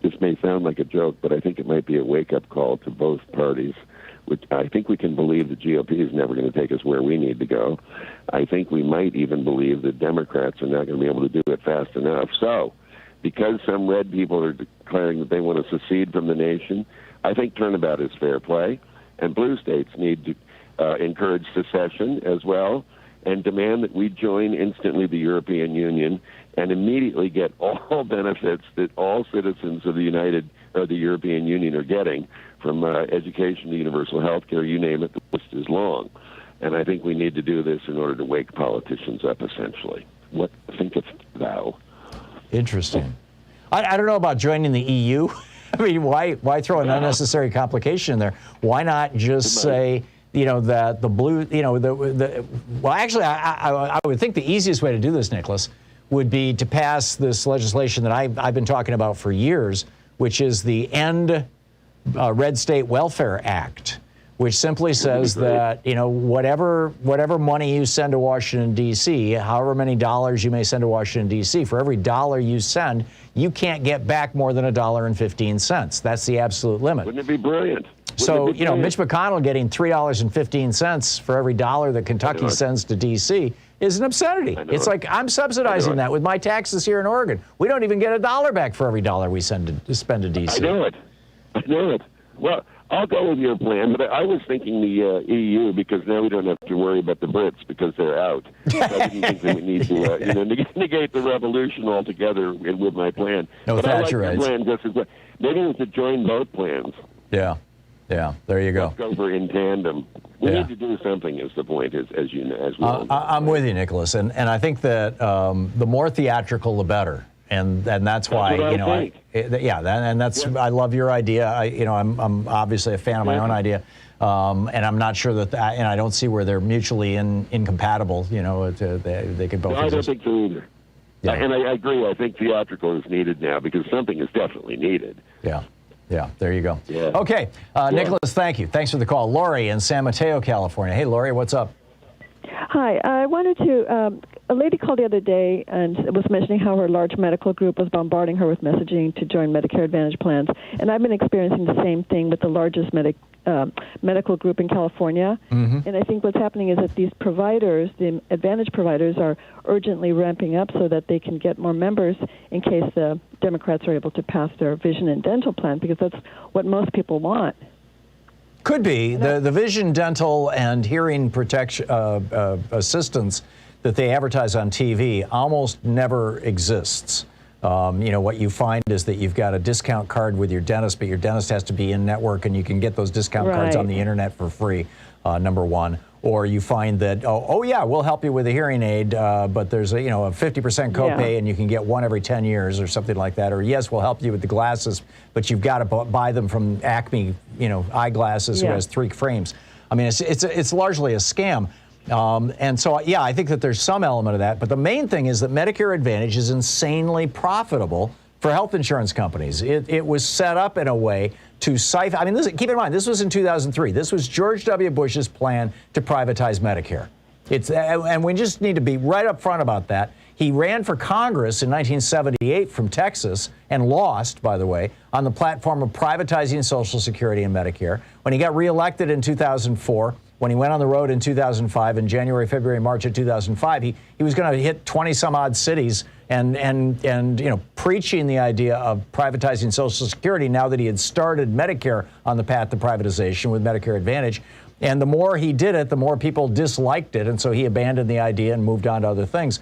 Speaker 22: This may sound like a joke, but I think it might be a wake-up call to both parties. Which I think we can believe the GOP is never going to take us where we need to go. I think we might even believe that Democrats are not going to be able to do it fast enough. So, because some red people are declaring that they want to secede from the nation, I think turnabout is fair play, and blue states need to encourage secession as well and demand that we join instantly the European Union and immediately get all benefits that all citizens of the European Union are getting, from education to universal health care, you name it, the list is long. And I think we need to do this in order to wake politicians up, essentially. What thinkest thou?
Speaker 4: Interesting. I don't know about joining the EU. I mean, why throw an unnecessary complication in there? Why not just say, that the blue, well, actually, I would think the easiest way to do this, Nicholas, would be to pass this legislation that I've been talking about for years, which is the End Red State Welfare Act, which simply says that, whatever money you send to Washington, D.C., however many dollars you may send to Washington, D.C., for every dollar you send, you can't get back more than $1.15. That's the absolute limit.
Speaker 22: Wouldn't it be brilliant?
Speaker 4: So, Mitch McConnell getting $3.15 for every dollar that Kentucky sends to D.C. is an obscenity. It's like I'm subsidizing that with my taxes here in Oregon. We don't even get $1 back for every dollar we spend to D.C.
Speaker 22: I know it. Well, I'll go with your plan, but I was thinking the EU, because now we don't have to worry about the Brits because they're out. I didn't think that we need to negate the revolution altogether with my plan.
Speaker 4: No,
Speaker 22: but I like your
Speaker 4: Thatcherites.
Speaker 22: plan just as well. Maybe we should join both plans.
Speaker 4: Yeah, there you go.
Speaker 22: Let's go for in tandem. We need to do something, is the point, as you know. As we all know.
Speaker 4: I'm with you, Nicholas, and I think that the more theatrical, the better. And that's why, I love your idea. I'm obviously a fan of my own idea, and I'm not sure that, and I don't see where they're mutually incompatible. They could both.
Speaker 22: No, I don't think so either. Yeah. And I agree. I think theatrical is needed now because something is definitely needed.
Speaker 4: Yeah. There you go.
Speaker 22: Yeah.
Speaker 4: Okay, Nicholas, thank you. Thanks for the call. Lori in San Mateo, California. Hey, Lori, what's up?
Speaker 9: Hi, I wanted to, a lady called the other day and was mentioning how her large medical group was bombarding her with messaging to join Medicare Advantage plans. And I've been experiencing the same thing with the largest medical group in California. Mm-hmm. And I think what's happening is that these providers, the Advantage providers, are urgently ramping up so that they can get more members in case the Democrats are able to pass their vision and dental plan, because that's what most people want.
Speaker 4: Could be. The vision, dental, and hearing protection assistance that they advertise on TV almost never exists. What you find is that you've got a discount card with your dentist, but your dentist has to be in network, and you can get those discount cards on the internet for free, number one. Or you find that, we'll help you with a hearing aid, but there's a 50% copay and you can get one every 10 years or something like that. Or yes, we'll help you with the glasses, but you've got to buy them from Acme, eyeglasses who has 3 frames. I mean, it's largely a scam. And so, I think that there's some element of that. But the main thing is that Medicare Advantage is insanely profitable for health insurance companies. It was set up in a way to siphon. I mean, keep in mind, this was in 2003. This was George W. Bush's plan to privatize Medicare. And we just need to be right up front about that. He ran for Congress in 1978 from Texas and lost, by the way, on the platform of privatizing Social Security and Medicare. When he got reelected in 2004, when he went on the road in 2005, in January, February, March of 2005, he was going to hit 20-some-odd cities and preaching the idea of privatizing Social Security now that he had started Medicare on the path to privatization with Medicare Advantage. And the more he did it, the more people disliked it, and so he abandoned the idea and moved on to other things.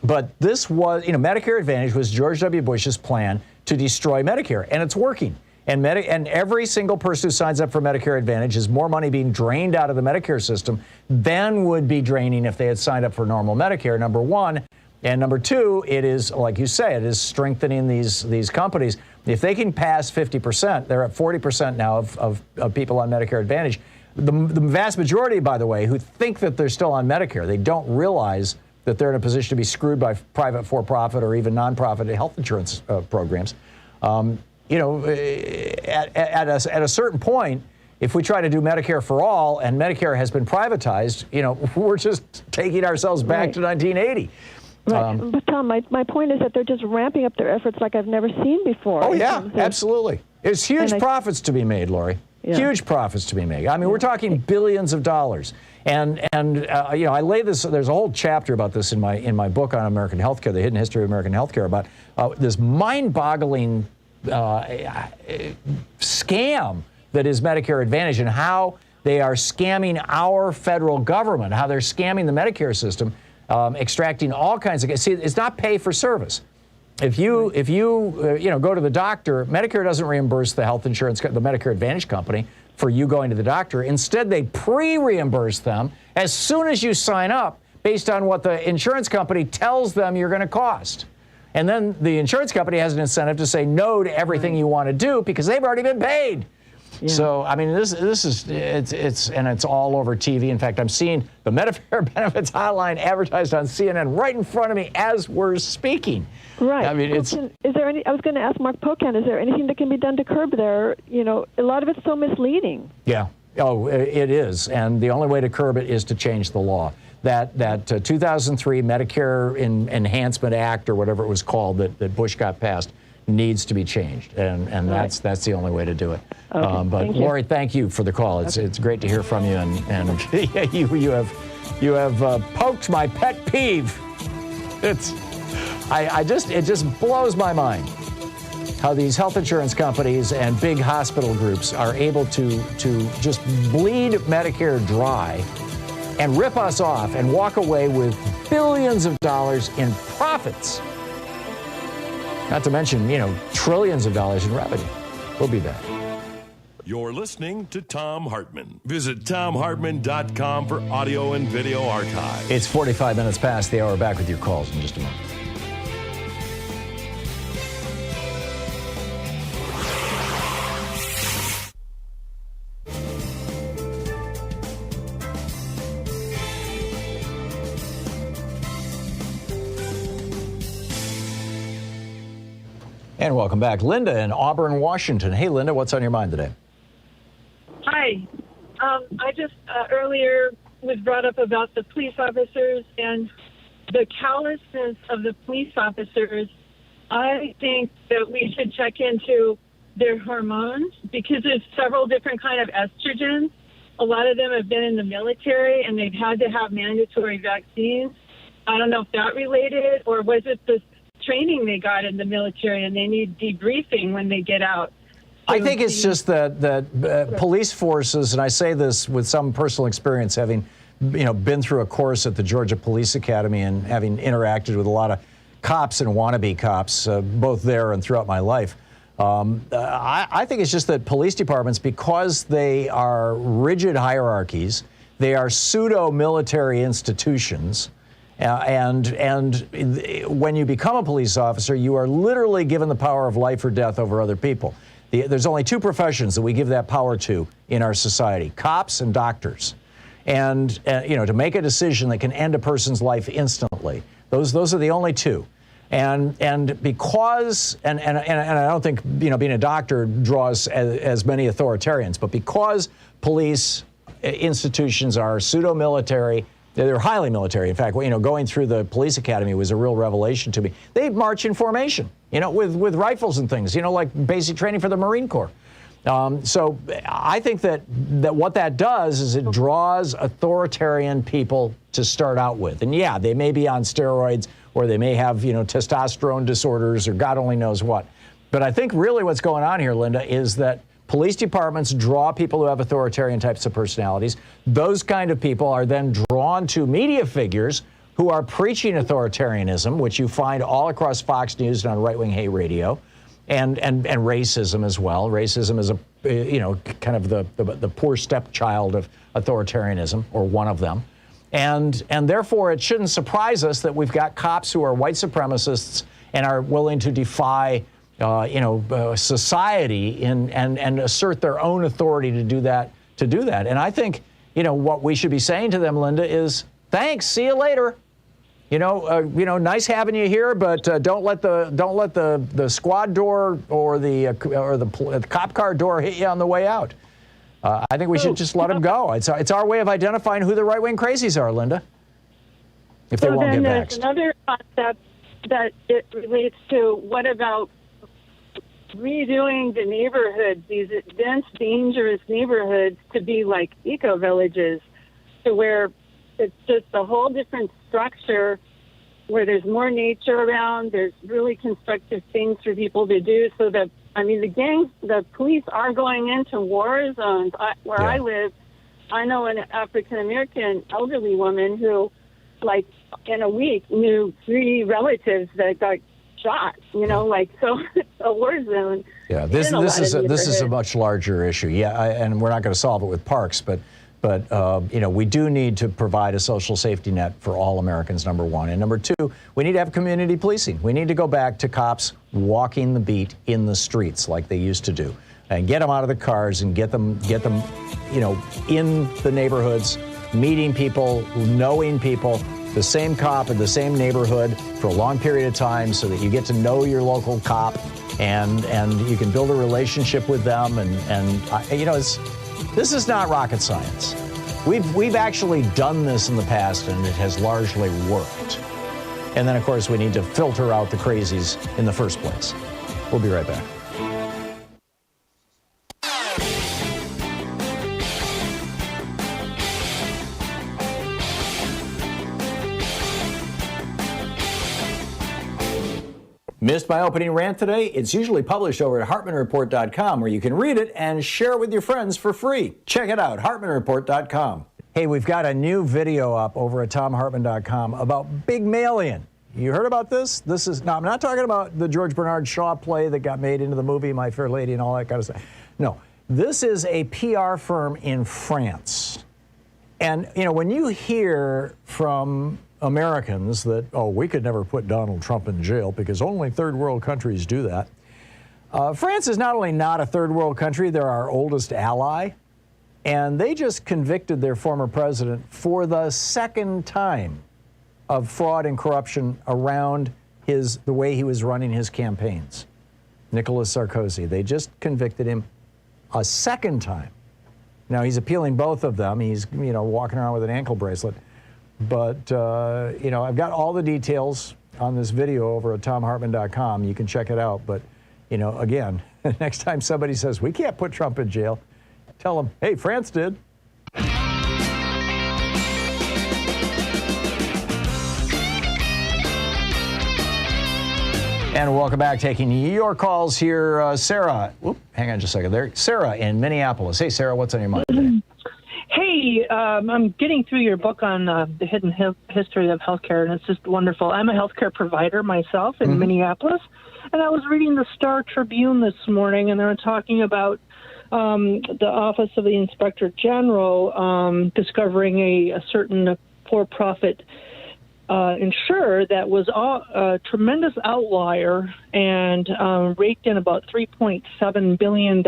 Speaker 4: But this was, Medicare Advantage was George W. Bush's plan to destroy Medicare, and it's working. And every single person who signs up for Medicare Advantage is more money being drained out of the Medicare system than would be draining if they had signed up for normal Medicare, number one. And number two, it is, like you say, it is strengthening these companies. If they can pass 50%, they're at 40% now of people on Medicare Advantage. The vast majority, by the way, who think that they're still on Medicare, they don't realize that they're in a position to be screwed by private for-profit or even nonprofit health insurance programs. At a certain point, if we try to do Medicare for all and Medicare has been privatized, we're just taking ourselves back to 1980.
Speaker 9: Right. But Tom, my point is that they're just ramping up their efforts like I've never seen before.
Speaker 4: Oh, yeah, absolutely. There's huge profits to be made, Lori. Yeah. Huge profits to be made. I mean, we're talking billions of dollars. And I lay this, there's a whole chapter about this in my book on American healthcare, The Hidden History of American Healthcare, about this mind-boggling scam that is Medicare Advantage and how they are scamming our federal government, how they're scamming the Medicare system, extracting all kinds of. See, it's not pay for service. If you go to the doctor, Medicare doesn't reimburse the health insurance, the Medicare Advantage company, for you going to the doctor. Instead, they pre-reimburse them as soon as you sign up based on what the insurance company tells them you're going to cost. And then the insurance company has an incentive to say no to everything you want to do because they've already been paid. Yeah. So, I mean, this is, it's all over TV. In fact, I'm seeing the Medicare benefits hotline advertised on CNN right in front of me as we're speaking.
Speaker 9: Right.
Speaker 4: I mean,
Speaker 9: is there any, I was going to ask Mark Pocan, is there anything that can be done to curb there? You know, a lot of it's so misleading.
Speaker 4: Yeah. Oh, it is. And the only way to curb it is to change the law. That 2003 Medicare Enhancement Act, or whatever it was called, that Bush got passed, needs to be changed, and that's the only way to do it.
Speaker 9: Okay,
Speaker 4: but Lori, thank you for the call. It's great to hear from you, and you have poked my pet peeve. It just blows my mind how these health insurance companies and big hospital groups are able to just bleed Medicare dry and rip us off and walk away with billions of dollars in profits. Not to mention, trillions of dollars in revenue. We'll be back.
Speaker 3: You're listening to Thom Hartmann. Visit thomhartmann.com for audio and video archive.
Speaker 4: It's 45 minutes past the hour. Back with your calls in just a moment. And welcome back. Linda in Auburn, Washington. Hey, Linda, what's on your mind today?
Speaker 8: Hi. I just earlier was brought up about the police officers and the callousness of the police officers. I think that we should check into their hormones because there's several different kind of estrogens. A lot of them have been in the military and they've had to have mandatory vaccines. I don't know if that related, or was it the training they got in the military and they need debriefing when they get out.
Speaker 4: I think it's just that police forces, and I say this with some personal experience, having been through a course at the Georgia Police Academy and having interacted with a lot of cops and wannabe cops, both there and throughout my life. I think it's just that police departments, because they are rigid hierarchies, they are pseudo-military institutions. And when you become a police officer, you are literally given the power of life or death over other people. There's only two professions that we give that power to in our society: cops and doctors. And to make a decision that can end a person's life instantly, those are the only two. And because and I don't think being a doctor draws as many authoritarians, but because police institutions are pseudo-military. They're highly military. In fact, going through the police academy was a real revelation to me. They march in formation, with rifles and things, like basic training for the Marine Corps. So I think that what that does is it draws authoritarian people to start out with. And yeah, they may be on steroids, or they may have, testosterone disorders, or God only knows what. But I think really what's going on here, Linda, is that police departments draw people who have authoritarian types of personalities. Those kind of people are then drawn to media figures who are preaching authoritarianism, which you find all across Fox News and on right-wing hate radio, and racism as well. Racism is kind of the poor stepchild of authoritarianism, or one of them. And therefore, it shouldn't surprise us that we've got cops who are white supremacists and are willing to defy society and assert their own authority to do that. And I think, what we should be saying to them, Linda, is thanks, see you later. Nice having you here, but don't let the squad door or the cop car door hit you on the way out. I think we should just let them go. It's our way of identifying who the right-wing crazies are, Linda, if they won't get vaxxed.
Speaker 8: There's another concept that it relates to. What about redoing the neighborhoods, these dense, dangerous neighborhoods, to be like eco-villages, to where it's just a whole different structure, where there's more nature around, there's really constructive things for people to do, so that, the police are going into war zones. Where I live, I know an African-American elderly woman who, in a week, knew 3 relatives that got shot, so it's a war zone. Yeah, this is a much larger issue. Yeah, and we're not going to solve it with parks, but
Speaker 4: But, we do need to provide a social safety net for all Americans, number one. And number two, we need to have community policing. We need to go back to cops walking the beat in the streets like they used to do, and get them out of the cars and get them, in the neighborhoods, meeting people, knowing people, the same cop in the same neighborhood for a long period of time so that you get to know your local cop and you can build a relationship with them. This is not rocket science. We've actually done this in the past, and it has largely worked. And then, of course, we need to filter out the crazies in the first place. We'll be right back. Missed my opening rant today? It's usually published over at HartmannReport.com, where you can read it and share it with your friends for free. Check it out, HartmannReport.com. Hey, we've got a new video up over at ThomHartmann.com about Big Mail-In. You heard about this? Now, I'm not talking about the George Bernard Shaw play that got made into the movie My Fair Lady and all that kind of stuff. No, this is a PR firm in France. And, when you hear from Americans that, we could never put Donald Trump in jail because only third world countries do that. France is not only not a third world country, they're our oldest ally. And they just convicted their former president for the second time of fraud and corruption around the way he was running his campaigns. Nicolas Sarkozy. They just convicted him a second time. Now, he's appealing both of them. He's, walking around with an ankle bracelet. But, I've got all the details on this video over at ThomHartmann.com. You can check it out. But, again, next time somebody says, we can't put Trump in jail, tell them, hey, France did. And welcome back. Taking your calls here, Sarah. Hang on just a second there. Sarah in Minneapolis. Hey, Sarah, what's on your mind today?
Speaker 10: Hey, I'm getting through your book on the hidden history of healthcare, and it's just wonderful. I'm a healthcare provider myself in Minneapolis, and I was reading the Star Tribune this morning, and they were talking about the Office of the Inspector General discovering a certain for-profit insurer that was a tremendous outlier and raked in about $3.7 billion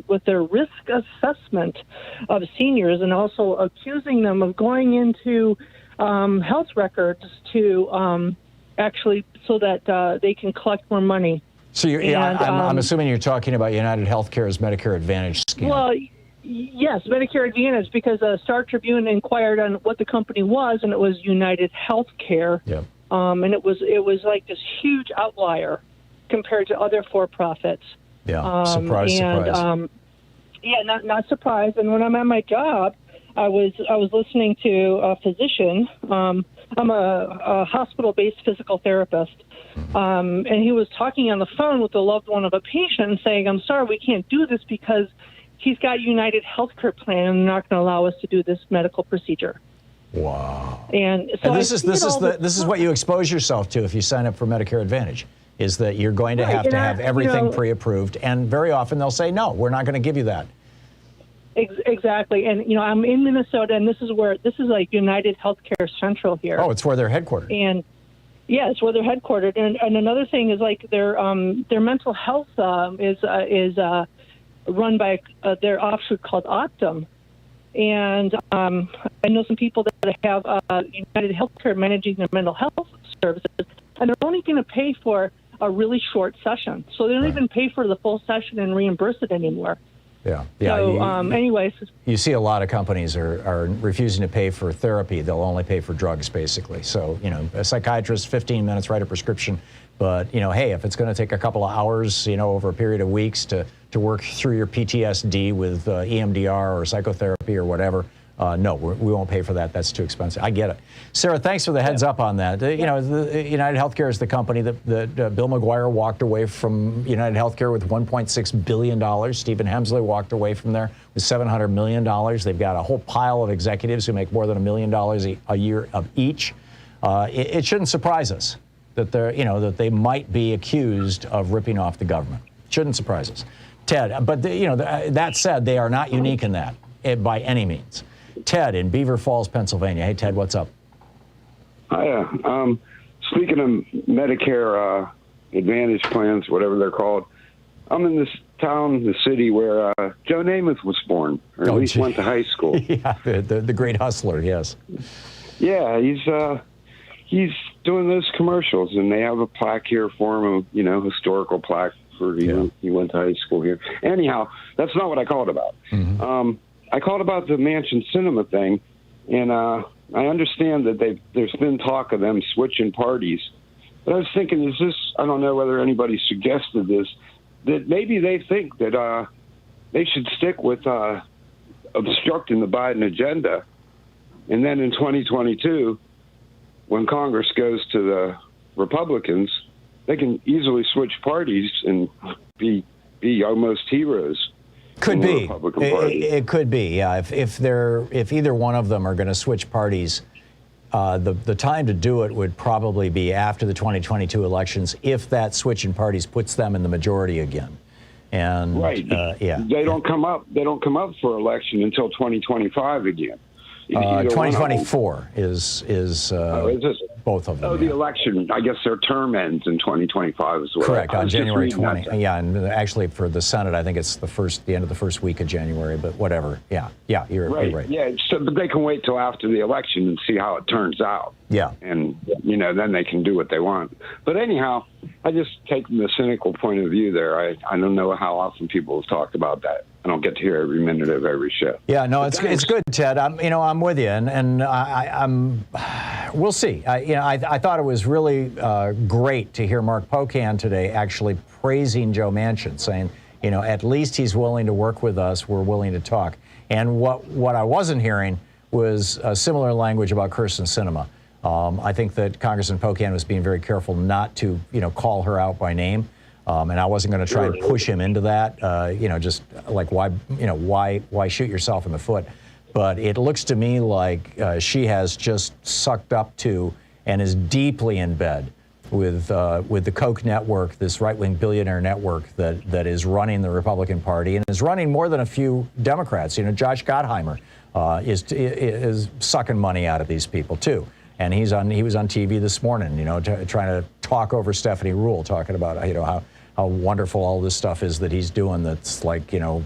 Speaker 10: with their risk assessment of seniors, and also accusing them of going into health records to actually so that they can collect more money.
Speaker 4: So I'm assuming you're talking about United Healthcare's Medicare Advantage scheme.
Speaker 10: Well, yes, Medicare Advantage, because Star Tribune inquired on what the company was, and it was United Healthcare.
Speaker 4: Yep.
Speaker 10: And it was like this huge outlier compared to other for-profits.
Speaker 4: Yeah, surprise.
Speaker 10: Not surprised. And when I'm at my job, I was listening to a physician. I'm a hospital-based physical therapist. And he was talking on the phone with the loved one of a patient and saying, I'm sorry, we can't do this because he's got United Healthcare plan and they're not going to allow us to do this medical procedure.
Speaker 4: Wow.
Speaker 10: And so
Speaker 4: this is what you expose yourself to if you sign up for Medicare Advantage, is that you're going to have everything pre-approved, and very often they'll say, no, we're not going to give you that.
Speaker 10: Exactly. And, I'm in Minnesota, and this is like United Healthcare Central here.
Speaker 4: Oh, it's where they're headquartered.
Speaker 10: And yeah, it's where they're headquartered. And another thing is like their mental health is run by their offshoot called Optum. And I know some people that have United Healthcare managing their mental health services, and they're only going to pay for a really short session. So they don't even pay for the full session and reimburse it anymore.
Speaker 4: Yeah.
Speaker 10: So, anyways.
Speaker 4: You see a lot of companies are refusing to pay for therapy. They'll only pay for drugs, basically. So, a psychiatrist, 15 minutes, write a prescription. But, hey, if it's going to take a couple of hours, over a period of weeks to work through your PTSD with EMDR or psychotherapy or whatever, no, we won't pay for that. That's too expensive. I get it. Sarah, thanks for the heads up on that. The United Healthcare is the company that Bill McGuire walked away from United Healthcare with $1.6 billion. Stephen Hemsley walked away from there with $700 million. They've got a whole pile of executives who make more than $1 million a year of each. It shouldn't surprise us that that they might be accused of ripping off the government. Shouldn't surprise us. Ted, but that said, they are not unique in that by any means. Ted in Beaver Falls, Pennsylvania. Hey, Ted, what's up?
Speaker 11: Hiya. Speaking of Medicare Advantage plans, whatever they're called, I'm in this town, the city where Joe Namath was born, or at least went to high school.
Speaker 4: Yeah, the great hustler, yes.
Speaker 11: Yeah, he's doing those commercials, and they have a plaque here for him, historical plaque for he went to high school here. Anyhow, that's not what I called about.
Speaker 4: Mm-hmm.
Speaker 11: I called about the Mansion Cinema thing, and I understand that there's been talk of them switching parties. But I was thinking, I don't know whether anybody suggested this, that maybe they think that they should stick with obstructing the Biden agenda. And then in 2022, when Congress goes to the Republicans, they can easily switch parties and be almost heroes.
Speaker 4: Could be. It could be, yeah. If either one of them are going to switch parties, the time to do it would probably be after the 2022 elections, if that switch in parties puts them in the majority again. And
Speaker 11: right, they don't come up for election until 2025 again.
Speaker 4: 2024 is both of them.
Speaker 11: Oh, the election. I guess their term ends in 2025 as well.
Speaker 4: Correct, on January 20. Yeah, and actually for the Senate, I think it's the end of the first week of January. But whatever. Yeah, you're right.
Speaker 11: Yeah, but they can wait till after the election and see how it turns out.
Speaker 4: Yeah,
Speaker 11: and then they can do what they want. But anyhow, I just take the cynical point of view there. I don't know how often people have talked about that. I don't get to hear every minute of every show.
Speaker 4: Yeah, no, it's good, Ted. I'm with you, and we'll see. I thought it was really great to hear Mark Pocan today actually praising Joe Manchin, saying, at least he's willing to work with us. We're willing to talk. And what I wasn't hearing was similar language about Kyrsten Sinema. I think that Congressman Pocan was being very careful not to, call her out by name. And I wasn't going to try and push him into that, just like why shoot yourself in the foot? But it looks to me like she has just sucked up to and is deeply in bed with the Koch network, this right-wing billionaire network that is running the Republican Party and is running more than a few Democrats. Josh Gottheimer is sucking money out of these people too. And he was on TV this morning, trying to talk over Stephanie Ruhle, talking about how wonderful all this stuff is that he's doing. That's like let's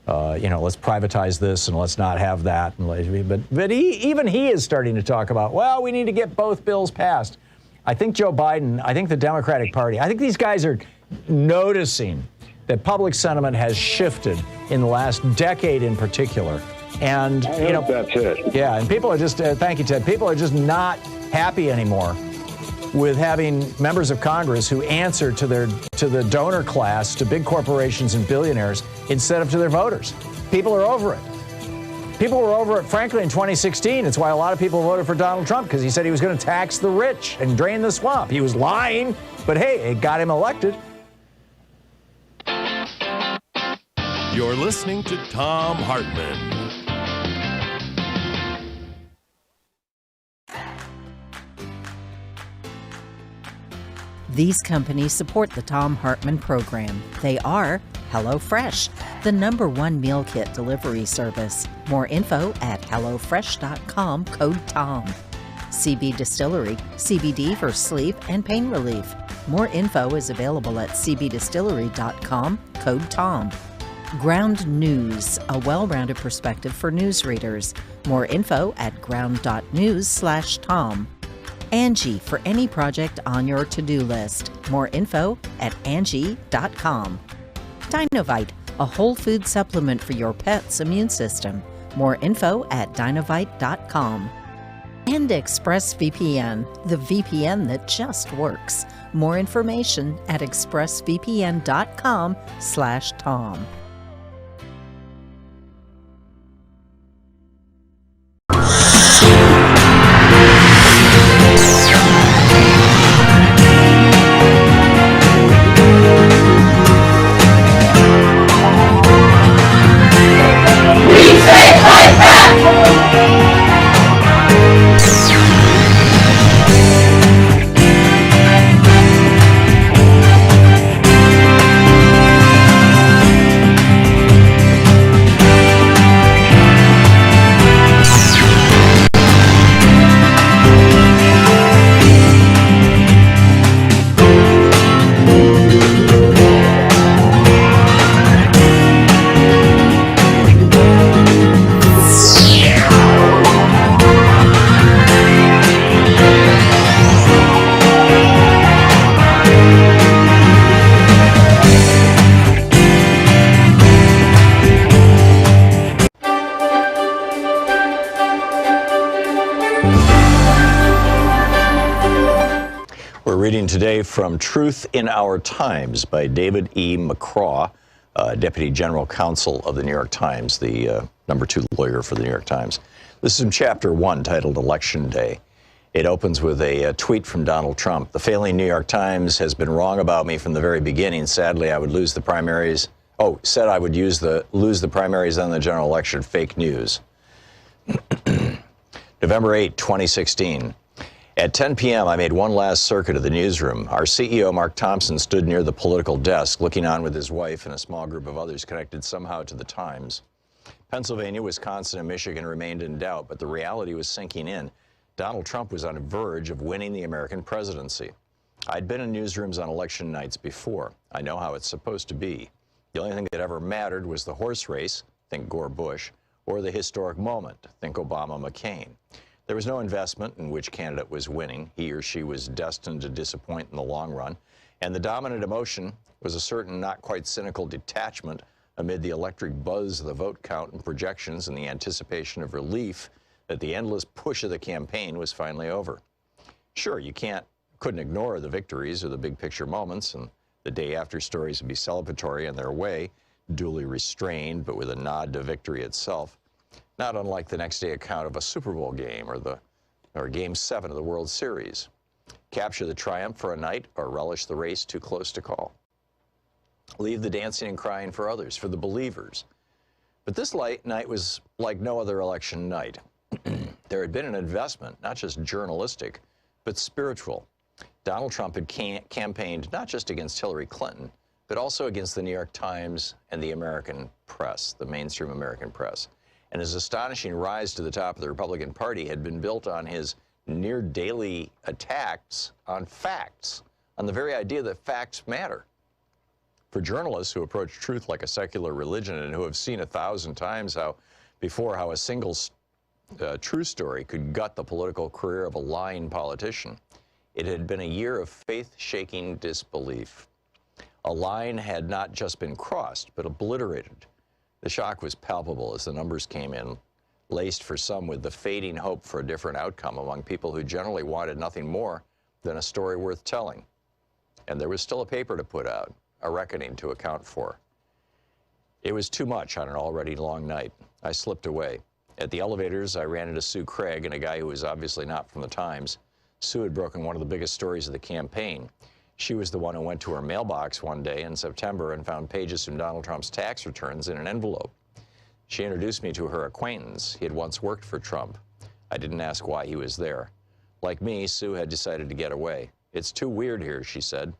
Speaker 4: privatize this and let's not have that. But even he is starting to talk about, well, we need to get both bills passed. I think Joe Biden, I think the Democratic Party, I think these guys are noticing that public sentiment has shifted in the last decade in particular. And
Speaker 11: that's it.
Speaker 4: Yeah, and people are just thank you, Ted. People are just not happy anymore with having members of Congress who answer to the donor class, to big corporations and billionaires, instead of to their voters. People are over it. People were over it, frankly, in 2016. It's why a lot of people voted for Donald Trump, because he said he was going to tax the rich and drain the swamp. He was lying, but hey, it got him elected.
Speaker 3: You're listening to Thom Hartmann.
Speaker 1: These companies support the Thom Hartmann Program. They are HelloFresh, the #1 meal kit delivery service. More info at HelloFresh.com, code TOM. CB Distillery, CBD for sleep and pain relief. More info is available at cbdistillery.com, code TOM. Ground News, a well-rounded perspective for news readers. More info at ground.news/Tom. Angie, for any project on your to-do list. More info at Angie.com. Dinovite, a whole food supplement for your pet's immune system. More info at Dinovite.com. And ExpressVPN, the VPN that just works. More information at expressvpn.com/Tom.
Speaker 2: today from Truth in Our Times by David E. McCraw, Deputy General Counsel of the New York Times, the #2 lawyer for the New York Times. This is from Chapter 1, titled Election Day. It opens with a tweet from Donald Trump. The failing New York Times has been wrong about me from the very beginning. Sadly, I would lose the primaries. Oh, said I would lose the primaries and the general election. Fake news. November 8, 2016. At 10 p.m., I made one last circuit of the newsroom. Our CEO, Mark Thompson, stood near the political desk, looking on with his wife and a small group of others connected somehow to the Times. Pennsylvania, Wisconsin, and Michigan remained in doubt, but the reality was sinking in. Donald Trump was on the verge of winning the American presidency. I'd been in newsrooms on election nights before. I know how it's supposed to be. The only thing that ever mattered was the horse race, think Gore-Bush, or the historic moment, think Obama-McCain. There was no investment in which candidate was winning. He or she was destined to disappoint in the long run. And the dominant emotion was a certain not quite cynical detachment amid the electric buzz of the vote count and projections and the anticipation of relief that the endless push of the campaign was finally over. Sure, you couldn't ignore the victories or the big picture moments, and the day after stories would be celebratory in their way, duly restrained but with a nod to victory itself. Not unlike the next day account of a Super Bowl game or Game 7 of the World Series. Capture the triumph for a night or relish the race too close to call. Leave the dancing and crying for others, for the believers. But this night was like no other election night. There had been an investment, not just journalistic, but spiritual. Donald Trump had campaigned not just against Hillary Clinton, but also against the New York Times and the American press, the mainstream American press. And his astonishing rise to the top of the Republican Party had been built on his near daily attacks on facts, on the very idea that facts matter. For journalists who approach truth like a secular religion and who have seen 1,000 times how a single true story could gut the political career of a lying politician, it had been a year of faith-shaking disbelief. A line had not just been crossed, but obliterated. The shock was palpable as the numbers came in, laced for some with the fading hope for a different outcome among people who generally wanted nothing more than a story worth telling. And there was still a paper to put out, a reckoning to account for. It was too much on an already long night. I slipped away. At the elevators, I ran into Sue Craig and a guy who was obviously not from the Times. Sue had broken one of the biggest stories of the campaign. She was the one who went to her mailbox one day in September and found pages from Donald Trump's tax returns in an envelope. She introduced me to her acquaintance. He had once worked for Trump. I didn't ask why he was there. Like me, Sue had decided to get away. It's too weird here, she said.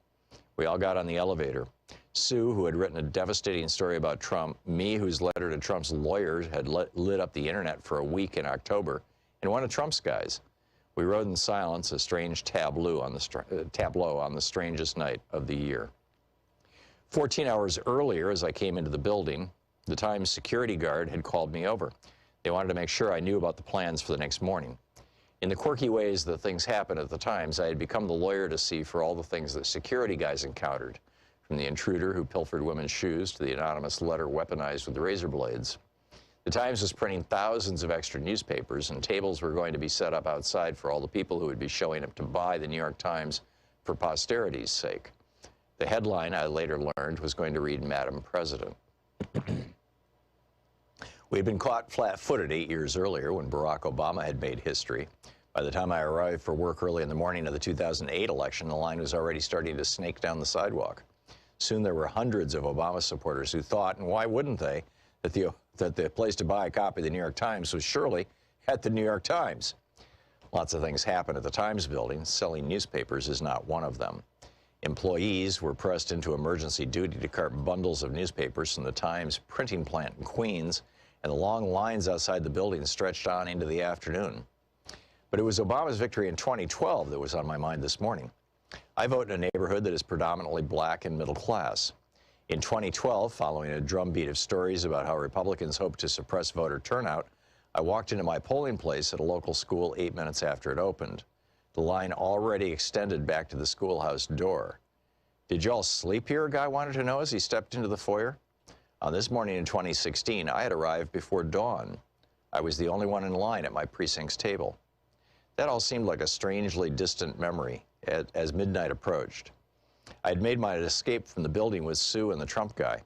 Speaker 2: We all got on the elevator. Sue, who had written a devastating story about Trump, me, whose letter to Trump's lawyers had lit up the internet for a week in October, and one of Trump's guys. We rode in silence, a strange tableau on the strangest night of the year. 14 hours earlier, as I came into the building, the Times security guard had called me over. They wanted to make sure I knew about the plans for the next morning. In the quirky ways that things happen at the Times, I had become the lawyer to see for all the things that security guys encountered, from the intruder who pilfered women's shoes to the anonymous letter weaponized with razor blades. The Times was printing thousands of extra newspapers, and tables were going to be set up outside for all the people who would be showing up to buy the New York Times for posterity's sake. The headline, I later learned, was going to read, Madam President. We had been caught flat-footed 8 years earlier when Barack Obama had made history. By the time I arrived for work early in the morning of the 2008 election, the line was already starting to snake down the sidewalk. Soon there were hundreds of Obama supporters who thought, and why wouldn't they, that the place to buy a copy of the New York Times was surely at the New York Times. Lots of things happen at the Times building. Selling newspapers is not one of them. Employees were pressed into emergency duty to cart bundles of newspapers from the Times printing plant in Queens, and the long lines outside the building stretched on into the afternoon. But it was Obama's victory in 2012 that was on my mind this morning. I vote in a neighborhood that is predominantly black and middle class. In 2012, following a drumbeat of stories about how Republicans hoped to suppress voter turnout, I walked into my polling place at a local school 8 minutes after it opened. The line already extended back to the schoolhouse door. Did y'all sleep here, a guy wanted to know as he stepped into the foyer. On this morning in 2016, I had arrived before dawn. I was the only one in line at my precinct's table. That all seemed like a strangely distant memory. as midnight approached. I had made my escape from the building with Sue and the Trump guy.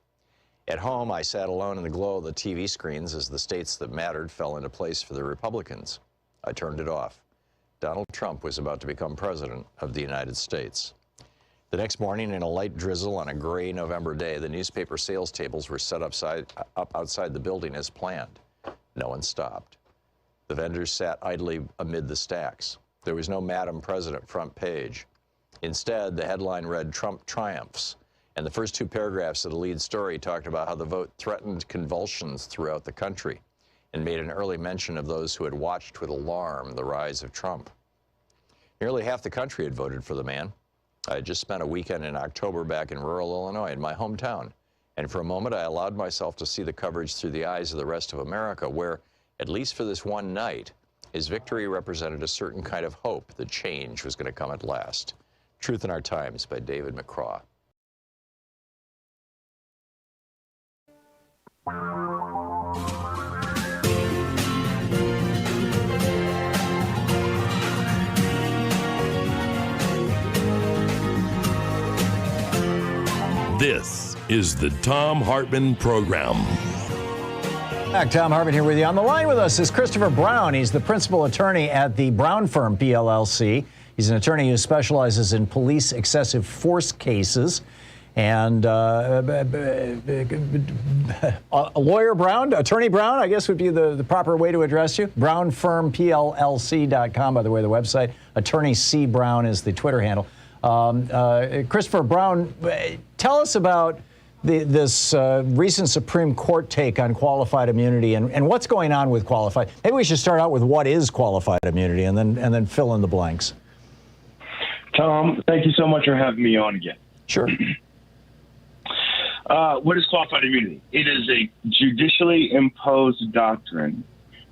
Speaker 2: At home, I sat alone in the glow of the TV screens as the states that mattered fell into place for the Republicans. I turned it off. Donald Trump was about to become president of the United States. The next morning, in a light drizzle on a gray November day, the newspaper sales tables were set up outside the building as planned. No one stopped. The vendors sat idly amid the stacks. There was no Madam President front page. Instead, the headline read, "Trump triumphs," and the first two paragraphs of the lead story talked about how the vote threatened convulsions throughout the country and made an early mention of those who had watched with alarm the rise of Trump. Nearly half the country had voted for the man. I had just spent a weekend in October back in rural Illinois, in my hometown, and for a moment I allowed myself to see the coverage through the eyes of the rest of America, where, at least for this one night, his victory represented a certain kind of hope that change was going to come at last. Truth in Our Times by David McCraw.
Speaker 3: This is the Thom Hartmann Program.
Speaker 4: Back, Thom Hartmann here with you. On the line with us is Christopher Brown. He's the principal attorney at the Brown Firm, PLLC. He's an attorney who specializes in police excessive force cases. And a lawyer Brown, attorney Brown, I guess would be the proper way to address you. BrownFirmPLLC.com, by the way, the website. Attorney C. Brown is the Twitter handle. Christopher Brown, tell us about this recent Supreme Court take on qualified immunity and what's going on with qualified. Maybe we should start out with what is qualified immunity and then fill in the blanks.
Speaker 12: Tom, thank you so much for having me on again.
Speaker 4: Sure.
Speaker 12: What is qualified immunity? It is a judicially imposed doctrine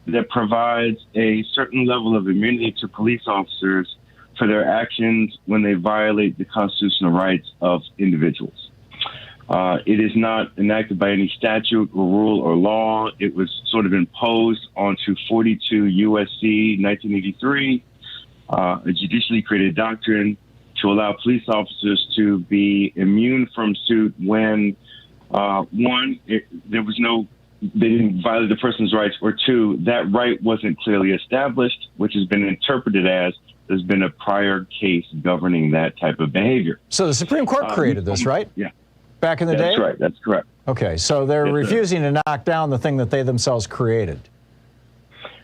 Speaker 12: that provides a certain level of immunity to police officers for their actions when they violate the constitutional rights of individuals. It is not enacted by any statute or rule or law. It was sort of imposed onto 42 U.S.C. 1983, a judicially created doctrine to allow police officers to be immune from suit when, one, they didn't violate the person's rights, or two, that right wasn't clearly established, which has been interpreted as there's been a prior case governing that type of behavior.
Speaker 4: So the Supreme Court created this, right?
Speaker 12: Yeah.
Speaker 4: Back in the day?
Speaker 12: That's right. That's correct.
Speaker 4: Okay, so they're refusing to knock down the thing that they themselves created.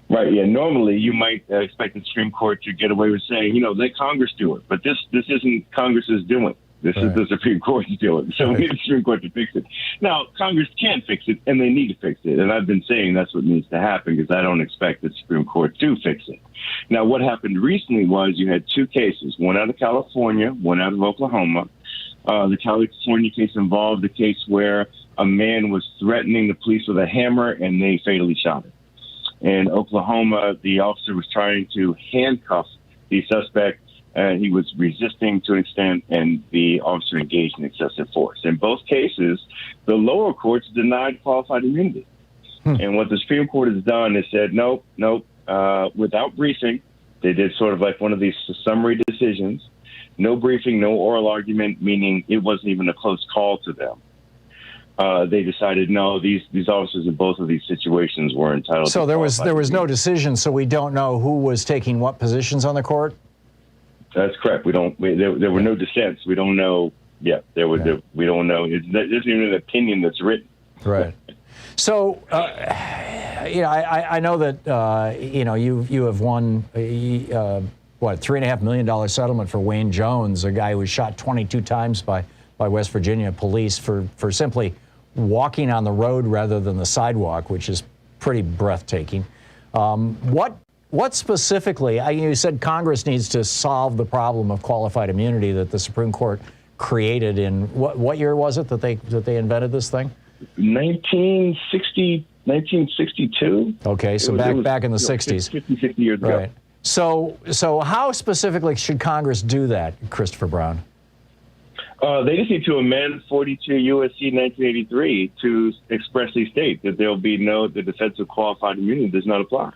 Speaker 12: Right, yeah. Normally, you might expect the Supreme Court to get away with saying, let Congress do it. But this isn't Congress's doing. This is the Supreme Court's doing. So we need the Supreme Court to fix it. Now, Congress can fix it, and they need to fix it. And I've been saying that's what needs to happen because I don't expect the Supreme Court to fix it. Now, what happened recently was you had two cases, one out of California, one out of Oklahoma. The California case involved a case where a man was threatening the police with a hammer, and they fatally shot him. In Oklahoma, the officer was trying to handcuff the suspect, and he was resisting to an extent, and the officer engaged in excessive force. In both cases, the lower courts denied qualified immunity. And what the Supreme Court has done is said, nope, without briefing. They did sort of like one of these summary decisions. No briefing, no oral argument, meaning it wasn't even a close call to them. They decided, no, these officers in both of these situations were entitled.
Speaker 4: So there was no decision, so we don't know who was taking what positions on the court?
Speaker 12: That's correct. There were no dissents. We don't know. Yeah, we don't know. There's even an opinion that's written.
Speaker 4: Right. So, I know that, you have won, $3.5 million settlement for Wayne Jones, a guy who was shot 22 times by West Virginia police for simply walking on the road rather than the sidewalk, which is pretty breathtaking. What specifically, you said Congress needs to solve the problem of qualified immunity that the Supreme Court created in, what year was it that they invented this thing?
Speaker 12: 1962.
Speaker 4: Okay, so back in the 60s.
Speaker 12: 50, 60 years ago.
Speaker 4: Right. So how specifically should Congress do that, Christopher Brown?
Speaker 12: They just need to amend 42 U.S.C. 1983 to expressly state that the defense of qualified immunity does not apply.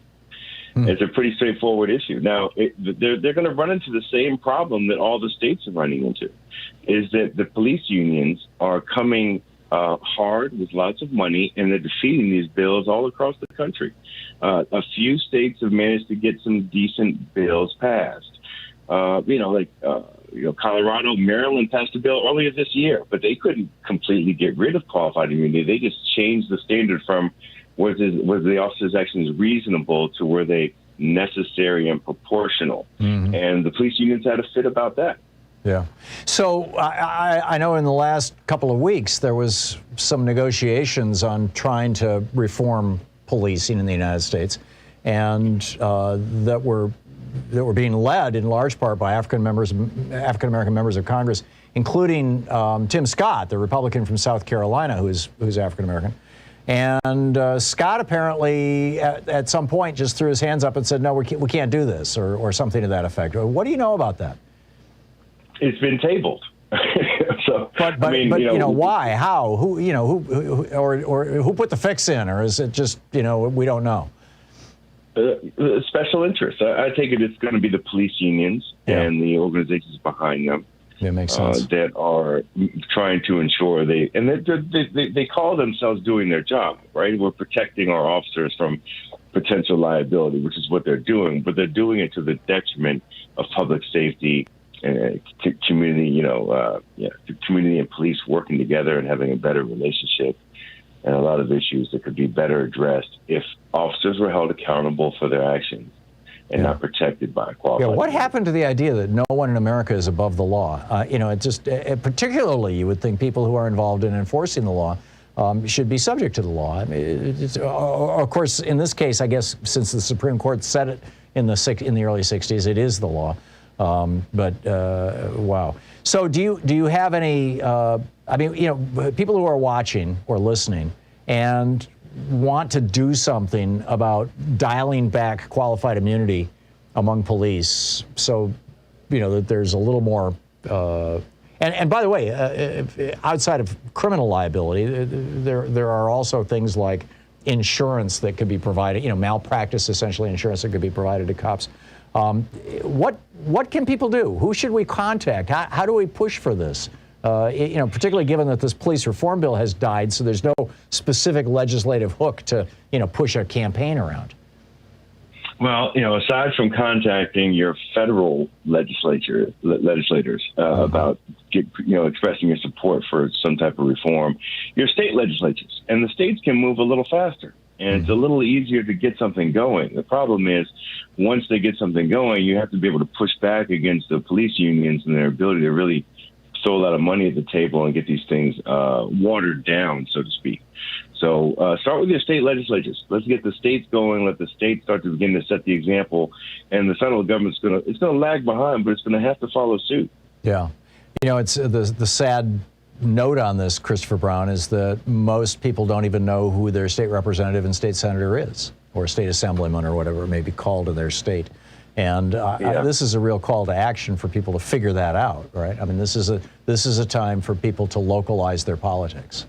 Speaker 12: It's a pretty straightforward issue. Now, they're going to run into the same problem that all the states are running into, is that the police unions are coming hard with lots of money, and they're defeating these bills all across the country. A few states have managed to get some decent bills passed. Colorado, Maryland passed a bill earlier this year, but they couldn't completely get rid of qualified immunity. They just changed the standard from was the officer's actions reasonable to were they necessary and proportional. And the police unions had a fit about that.
Speaker 4: Yeah. So I know in the last couple of weeks there was some negotiations on trying to reform policing in the United States, and that were being led in large part by African American members of Congress, including Tim Scott, the Republican from South Carolina, who's African American. And Scott apparently at some point just threw his hands up and said, "No, we can't do this," or something to that effect. What do you know about that?
Speaker 12: It's been tabled.
Speaker 4: But why? How? Who? Who put the fix in, or is it just we don't know?
Speaker 12: Special interests. I take it it's going to be the police unions and the organizations behind them.
Speaker 4: Yeah, makes sense.
Speaker 12: That are trying to ensure they call themselves doing their job, right? We're protecting our officers from potential liability, which is what they're doing, but they're doing it to the detriment of public safety and community. Community and police working together and having a better relationship, and a lot of issues that could be better addressed if officers were held accountable for their actions and not protected by qualified.
Speaker 4: Yeah, what happened to the idea that no one in America is above the law? Particularly you would think people who are involved in enforcing the law should be subject to the law. I mean, of course, in this case, I guess since the Supreme Court said it in the early 60s, it is the law. Wow. So do you have any, people who are watching or listening and want to do something about dialing back qualified immunity among police so, that there's a little more, and by the way, outside of criminal liability, there are also things like insurance that could be provided, malpractice, essentially insurance that could be provided to cops. What can people do? Who should we contact? How do we push for this? Particularly given that this police reform bill has died, so there's no specific legislative hook to, push a campaign around.
Speaker 12: Well, aside from contacting your federal legislators about, expressing your support for some type of reform, your state legislatures, and the states can move a little faster. And it's a little easier to get something going. The problem is, once they get something going, you have to be able to push back against the police unions and their ability to really throw a lot of money at the table and get these things watered down, so to speak. So start with your state legislatures. Let's get the states going. Let the states start to begin to set the example. And the federal government's going to lag behind, but it's going to have to follow suit.
Speaker 4: Yeah. It's the sad note on this, Christopher Brown, is that most people don't even know who their state representative and state senator is, or state assemblyman, or whatever it may be called in their state. And this is a real call to action for people to figure that out, right? I mean, this is a time for people to localize their politics.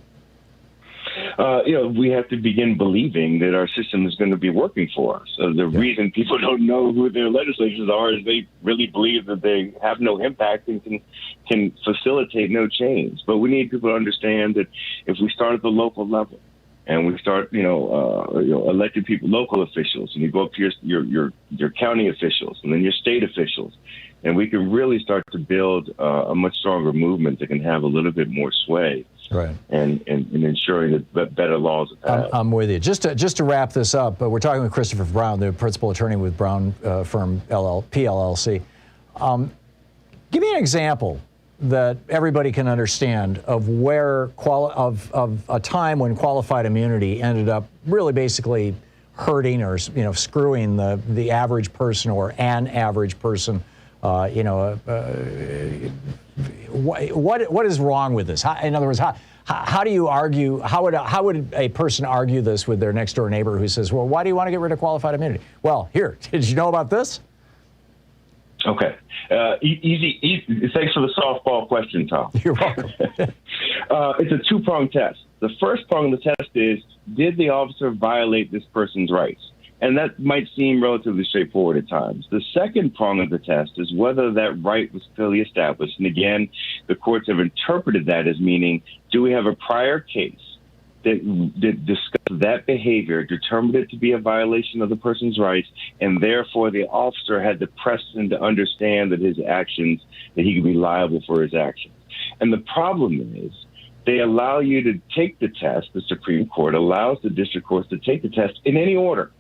Speaker 12: We have to begin believing that our system is going to be working for us. The reason people don't know who their legislators are is they really believe that they have no impact and can facilitate no change. But we need people to understand that if we start at the local level and we start, elected people, local officials, and you go up to your county officials and then your state officials, and we can really start to build a much stronger movement that can have a little bit more sway.
Speaker 4: Right.
Speaker 12: And ensuring that better laws are passed. I'm
Speaker 4: with you. Just to wrap this up, we're talking with Christopher Brown, the principal attorney with Brown Firm PLLC. Give me an example that everybody can understand of where of a time when qualified immunity ended up really basically hurting or screwing the average person or an average person. What is wrong with this? In other words, how do you argue? How would a person argue this with their next door neighbor who says, "Well, why do you want to get rid of qualified immunity?" Well, here, did you know about this?
Speaker 12: Okay, easy. Thanks for the softball question, Tom.
Speaker 4: You're welcome.
Speaker 12: It's a two-pronged test. The first prong of the test is: did the officer violate this person's rights? And that might seem relatively straightforward at times. The second prong of the test is whether that right was clearly established. And again, the courts have interpreted that as meaning, do we have a prior case that discussed that behavior, determined it to be a violation of the person's rights, and therefore the officer had the precedent to understand that his actions, that he could be liable for his actions. And the problem is, they allow you to take the test, the Supreme Court allows the district courts to take the test in any order.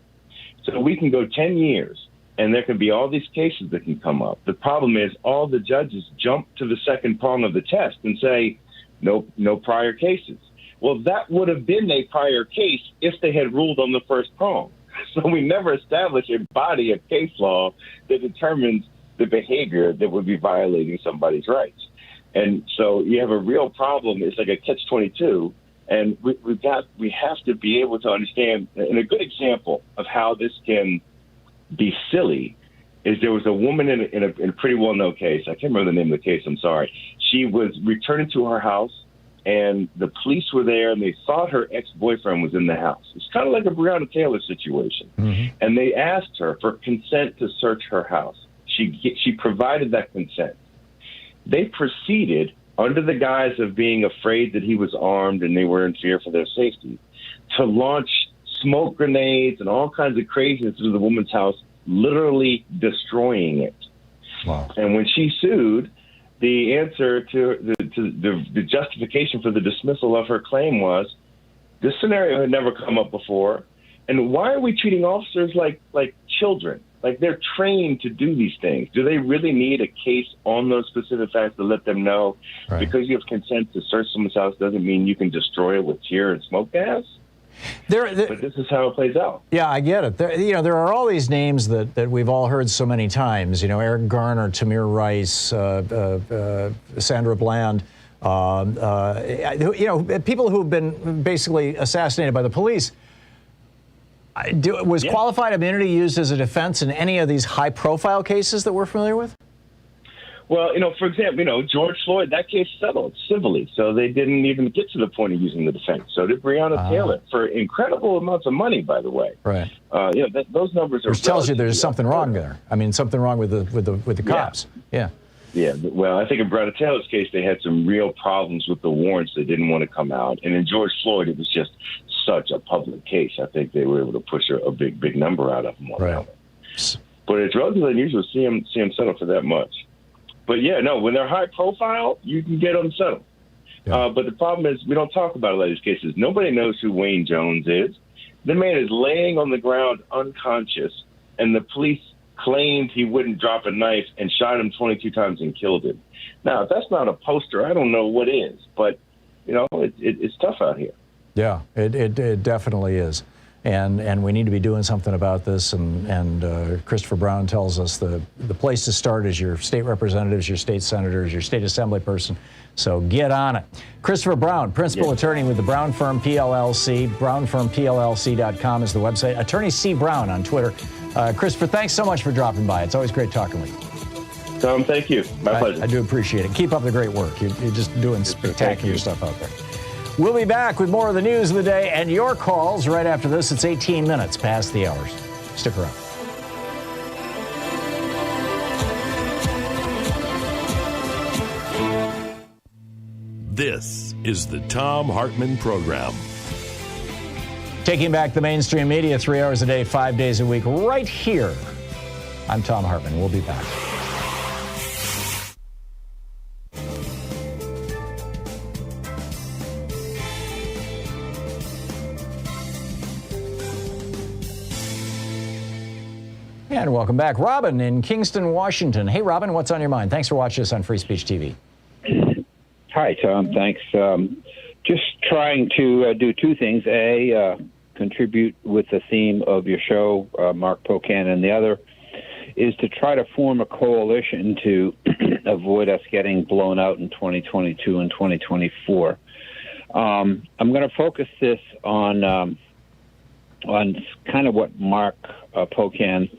Speaker 12: So we can go 10 years, and there can be all these cases that can come up. The problem is all the judges jump to the second prong of the test and say, no prior cases. Well, that would have been a prior case if they had ruled on the first prong. So we never establish a body of case law that determines the behavior that would be violating somebody's rights. And so you have a real problem. It's like a catch-22. And we have to be able to understand, and a good example of how this can be silly is there was a woman in a pretty well-known case. I can't remember the name of the case. I'm sorry. She was returning to her house, and the police were there, and they thought her ex-boyfriend was in the house. It's kind of like a Breonna Taylor situation. Mm-hmm. And they asked her for consent to search her house. She provided that consent. They proceeded, under the guise of being afraid that he was armed and they were in fear for their safety, to launch smoke grenades and all kinds of craziness into the woman's house, literally destroying it. Wow. And when she sued, the answer to the justification for the dismissal of her claim was, this scenario had never come up before, and why are we treating officers like children? Like they're trained to do these things. Do they really need a case on those specific facts to let them know? Right. Because you have consent to search someone's house doesn't mean you can destroy it with tear and smoke gas? But this is how it plays out.
Speaker 4: Yeah, I get it. There are all these names that we've all heard so many times. Eric Garner, Tamir Rice, Sandra Bland. People who've been basically assassinated by the police. Was qualified immunity used as a defense in any of these high-profile cases that we're familiar with?
Speaker 12: Well, for example, George Floyd, that case settled civilly, so they didn't even get to the point of using the defense. So did Breonna Taylor, for incredible amounts of money, by the way.
Speaker 4: Right.
Speaker 12: Those numbers are.
Speaker 4: Which tells you there's something wrong there. I mean, something wrong with the cops. Yeah.
Speaker 12: Yeah. Well, I think in Breonna Taylor's case, they had some real problems with the warrants. They didn't want to come out, and in George Floyd, it was just such a public case. I think they were able to push a big number out of him on that one. But it's relatively unusual to see him settle for that much. But when they're high profile, you can get them settled. Yeah. But the problem is we don't talk about a lot of these cases. Nobody knows who Wayne Jones is. The man is laying on the ground unconscious, and the police claimed he wouldn't drop a knife and shot him 22 times and killed him. Now, if that's not a poster, I don't know what is. But, it's tough out here. Yeah, it definitely is. And we need to be doing something about this. And Christopher Brown tells us the place to start is your state representatives, your state senators, your state assembly person. So get on it. Christopher Brown, principal attorney with the Brown Firm PLLC. BrownFirmPLLC.com is the website. Attorney C. Brown on Twitter. Christopher, thanks so much for dropping by. It's always great talking with you. Tom, thank you. My pleasure.
Speaker 4: I do appreciate it. Keep up the great work. You're just doing spectacular stuff out there. We'll be back with more of the news of the day and your calls right after this. It's 18 minutes past the hours. Stick around.
Speaker 3: This is the Thom Hartmann Program.
Speaker 4: Taking back the mainstream media 3 hours a day, 5 days a week, right here. I'm Thom Hartmann. We'll be back. And welcome back. Robin in Kingston, Washington. Hey, Robin, what's on your mind? Thanks for watching us on Free Speech TV.
Speaker 13: Hi, Tom. Thanks. Just trying to do two things. A, contribute with the theme of your show, Mark Pocan, and the other is to try to form a coalition to avoid us getting blown out in 2022 and 2024. I'm going to focus this on kind of what Mark Pocan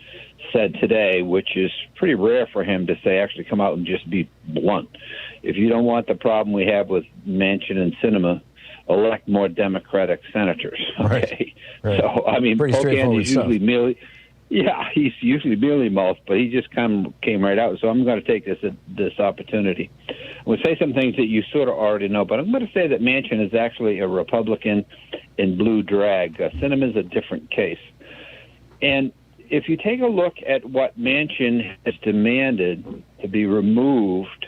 Speaker 13: said today, which is pretty rare for him to say, actually come out and just be blunt. If you don't want the problem we have with Manchin and Sinema, elect more Democratic senators. Okay,
Speaker 4: right.
Speaker 13: So I mean, Pocan is usually merely. Yeah, he's usually mealy-mouthed, but he just came right out. So I'm going to take this opportunity. I'm going to say some things that you sort of already know, but I'm going to say that Manchin is actually a Republican in blue drag. Sinema's a different case. And if you take a look at what Manchin has demanded to be removed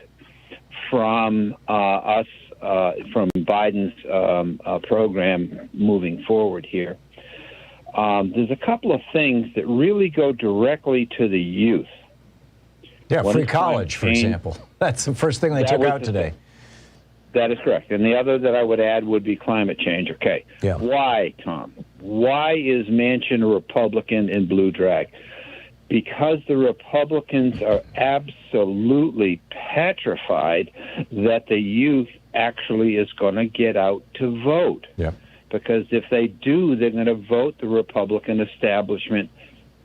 Speaker 13: from from Biden's program moving forward here, there's a couple of things that really go directly to the youth.
Speaker 4: Yeah,
Speaker 13: One
Speaker 4: free
Speaker 13: is
Speaker 4: college, for example. That's the first thing they took out today.
Speaker 13: That is correct. And the other that I would add would be climate change. Okay.
Speaker 4: Yeah.
Speaker 13: Why, Tom? Why is Manchin a Republican in blue drag? Because the Republicans are absolutely petrified that the youth actually is going to get out to vote.
Speaker 4: Yeah.
Speaker 13: Because if they do, they're going to vote the Republican establishment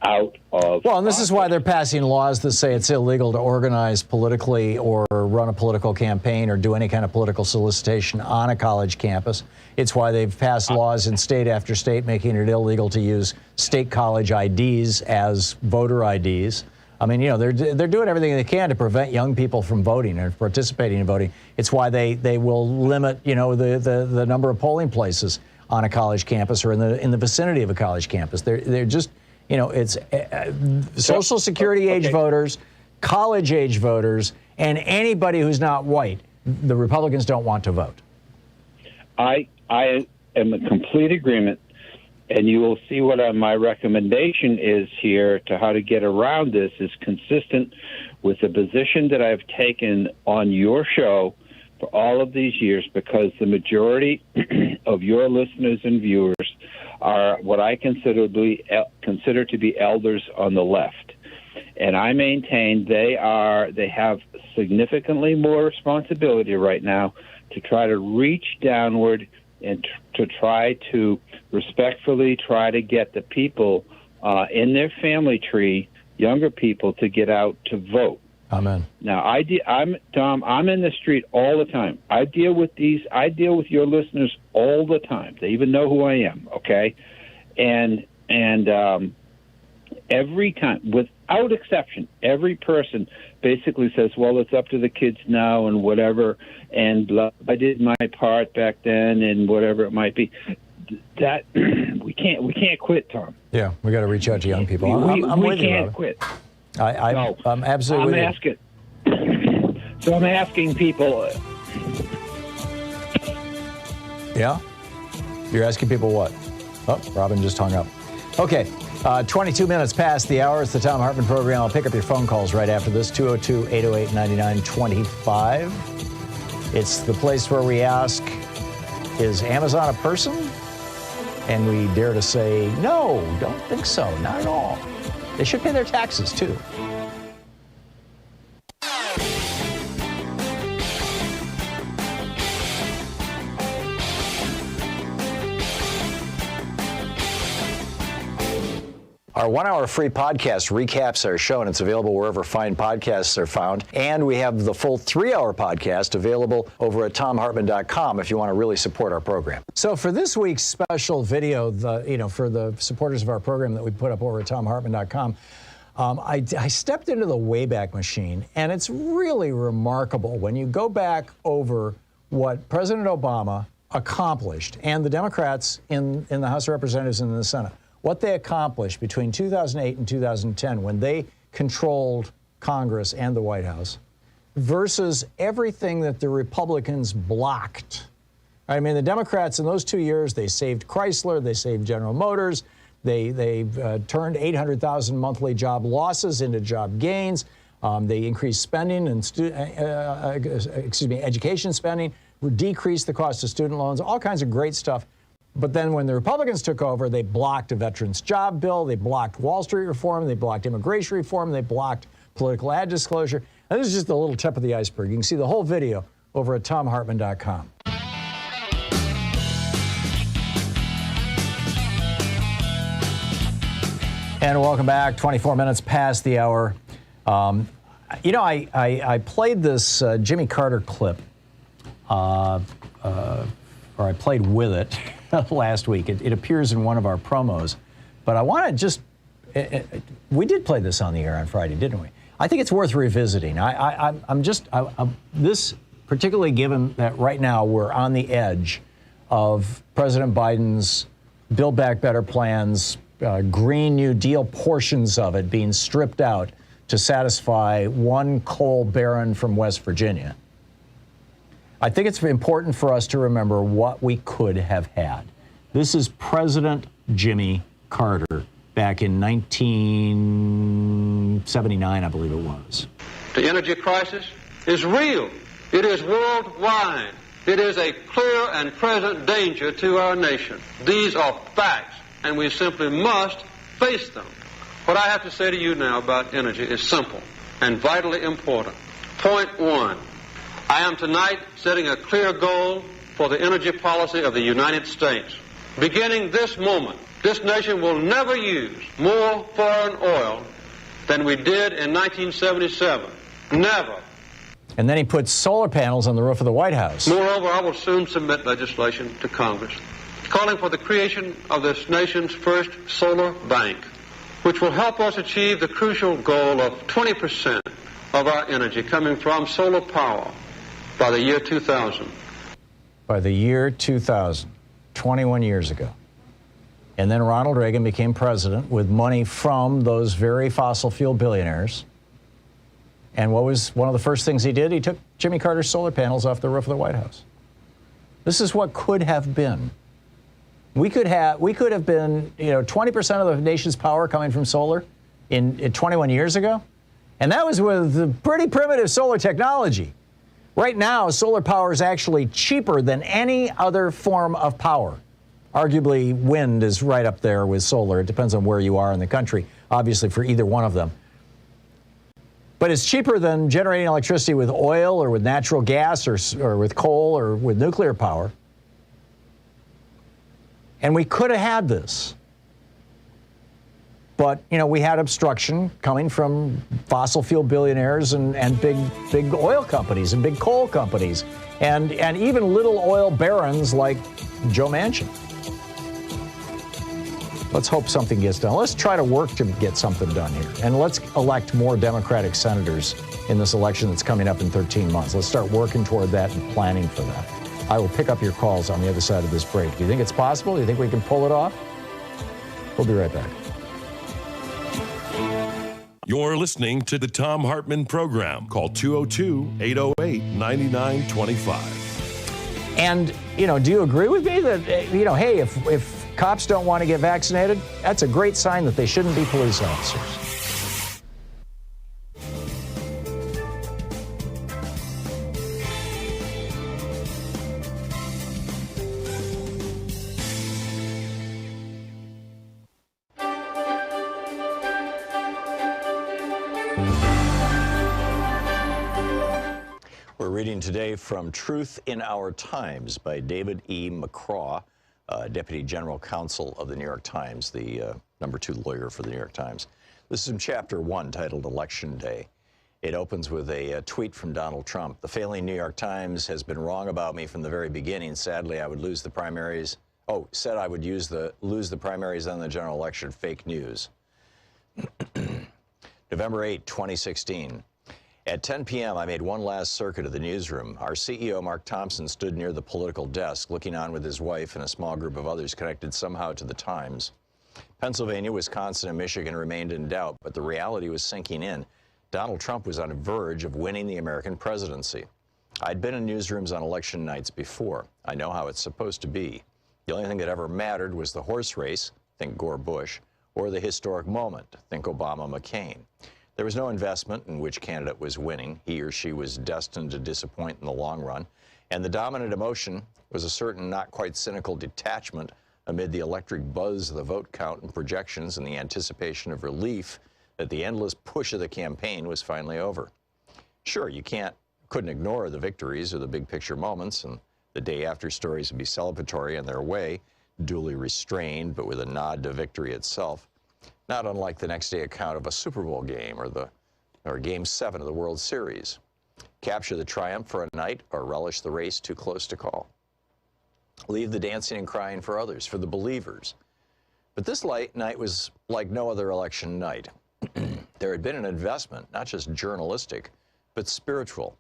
Speaker 13: out of
Speaker 4: Well, and this is why they're passing laws that say it's illegal to organize politically or run a political campaign or do any kind of political solicitation on a college campus. It's why they've passed laws in state after state making it illegal to use state college IDs as voter IDs. I mean, you know, they're doing everything they can to prevent young people from voting and participating in voting. It's why they will limit, you know, the number of polling places on a college campus or in the vicinity of a college campus. They're just, you know, it's Social Security age voters, college age voters, and anybody who's not white. The Republicans don't want to vote.
Speaker 13: I am in complete agreement, and you will see what my recommendation is here to how to get around this is consistent with the position that I've taken on your show for all of these years, because the majority of your listeners and viewers are what I consider to be elders on the left. And I maintain they have significantly more responsibility right now to try to reach downward and to try to respectfully try to get the people in their family tree, younger people, to get out to vote.
Speaker 4: Amen.
Speaker 13: Now, Tom, I'm in the street all the time. I deal with your listeners all the time. They even know who I am, okay? And every time, without exception, every person basically says, well, it's up to the kids now and whatever, and blah, I did my part back then and whatever it might be. That we can't quit, Tom.
Speaker 4: Yeah, we got to reach out to young people.
Speaker 13: We can't quit.
Speaker 4: I'm absolutely.
Speaker 13: I'm asking people.
Speaker 4: Yeah? You're asking people what? Oh, Robin just hung up. Okay, 22 minutes past the hour. It's the Thom Hartmann Program. I'll pick up your phone calls right after this, 202-808-9925. It's the place where we ask, is Amazon a person? And we dare to say, no, don't think so, not at all. They should pay their taxes, too. Our 1 hour free podcast recaps our show, and it's available wherever fine podcasts are found. And we have the full 3 hour podcast available over at thomhartmann.com if you want to really support our program. So for this week's special video, for the supporters of our program that we put up over at thomhartmann.com, I stepped into the Wayback Machine, and it's really remarkable when you go back over what President Obama accomplished and the Democrats in the House of Representatives and in the Senate. What they accomplished between 2008 and 2010 when they controlled Congress and the White House versus everything that the Republicans blocked. I mean, the Democrats in those 2 years, they saved Chrysler, they saved General Motors, they turned 800,000 monthly job losses into job gains. They increased spending and education spending, decreased the cost of student loans, all kinds of great stuff. But then when the Republicans took over, they blocked a veterans job bill, they blocked Wall Street reform, they blocked immigration reform, they blocked political ad disclosure. And this is just a little tip of the iceberg. You can see the whole video over at thomhartmann.com. And welcome back, 24 minutes past the hour. I played this Jimmy Carter clip or I played with it last week. It appears in one of our promos. But I want to just, we did play this on the air on Friday, didn't we? I think it's worth revisiting. This, particularly given that right now we're on the edge of President Biden's Build Back Better plans, Green New Deal portions of it being stripped out to satisfy one coal baron from West Virginia. I think it's important for us to remember what we could have had. This is President Jimmy Carter back in 1979, I believe it was.
Speaker 16: The energy crisis is real. It is worldwide. It is a clear and present danger to our nation. These are facts, and we simply must face them. What I have to say to you now about energy is simple and vitally important. Point one, I am tonight setting a clear goal for the energy policy of the United States. Beginning this moment, this nation will never use more foreign oil than we did in 1977. Never.
Speaker 4: And then he put solar panels on the roof of the White House.
Speaker 16: Moreover, I will soon submit legislation to Congress calling for the creation of this nation's first solar bank, which will help us achieve the crucial goal of 20% of our energy coming from solar power by the year 2000.
Speaker 4: By the year 2000, 21 years ago. And then Ronald Reagan became president with money from those very fossil fuel billionaires. And what was one of the first things he did? He took Jimmy Carter's solar panels off the roof of the White House. This is what could have been. We could have been, 20% of the nation's power coming from solar in 21 years ago. And that was with pretty primitive solar technology. Right now, solar power is actually cheaper than any other form of power. Arguably, wind is right up there with solar. It depends on where you are in the country, obviously, for either one of them. But it's cheaper than generating electricity with oil or with natural gas or with coal or with nuclear power. And we could have had this. But, we had obstruction coming from fossil fuel billionaires and big oil companies and big coal companies and even little oil barons like Joe Manchin. Let's hope something gets done. Let's try to work to get something done here. And let's elect more Democratic senators in this election that's coming up in 13 months. Let's start working toward that and planning for that. I will pick up your calls on the other side of this break. Do you think it's possible? Do you think we can pull it off? We'll be right back.
Speaker 3: You're listening to the Thom Hartmann Program. Call 202-808-9925.
Speaker 4: And, do you agree with me that, hey, if cops don't want to get vaccinated, that's a great sign that they shouldn't be police officers.
Speaker 2: We're reading today from Truth in Our Times by David E. McCraw, Deputy General Counsel of the New York Times, the #2 lawyer for the New York Times. This is in Chapter 1, titled Election Day. It opens with a tweet from Donald Trump. The failing New York Times has been wrong about me from the very beginning. Sadly, I would lose the primaries. Said I would lose the primaries on the general election. Fake news. November 8, 2016. At 10 p.m., I made one last circuit of the newsroom. Our CEO, Mark Thompson, stood near the political desk, looking on with his wife and a small group of others connected somehow to the Times. Pennsylvania, Wisconsin, and Michigan remained in doubt, but the reality was sinking in. Donald Trump was on the verge of winning the American presidency. I'd been in newsrooms on election nights before. I know how it's supposed to be. The only thing that ever mattered was the horse race, think Gore-Bush, or the historic moment, think Obama-McCain. There was no investment in which candidate was winning. He or she was destined to disappoint in the long run. And the dominant emotion was a certain not quite cynical detachment amid the electric buzz of the vote count and projections and the anticipation of relief that the endless push of the campaign was finally over. Sure, you couldn't ignore the victories or the big picture moments, and the day after stories would be celebratory in their way, duly restrained but with a nod to victory itself. Not unlike the next day account of a Super Bowl game or Game 7 of the World Series. Capture the triumph for a night or relish the race too close to call. Leave the dancing and crying for others, for the believers. But this night was like no other election night. There had been an investment, not just journalistic, but spiritual.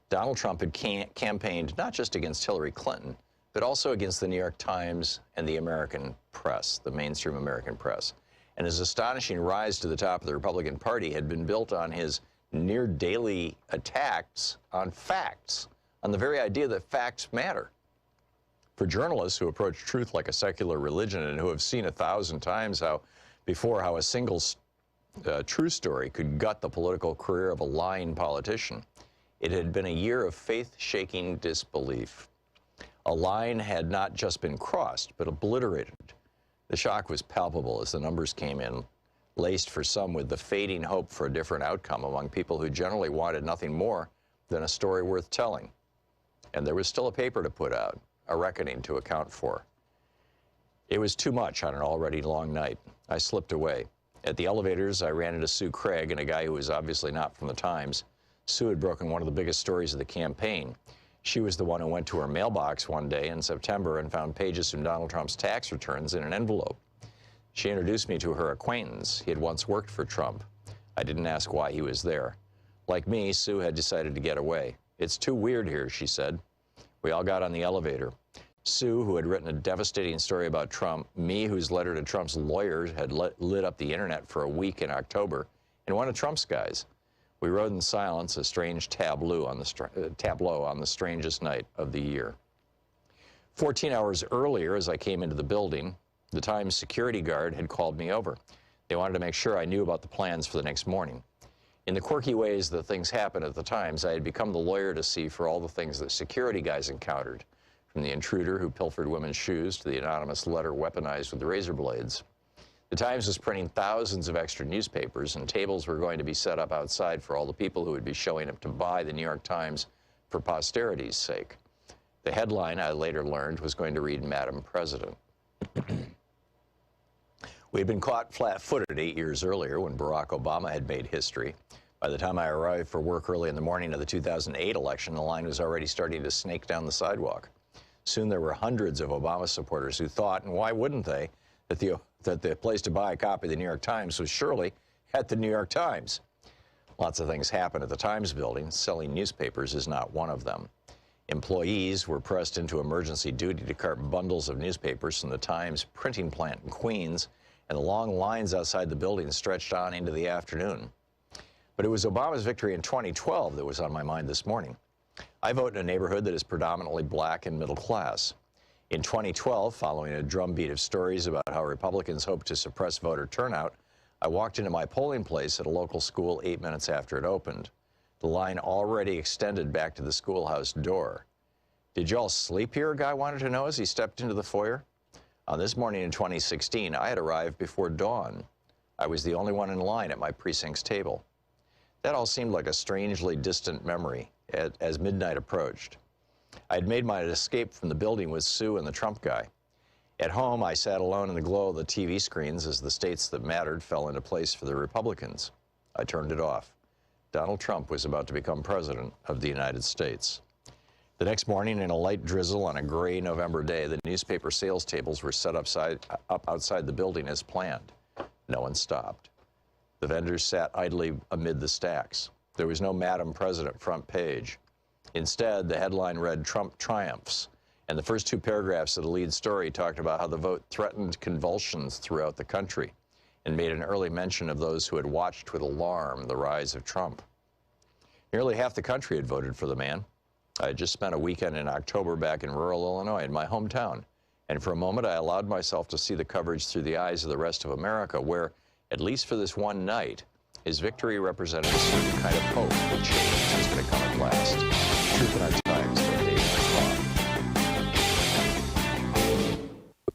Speaker 2: Donald Trump had campaigned not just against Hillary Clinton, but also against the New York Times and the American press, the mainstream American press. And his astonishing rise to the top of the Republican Party had been built on his near daily attacks on facts, on the very idea that facts matter. For journalists who approach truth like a secular religion and who have seen 1,000 times how a single true story could gut the political career of a lying politician, it had been a year of faith-shaking disbelief. A line had not just been crossed, but obliterated. The shock was palpable as the numbers came in, laced for some with the fading hope for a different outcome among people who generally wanted nothing more than a story worth telling. And there was still a paper to put out, a reckoning to account for. It was too much on an already long night. I slipped away. At the elevators, I ran into Sue Craig and a guy who was obviously not from the Times. Sue had broken one of the biggest stories of the campaign. She was the one who went to her mailbox one day in September and found pages from Donald Trump's tax returns in an envelope. She introduced me to her acquaintance. He had once worked for Trump. I didn't ask why he was there. Like me, Sue had decided to get away. It's too weird here, she said. We all got on the elevator. Sue, who had written a devastating story about Trump, me, whose letter to Trump's lawyers had lit up the internet for a week in October, and one of Trump's guys. We rode in silence, a strange tableau on the strangest night of the year. 14 hours earlier, as I came into the building, the Times security guard had called me over. They wanted to make sure I knew about the plans for the next morning. In the quirky ways that things happen at the Times, I had become the lawyer to see for all the things that security guys encountered, from the intruder who pilfered women's shoes to the anonymous letter weaponized with razor blades. The Times was printing thousands of extra newspapers, and tables were going to be set up outside for all the people who would be showing up to buy the New York Times for posterity's sake. The headline, I later learned, was going to read, Madam President. We had been caught flat-footed 8 years earlier when Barack Obama had made history. By the time I arrived for work early in the morning of the 2008 election, the line was already starting to snake down the sidewalk. Soon there were hundreds of Obama supporters who thought, and why wouldn't they, that the place to buy a copy of the New York Times was surely at the New York Times. Lots of things happen at the Times building. Selling newspapers is not one of them. Employees were pressed into emergency duty to cart bundles of newspapers from the Times printing plant in Queens, and the long lines outside the building stretched on into the afternoon. But it was Obama's victory in 2012 that was on my mind this morning. I vote in a neighborhood that is predominantly black and middle class. In 2012, following a drumbeat of stories about how Republicans hoped to suppress voter turnout, I walked into my polling place at a local school 8 minutes after it opened. The line already extended back to the schoolhouse door. Did y'all sleep here, a guy wanted to know as he stepped into the foyer. On this morning in 2016, I had arrived before dawn. I was the only one in line at my precinct's table. That all seemed like a strangely distant memory as midnight approached. I had made my escape from the building with Sue and the Trump guy. At home, I sat alone in the glow of the TV screens as the states that mattered fell into place for the Republicans. I turned it off. Donald Trump was about to become president of the United States. The next morning, in a light drizzle on a gray November day, the newspaper sales tables were set up outside the building as planned. No one stopped. The vendors sat idly amid the stacks. There was no Madam President front page. Instead, the headline read, Trump triumphs, and the first two paragraphs of the lead story talked about how the vote threatened convulsions throughout the country and made an early mention of those who had watched with alarm the rise of Trump. Nearly half the country had voted for the man. I had just spent a weekend in October back in rural Illinois, in my hometown, and for a moment I allowed myself to see the coverage through the eyes of the rest of America, where, at least for this one night, his victory represented a certain kind of hope that change was going to come at last. Truth in Our Times by Dave McClaw.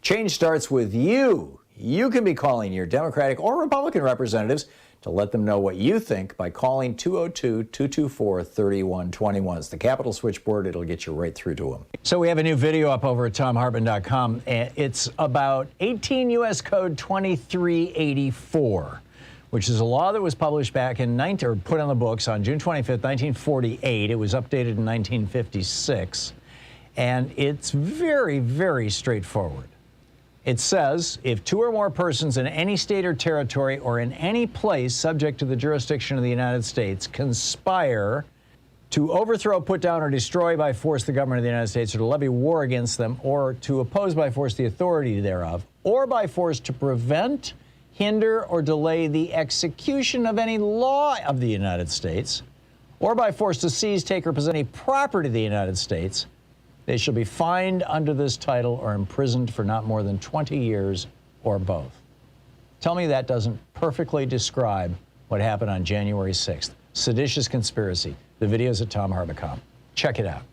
Speaker 2: Change starts with you. You can be calling your Democratic or Republican representatives to let them know what you think by calling 202-224-3121. It's the Capitol switchboard. It'll get you right through to them. So we have a new video up over at ThomHartmann.com. It's about 18 U.S. Code 2384, which is a law that was published back in put on the books on June 25th, 1948. It was updated in 1956.
Speaker 4: and it's very, very straightforward. It says, if two or more persons in any state or territory or in any place subject to the jurisdiction of the United States conspire to overthrow, put down, or destroy by force the government of the United States, or to levy war against them, or to oppose by force the authority thereof, or by force to prevent, hinder, or delay the execution of any law of the United States, or by force to seize, take, or possess any property of the United States, they shall be fined under this title or imprisoned for not more than 20 years or both. Tell me that doesn't perfectly describe what happened on January 6th. Seditious conspiracy. The video's at ThomHartmann.com. Check it out.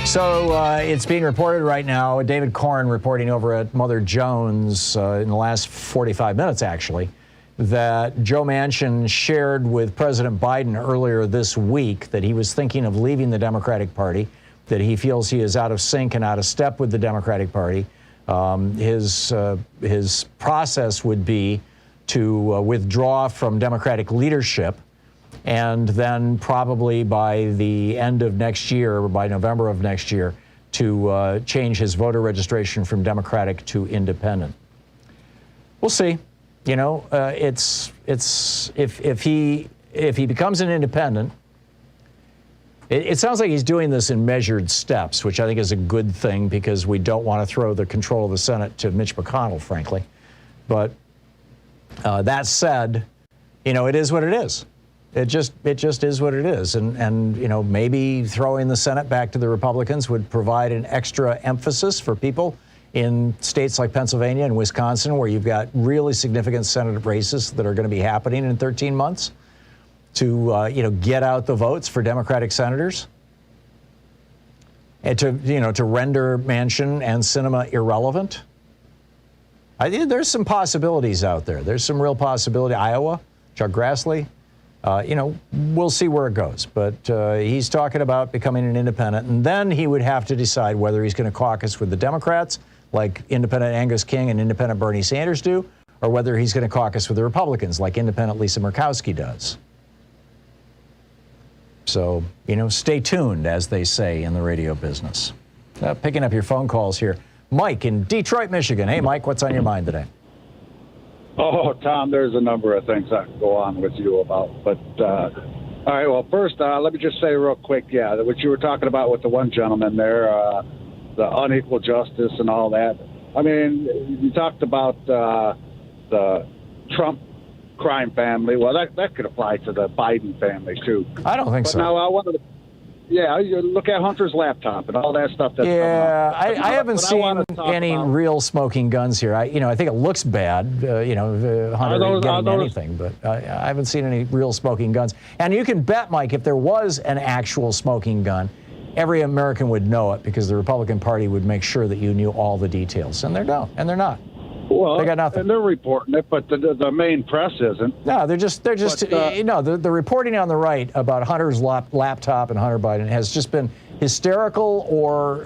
Speaker 4: So it's being reported right now, David Corn reporting over at Mother Jones in the last 45 minutes, actually, that Joe Manchin shared with President Biden earlier this week that he was thinking of leaving the Democratic Party, that he feels he is out of sync and out of step with the Democratic Party. His process would be to withdraw from Democratic leadership, and then probably by the end of next year, or by November of next year, to change his voter registration from Democratic to Independent. We'll see. You know, if he becomes an Independent, it sounds like he's doing this in measured steps, which I think is a good thing because we don't want to throw the control of the Senate to Mitch McConnell, frankly. But that said, you know, it is what it is. It just is what it is. And you know, maybe throwing the Senate back to the Republicans would provide an extra emphasis for people in states like Pennsylvania and Wisconsin, where you've got really significant Senate races that are going to be happening in 13 months, to you know, get out the votes for Democratic senators, and to, you know, to render Manchin and Sinema irrelevant. I think there's some possibilities out there. There's some real possibility. Iowa, Chuck Grassley, you know, we'll see where it goes. But he's talking about becoming an independent, and then he would have to decide whether he's going to caucus with the Democrats, like independent Angus King and independent Bernie Sanders do, or whether he's going to caucus with the Republicans, like independent Lisa Murkowski does. So, you know, stay tuned, as they say in the radio business. Picking up your phone calls here. Mike in Detroit, Michigan. Hey, Mike, what's on your mind today?
Speaker 14: Oh, Tom, there's a number of things I can go on with you about. But, all right, well, first, let me just say real quick, yeah, what you were talking about with the one gentleman there, the unequal justice and all that. I mean, you talked about the Trump crime family. Well, that could apply to the Biden family, too.
Speaker 4: I don't think so.
Speaker 14: Now, I wanted to... Yeah, you look at Hunter's laptop and all that stuff. That's
Speaker 4: I haven't seen any real smoking guns here. I think it looks bad, you know, Hunter getting anything, but I haven't seen any real smoking guns. And you can bet, Mike, if there was an actual smoking gun, every American would know it because the Republican Party would make sure that you knew all the details. And they're not.
Speaker 14: Well,
Speaker 4: they got nothing.
Speaker 14: And they're reporting it, but the main press isn't.
Speaker 4: No, they're just you know, the reporting on the right about Hunter's laptop and Hunter Biden has just been hysterical, or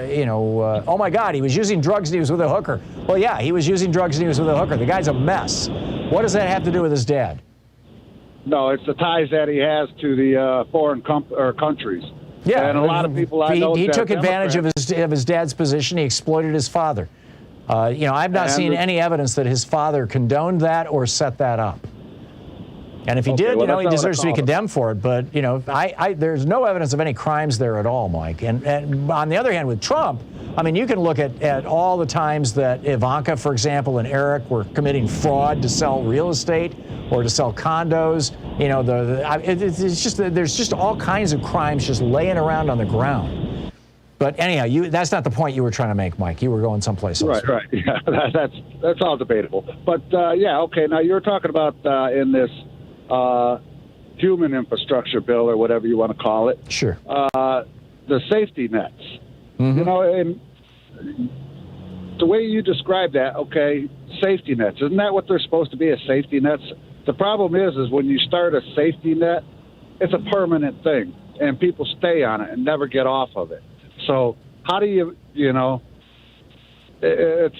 Speaker 4: you know, oh my God, he was using drugs and he was with a hooker. Well, yeah, he was using drugs and he was with a hooker. The guy's a mess. What does that have to do with his dad?
Speaker 14: No, it's the ties that he has to the foreign countries.
Speaker 4: Yeah,
Speaker 14: and a lot of people I know.
Speaker 4: He took advantage of his dad's position. He exploited his father. You know, I've not seen any evidence that his father condoned that or set that up. And if he did, well, you know, he deserves to be condemned for it. But, you know, there's no evidence of any crimes there at all, Mike. And on the other hand, with Trump, I mean, you can look at all the times that Ivanka, for example, and Eric were committing fraud to sell real estate or to sell condos. You know, it's just there's just all kinds of crimes just laying around on the ground. But anyhow, that's not the point you were trying to make, Mike. You were going someplace else.
Speaker 14: Right. Yeah, that's all debatable. But, yeah, okay, now you were talking about in this human infrastructure bill, or whatever you want to call it.
Speaker 4: Sure.
Speaker 14: The safety nets. Mm-hmm. You know, and the way you describe that, okay, safety nets, isn't that what they're supposed to be, as safety nets? The problem is when you start a safety net, it's a permanent thing, and people stay on it and never get off of it. So how do you know, it's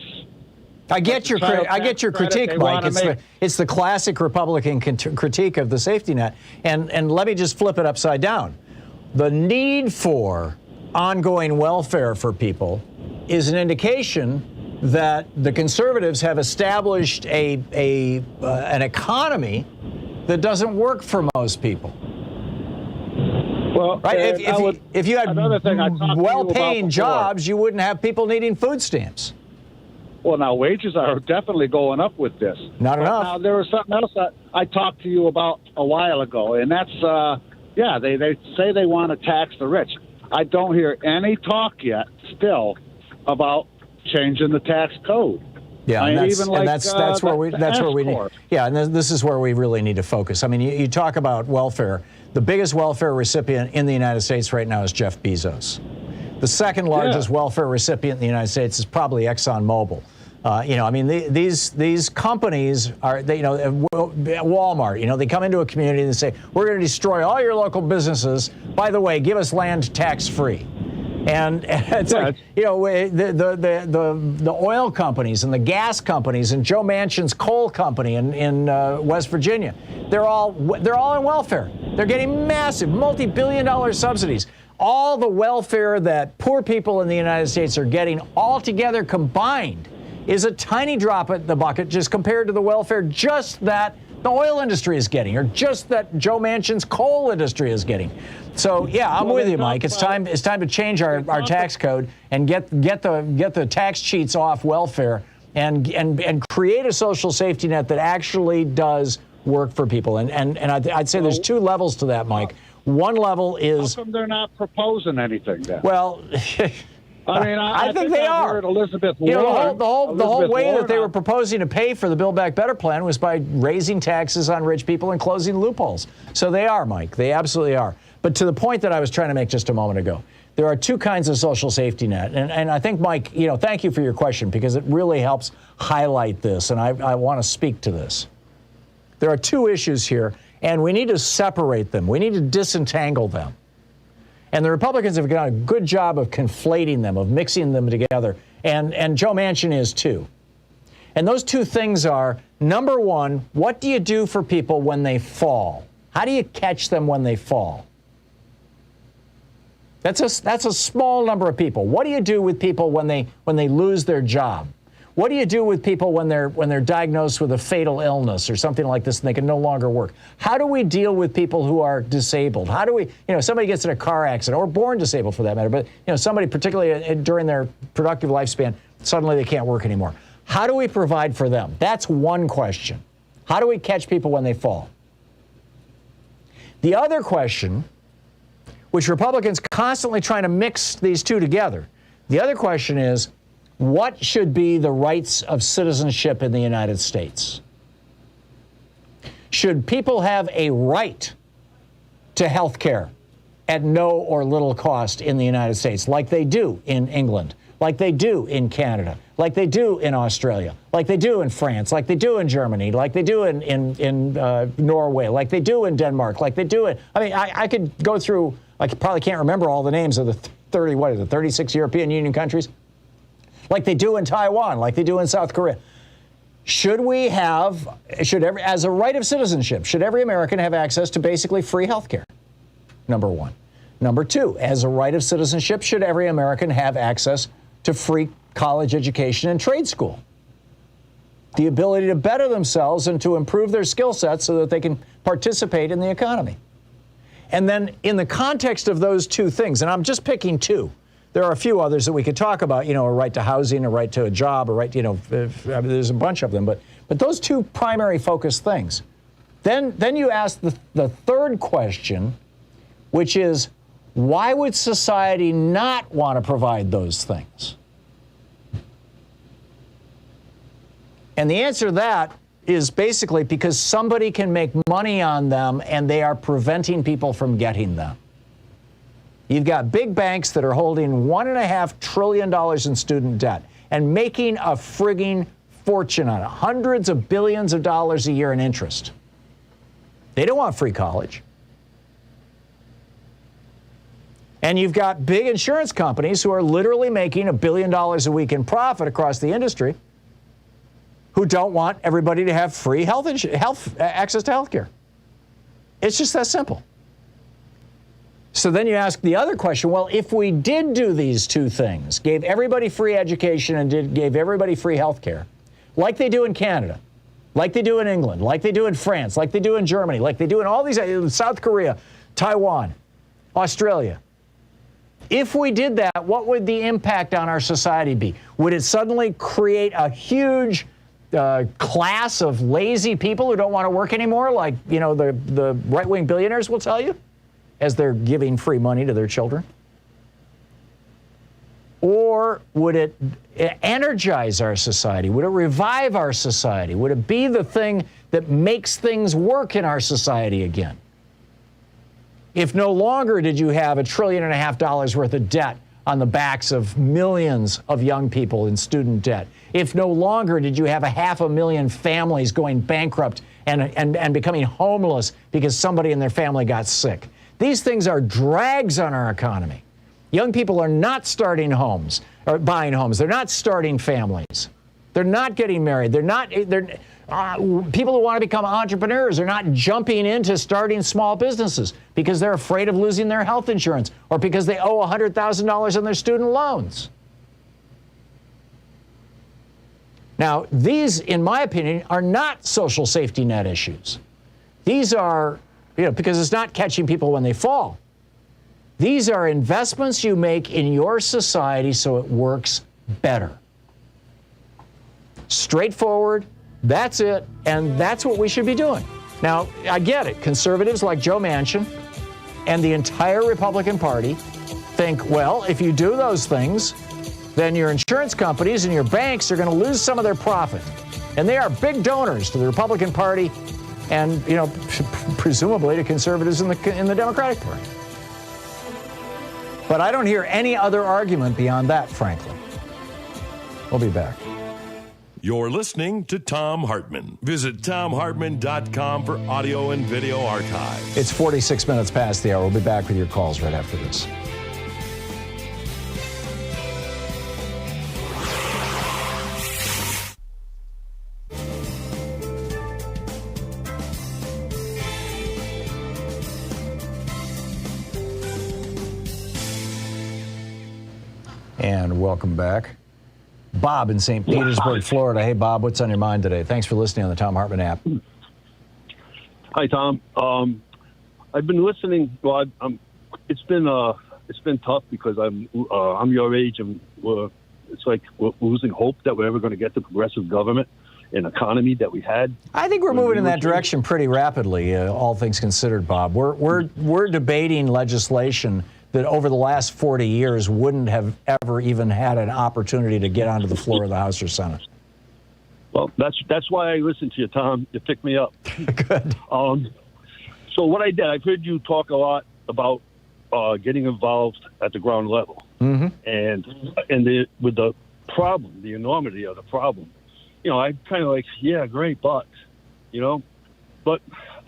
Speaker 4: I get your critique, Mike. It's the classic Republican critique of the safety net. And let me just flip it upside down. The need for ongoing welfare for people is an indication that the conservatives have established an economy that doesn't work for most people.
Speaker 14: Well,
Speaker 4: right? If you had well-paying jobs, you wouldn't have people needing food stamps.
Speaker 14: Well, now wages are definitely going up with this.
Speaker 4: Not enough.
Speaker 14: Now, there was something else that I talked to you about a while ago, and that's, they say they want to tax the rich. I don't hear any talk yet still about changing the tax code.
Speaker 4: Yeah, and that's where we need. Yeah, and this is where we really need to focus. I mean, you talk about welfare. The biggest welfare recipient in the United States right now is Jeff Bezos. The second largest welfare recipient in the United States is probably ExxonMobil. These companies are, Walmart, they come into a community and they say, we're going to destroy all your local businesses. By the way, give us land tax-free. And it's the oil companies and the gas companies and Joe Manchin's coal company in West Virginia, they're all in welfare. They're getting massive multi-billion-dollar subsidies. All the welfare that poor people in the United States are getting all together combined is a tiny drop in the bucket just compared to the welfare just that the oil industry is getting, or just that Joe Manchin's coal industry is getting. So yeah, I'm with you, Mike. It's time to change our tax code and get the tax cheats off welfare and create a social safety net that actually does work for people. And I'd say there's two levels to that, Mike. One level is,
Speaker 14: how come they're not proposing anything then?
Speaker 4: Well, I think they are.
Speaker 14: Elizabeth Warren,
Speaker 4: the whole way that they were proposing to pay for the Build Back Better plan was by raising taxes on rich people and closing loopholes. So they are, Mike. They absolutely are. But to the point that I was trying to make just a moment ago, there are two kinds of social safety net. And I think, Mike, thank you for your question, because it really helps highlight this. And I want to speak to this. There are two issues here, and we need to separate them. We need to disentangle them. And the Republicans have done a good job of conflating them, of mixing them together. And Joe Manchin is too. And those two things are, number one, what do you do for people when they fall? How do you catch them when they fall? That's a small number of people. What do you do with people when they lose their job? What do you do with people when they're diagnosed with a fatal illness or something like this and they can no longer work? How do we deal with people who are disabled? How do we, somebody gets in a car accident, or born disabled for that matter, but somebody particularly during their productive lifespan, suddenly they can't work anymore. How do we provide for them? That's one question. How do we catch people when they fall? The other question, which Republicans constantly trying to mix these two together, the other question is, what should be the rights of citizenship in the United States? Should people have a right to health care at no or little cost in the United States, like they do in England, like they do in Canada, like they do in Australia, like they do in France, like they do in Germany, like they do in Norway, like they do in Denmark, like they do in, I could go through, I probably can't remember all the names of the 36 European Union countries. Like they do in Taiwan, like they do in South Korea. As a right of citizenship, should every American have access to basically free health care? Number one. Number two, as a right of citizenship, should every American have access to free college education and trade school? The ability to better themselves and to improve their skill sets so that they can participate in the economy. And then in the context of those two things, and I'm just picking two, there are a few others that we could talk about, a right to housing, a right to a job, a right, there's a bunch of them, but those two primary focus things. Then you ask the third question, which is, why would society not want to provide those things? And the answer to that is basically because somebody can make money on them and they are preventing people from getting them. You've got big banks that are holding $1.5 trillion in student debt and making a frigging fortune on it, hundreds of billions of dollars a year in interest. They don't want free college. And you've got big insurance companies who are literally making $1 billion a week in profit across the industry. who don't want everybody to have free access to health care. It's just that simple. So then you ask the other question, well, if we did do these two things, gave everybody free education and gave everybody free health care, like they do in Canada, like they do in England, like they do in France, like they do in Germany, like they do in all these, South Korea, Taiwan, Australia. If we did that, what would the impact on our society be? Would it suddenly create a huge class of lazy people who don't want to work anymore, like, the right-wing billionaires will tell you, as they're giving free money to their children? Or would it energize our society? Would it revive our society? Would it be the thing that makes things work in our society again? If no longer did you have $1.5 trillion worth of debt on the backs of millions of young people in student debt, if no longer did you have 500,000 families going bankrupt and becoming homeless because somebody in their family got sick, these things are drags on our economy. Young people are not starting homes or buying homes. They're not starting families. They're not getting married. People who want to become entrepreneurs are not jumping into starting small businesses because they're afraid of losing their health insurance or because they owe $100,000 on their student loans. Now, these, in my opinion, are not social safety net issues. These are, because it's not catching people when they fall. These are investments you make in your society so it works better. Straightforward, that's it, and that's what we should be doing. Now, I get it. Conservatives like Joe Manchin and the entire Republican Party think, well, if you do those things, then your insurance companies and your banks are going to lose some of their profit. And they are big donors to the Republican Party and, presumably to conservatives in the Democratic Party. But I don't hear any other argument beyond that, frankly. We'll be back.
Speaker 3: You're listening to Thom Hartmann. Visit thomhartmann.com for audio and video archives.
Speaker 4: It's 46 minutes past the hour. We'll be back with your calls right after this. And welcome back. Bob in St. Petersburg, Florida. Hey, Bob, what's on your mind today? Thanks for listening on the Thom Hartmann app.
Speaker 15: Hi, Tom. I've been listening. Well, it's been tough because I'm your age, and it's like we're losing hope that we're ever going to get the progressive government and economy that we had.
Speaker 4: I think we're moving in that direction pretty rapidly, all things considered, Bob. We're debating legislation that over the last 40 years wouldn't have ever even had an opportunity to get onto the floor of the House or Senate.
Speaker 15: Well, that's why I listened to you, Tom. You picked me up.
Speaker 4: Good.
Speaker 15: So what I did, I've heard you talk a lot about getting involved at the ground level, and with the problem, the enormity of the problem. I kind of like, yeah, great, but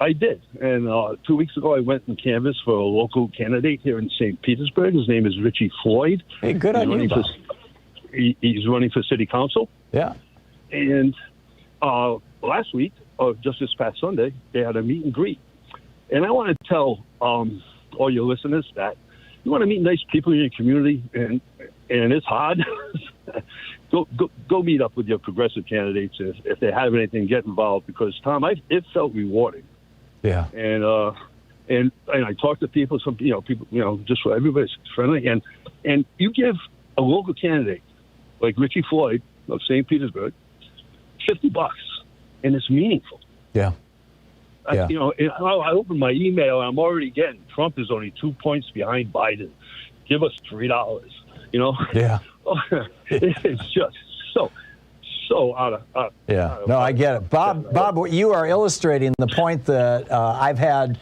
Speaker 15: I did. And 2 weeks ago, I went and canvassed for a local candidate here in St. Petersburg. His name is Richie Floyd.
Speaker 4: Hey, good on you, Bob.
Speaker 15: He's running for city council.
Speaker 4: Yeah.
Speaker 15: And last week, or just this past Sunday, they had a meet and greet. And I want to tell all your listeners that you want to meet nice people in your community, and it's hard. Go meet up with your progressive candidates if they have anything. Get involved, because Tom, it felt rewarding.
Speaker 4: Yeah.
Speaker 15: And I talked to people. Some people just for everybody's friendly, and you give a local candidate like Richie Floyd of St. Petersburg $50, and it's meaningful.
Speaker 4: Yeah. Yeah.
Speaker 15: I opened my email, and I'm already getting Trump is only 2 points behind Biden. Give us $3.
Speaker 4: Yeah.
Speaker 15: It's just so out of
Speaker 4: yeah. No, I get it, Bob. You are illustrating the point that I've had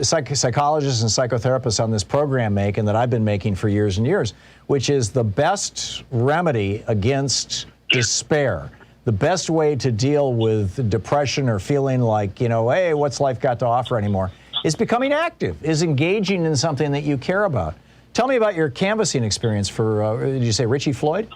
Speaker 4: psychologists and psychotherapists on this program make, and that I've been making for years and years, which is the best remedy against despair. The best way to deal with depression or feeling like, hey, what's life got to offer anymore, is becoming active, is engaging in something that you care about. Tell me about your canvassing experience for, did you say Richie Floyd?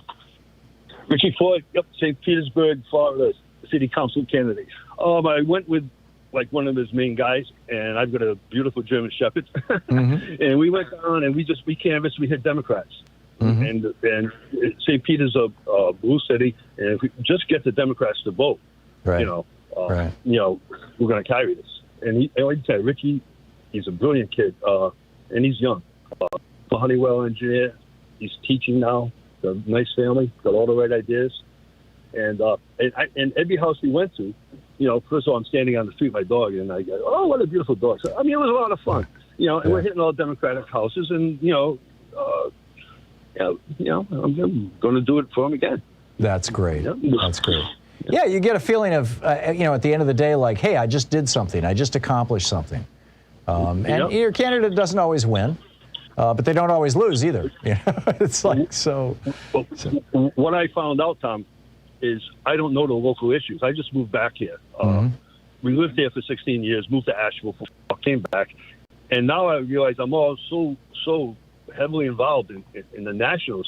Speaker 15: Richie Floyd, yep, St. Petersburg, Florida, city council candidate. I went with like one of his main guys, and I've got a beautiful German Shepherd. And we went down and we canvassed, we hit Democrats. And St. Peter's a blue city, and if we just get the Democrats to vote, you know, we're going to carry this. And I like to tell you, Richie, he's a brilliant kid, and he's young. A Honeywell engineer, he's teaching now. Got a nice family, got all the right ideas, and every house we went to, you know, first of all, I'm standing on the street with my dog, and I go, "Oh, what a beautiful dog!" So, I mean, it was a lot of fun, you know. And we're hitting all Democratic houses, and I'm going to do it for him again.
Speaker 4: That's great. That's great. Yeah, you get a feeling of, at the end of the day, like, hey, I just did something. I just accomplished something. And your candidate doesn't always win, but they don't always lose either. You know? It's like, so.
Speaker 15: What I found out, Tom, is I don't know the local issues. I just moved back here. We lived there for 16 years, moved to Asheville, came back. And now I realize I'm all so heavily involved in the national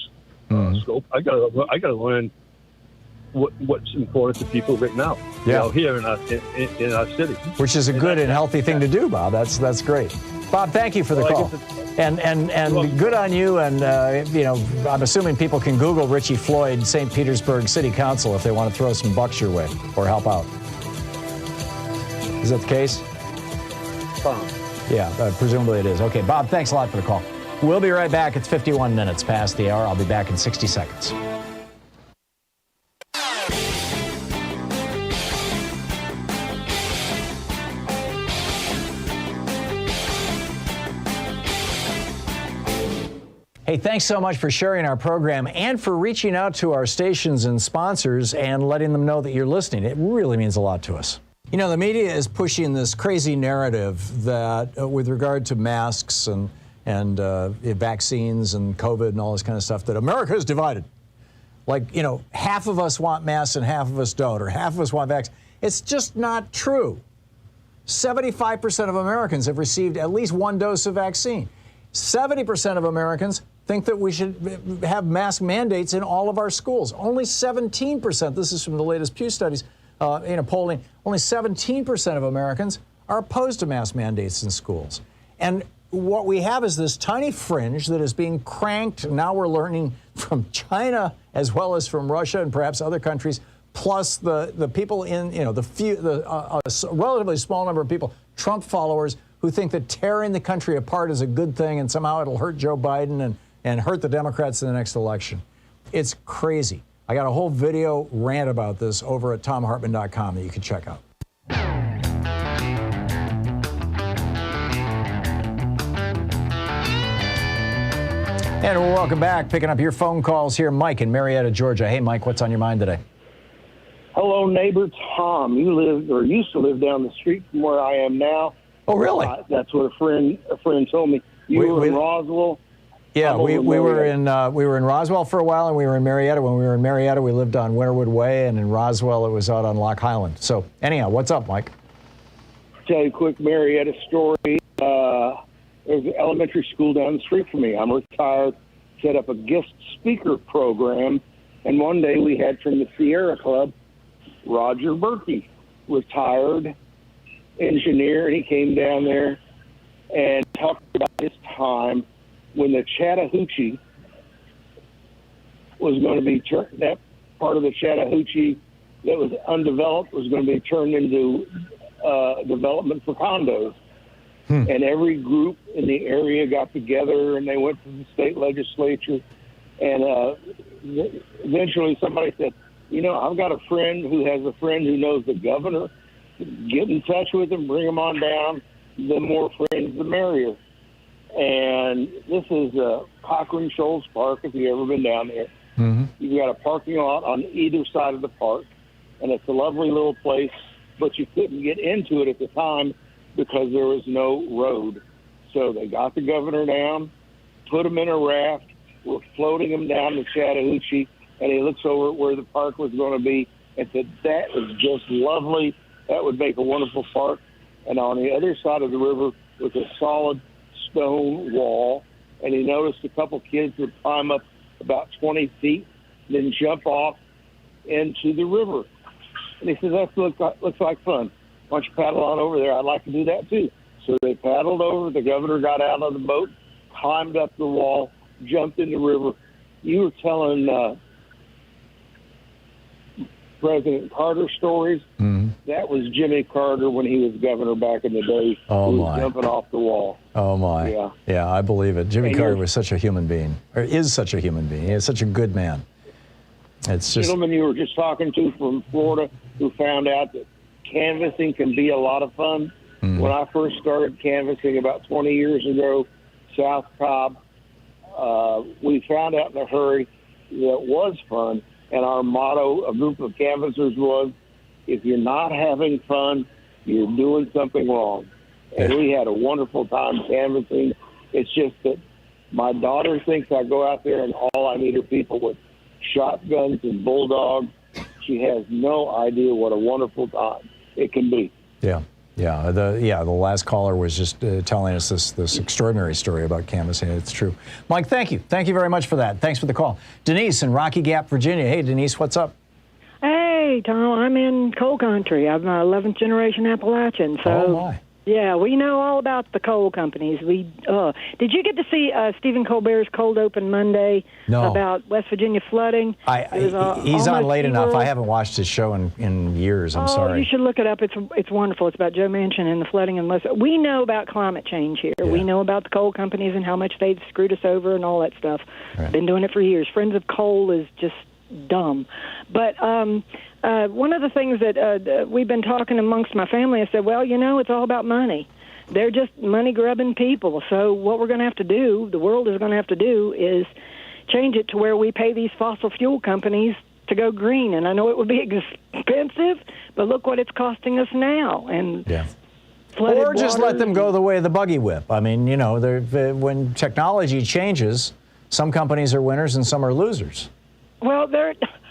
Speaker 15: scope. I got to learn what's important to people right now. You know, here in our city. Which
Speaker 4: is a good and healthy thing to do, Bob. That's great. Bob, thank you for the call. And good on you. And I'm assuming people can Google Richie Floyd, St. Petersburg City Council, if they want to throw some bucks your way or help out. Is that the case? Yeah, presumably it is. Okay, Bob, thanks a lot for the call. We'll be right back. It's 51 minutes past the hour. I'll be back in 60 seconds. Hey, thanks so much for sharing our program and for reaching out to our stations and sponsors and letting them know that you're listening. It really means a lot to us. You know, the media is pushing this crazy narrative that with regard to masks and vaccines and COVID and all this kind of stuff, that America is divided. Like, half of us want masks and half of us don't, or half of us want vaccines. It's just not true. 75% of Americans have received at least one dose of vaccine. 70% of Americans think that we should have mask mandates in all of our schools. Only 17%, this is from the latest Pew studies, polling, only 17% of Americans are opposed to mask mandates in schools. And what we have is this tiny fringe that is being cranked. Now we're learning from China as well as from Russia and perhaps other countries, plus the people in, a relatively small number of people, Trump followers, who think that tearing the country apart is a good thing and somehow it'll hurt Joe Biden and hurt the Democrats in the next election. It's crazy. I got a whole video rant about this over at thomhartmann.com that you can check out. And welcome back. Picking up your phone calls here. Mike in Marietta, Georgia. Hey, Mike, what's on your mind today?
Speaker 17: Hello, neighbor Tom. You lived or used to live down the street from where I am now.
Speaker 4: Oh, really?
Speaker 17: That's what a friend told me. You were in Roswell.
Speaker 4: Yeah, we were in Roswell for a while, and we were in Marietta. When we were in Marietta, we lived on Winterwood Way, and in Roswell, it was out on Lock Highland. So, anyhow, what's up, Mike?
Speaker 17: Tell you a quick Marietta story. There's an elementary school down the street from me. I'm retired. Set up a guest speaker program, and one day we had from the Sierra Club Roger Berkey, retired engineer, and he came down there and talked about his time when the Chattahoochee was going to be that part of the Chattahoochee that was undeveloped was going to be turned into development for condos. And every group in the area got together and they went to the state legislature. And eventually somebody said, I've got a friend who has a friend who knows the governor. Get in touch with him, bring him on down. The more friends, the merrier. And this is Cochran Shoals Park, if you've ever been down there. You've got a parking lot on either side of the park, and it's a lovely little place, but you couldn't get into it at the time because there was no road. So they got the governor down, put him in a raft, were floating him down the Chattahoochee, and he looks over at where the park was going to be and said, that is just lovely. That would make a wonderful park. And on the other side of the river was a solid stone wall, and he noticed a couple kids would climb up about 20 feet, then jump off into the river. And he says, that looks like fun. Why don't you paddle on over there? I'd like to do that too. So they paddled over. The governor got out of the boat, climbed up the wall, jumped in the river. You were telling President Carter stories.
Speaker 4: Mm-hmm.
Speaker 17: That was Jimmy Carter when he was governor back in the day.
Speaker 4: Oh,
Speaker 17: he was
Speaker 4: my.
Speaker 17: jumping off the wall.
Speaker 4: Oh, my.
Speaker 17: Yeah.
Speaker 4: Yeah, I believe it. Jimmy
Speaker 17: And
Speaker 4: Carter
Speaker 17: you're-
Speaker 4: was such a human being, or is such a human being. He is such a good man. It's just,
Speaker 17: Gentleman you were just talking to from Florida who found out that canvassing can be a lot of fun.
Speaker 4: Mm-hmm.
Speaker 17: When I first started canvassing about 20 years ago, South Cobb, we found out in a hurry that it was fun. And our motto, a group of canvassers, was, if you're not having fun, you're doing something wrong. And we had a wonderful time canvassing. It's just that my daughter thinks I go out there and all I need are people with shotguns and bulldogs. She has no idea what a wonderful time it can be.
Speaker 4: yeah. Yeah, the last caller was just telling us this extraordinary story about canvassing. It's true. Mike, thank you. Thank you very much for that. Thanks for the call. Denise in Rocky Gap, Virginia. Hey, Denise, what's up?
Speaker 18: Hey, Tom, I'm in coal country. I'm 11th generation Appalachian. So,
Speaker 4: Oh, my.
Speaker 18: Yeah, we know all about the coal companies. Did you get to see Stephen Colbert's Cold Open Monday
Speaker 4: No.
Speaker 18: about West Virginia flooding?
Speaker 4: He's on late enough. I haven't watched his show in years. I'm sorry.
Speaker 18: You should look it up. It's wonderful. It's about Joe Manchin and the flooding in West. We know about climate change here. We know about the coal companies and how much they've screwed us over and all that stuff.
Speaker 4: Right.
Speaker 18: Been doing it for years. Friends of Coal is just dumb. But one of the things that we've been talking amongst my family, I said, well, it's all about money. They're just money-grubbing people. So what we're going to have to do, the world is going to have to do, is change it to where we pay these fossil fuel companies to go green. And I know it would be expensive, but look what it's costing us now. And
Speaker 4: Or just let them go the way of the buggy whip. I mean, when technology changes, some companies are winners and some are losers.
Speaker 18: Well,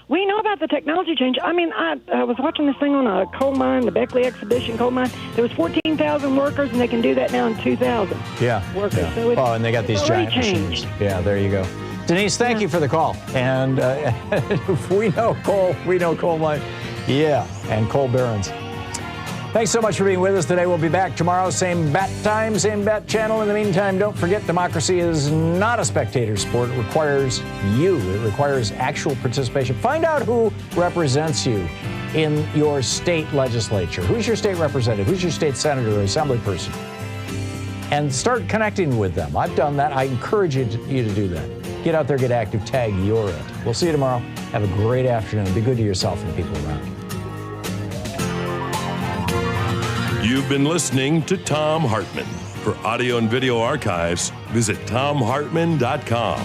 Speaker 18: we know about the technology change. I mean, I was watching this thing on a coal mine, the Beckley Exhibition coal mine. There was 14,000 workers, and they can do that now in 2,000 workers.
Speaker 4: Yeah.
Speaker 18: So
Speaker 4: And they got these giant machines. Yeah, there you go. Denise, thank you for the call. And if we know coal, we know coal mine. Yeah, and coal barons. Thanks so much for being with us today. We'll be back tomorrow, same bat time, same bat channel. In the meantime, don't forget, democracy is not a spectator sport. It requires you. It requires actual participation. Find out who represents you in your state legislature. Who's your state representative? Who's your state senator or assembly person? And start connecting with them. I've done that. I encourage you to do that. Get out there, get active, tag you're it. We'll see you tomorrow. Have a great afternoon. Be good to yourself and the people around you.
Speaker 3: You've been listening to Thom Hartmann. For audio and video archives, visit thomhartmann.com.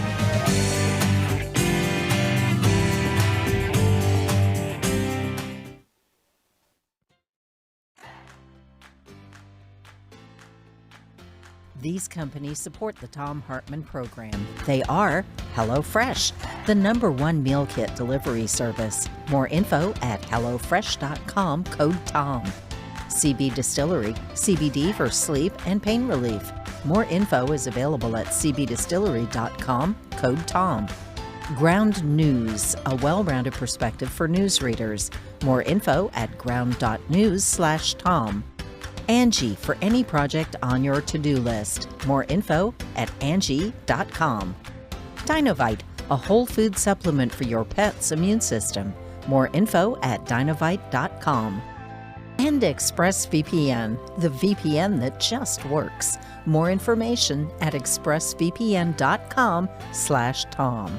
Speaker 1: These companies support the Thom Hartmann Program. They are HelloFresh, the #1 meal kit delivery service. More info at HelloFresh.com, code TOM. CB Distillery, CBD for sleep and pain relief. More info is available at cbdistillery.com, code TOM. Ground News, a well-rounded perspective for newsreaders. More info at ground.news/Tom. Angie, for any project on your to-do list. More info at Angie.com. Dinovite, a whole food supplement for your pet's immune system. More info at Dinovite.com. And ExpressVPN, the VPN that just works. More information at expressvpn.com/Tom.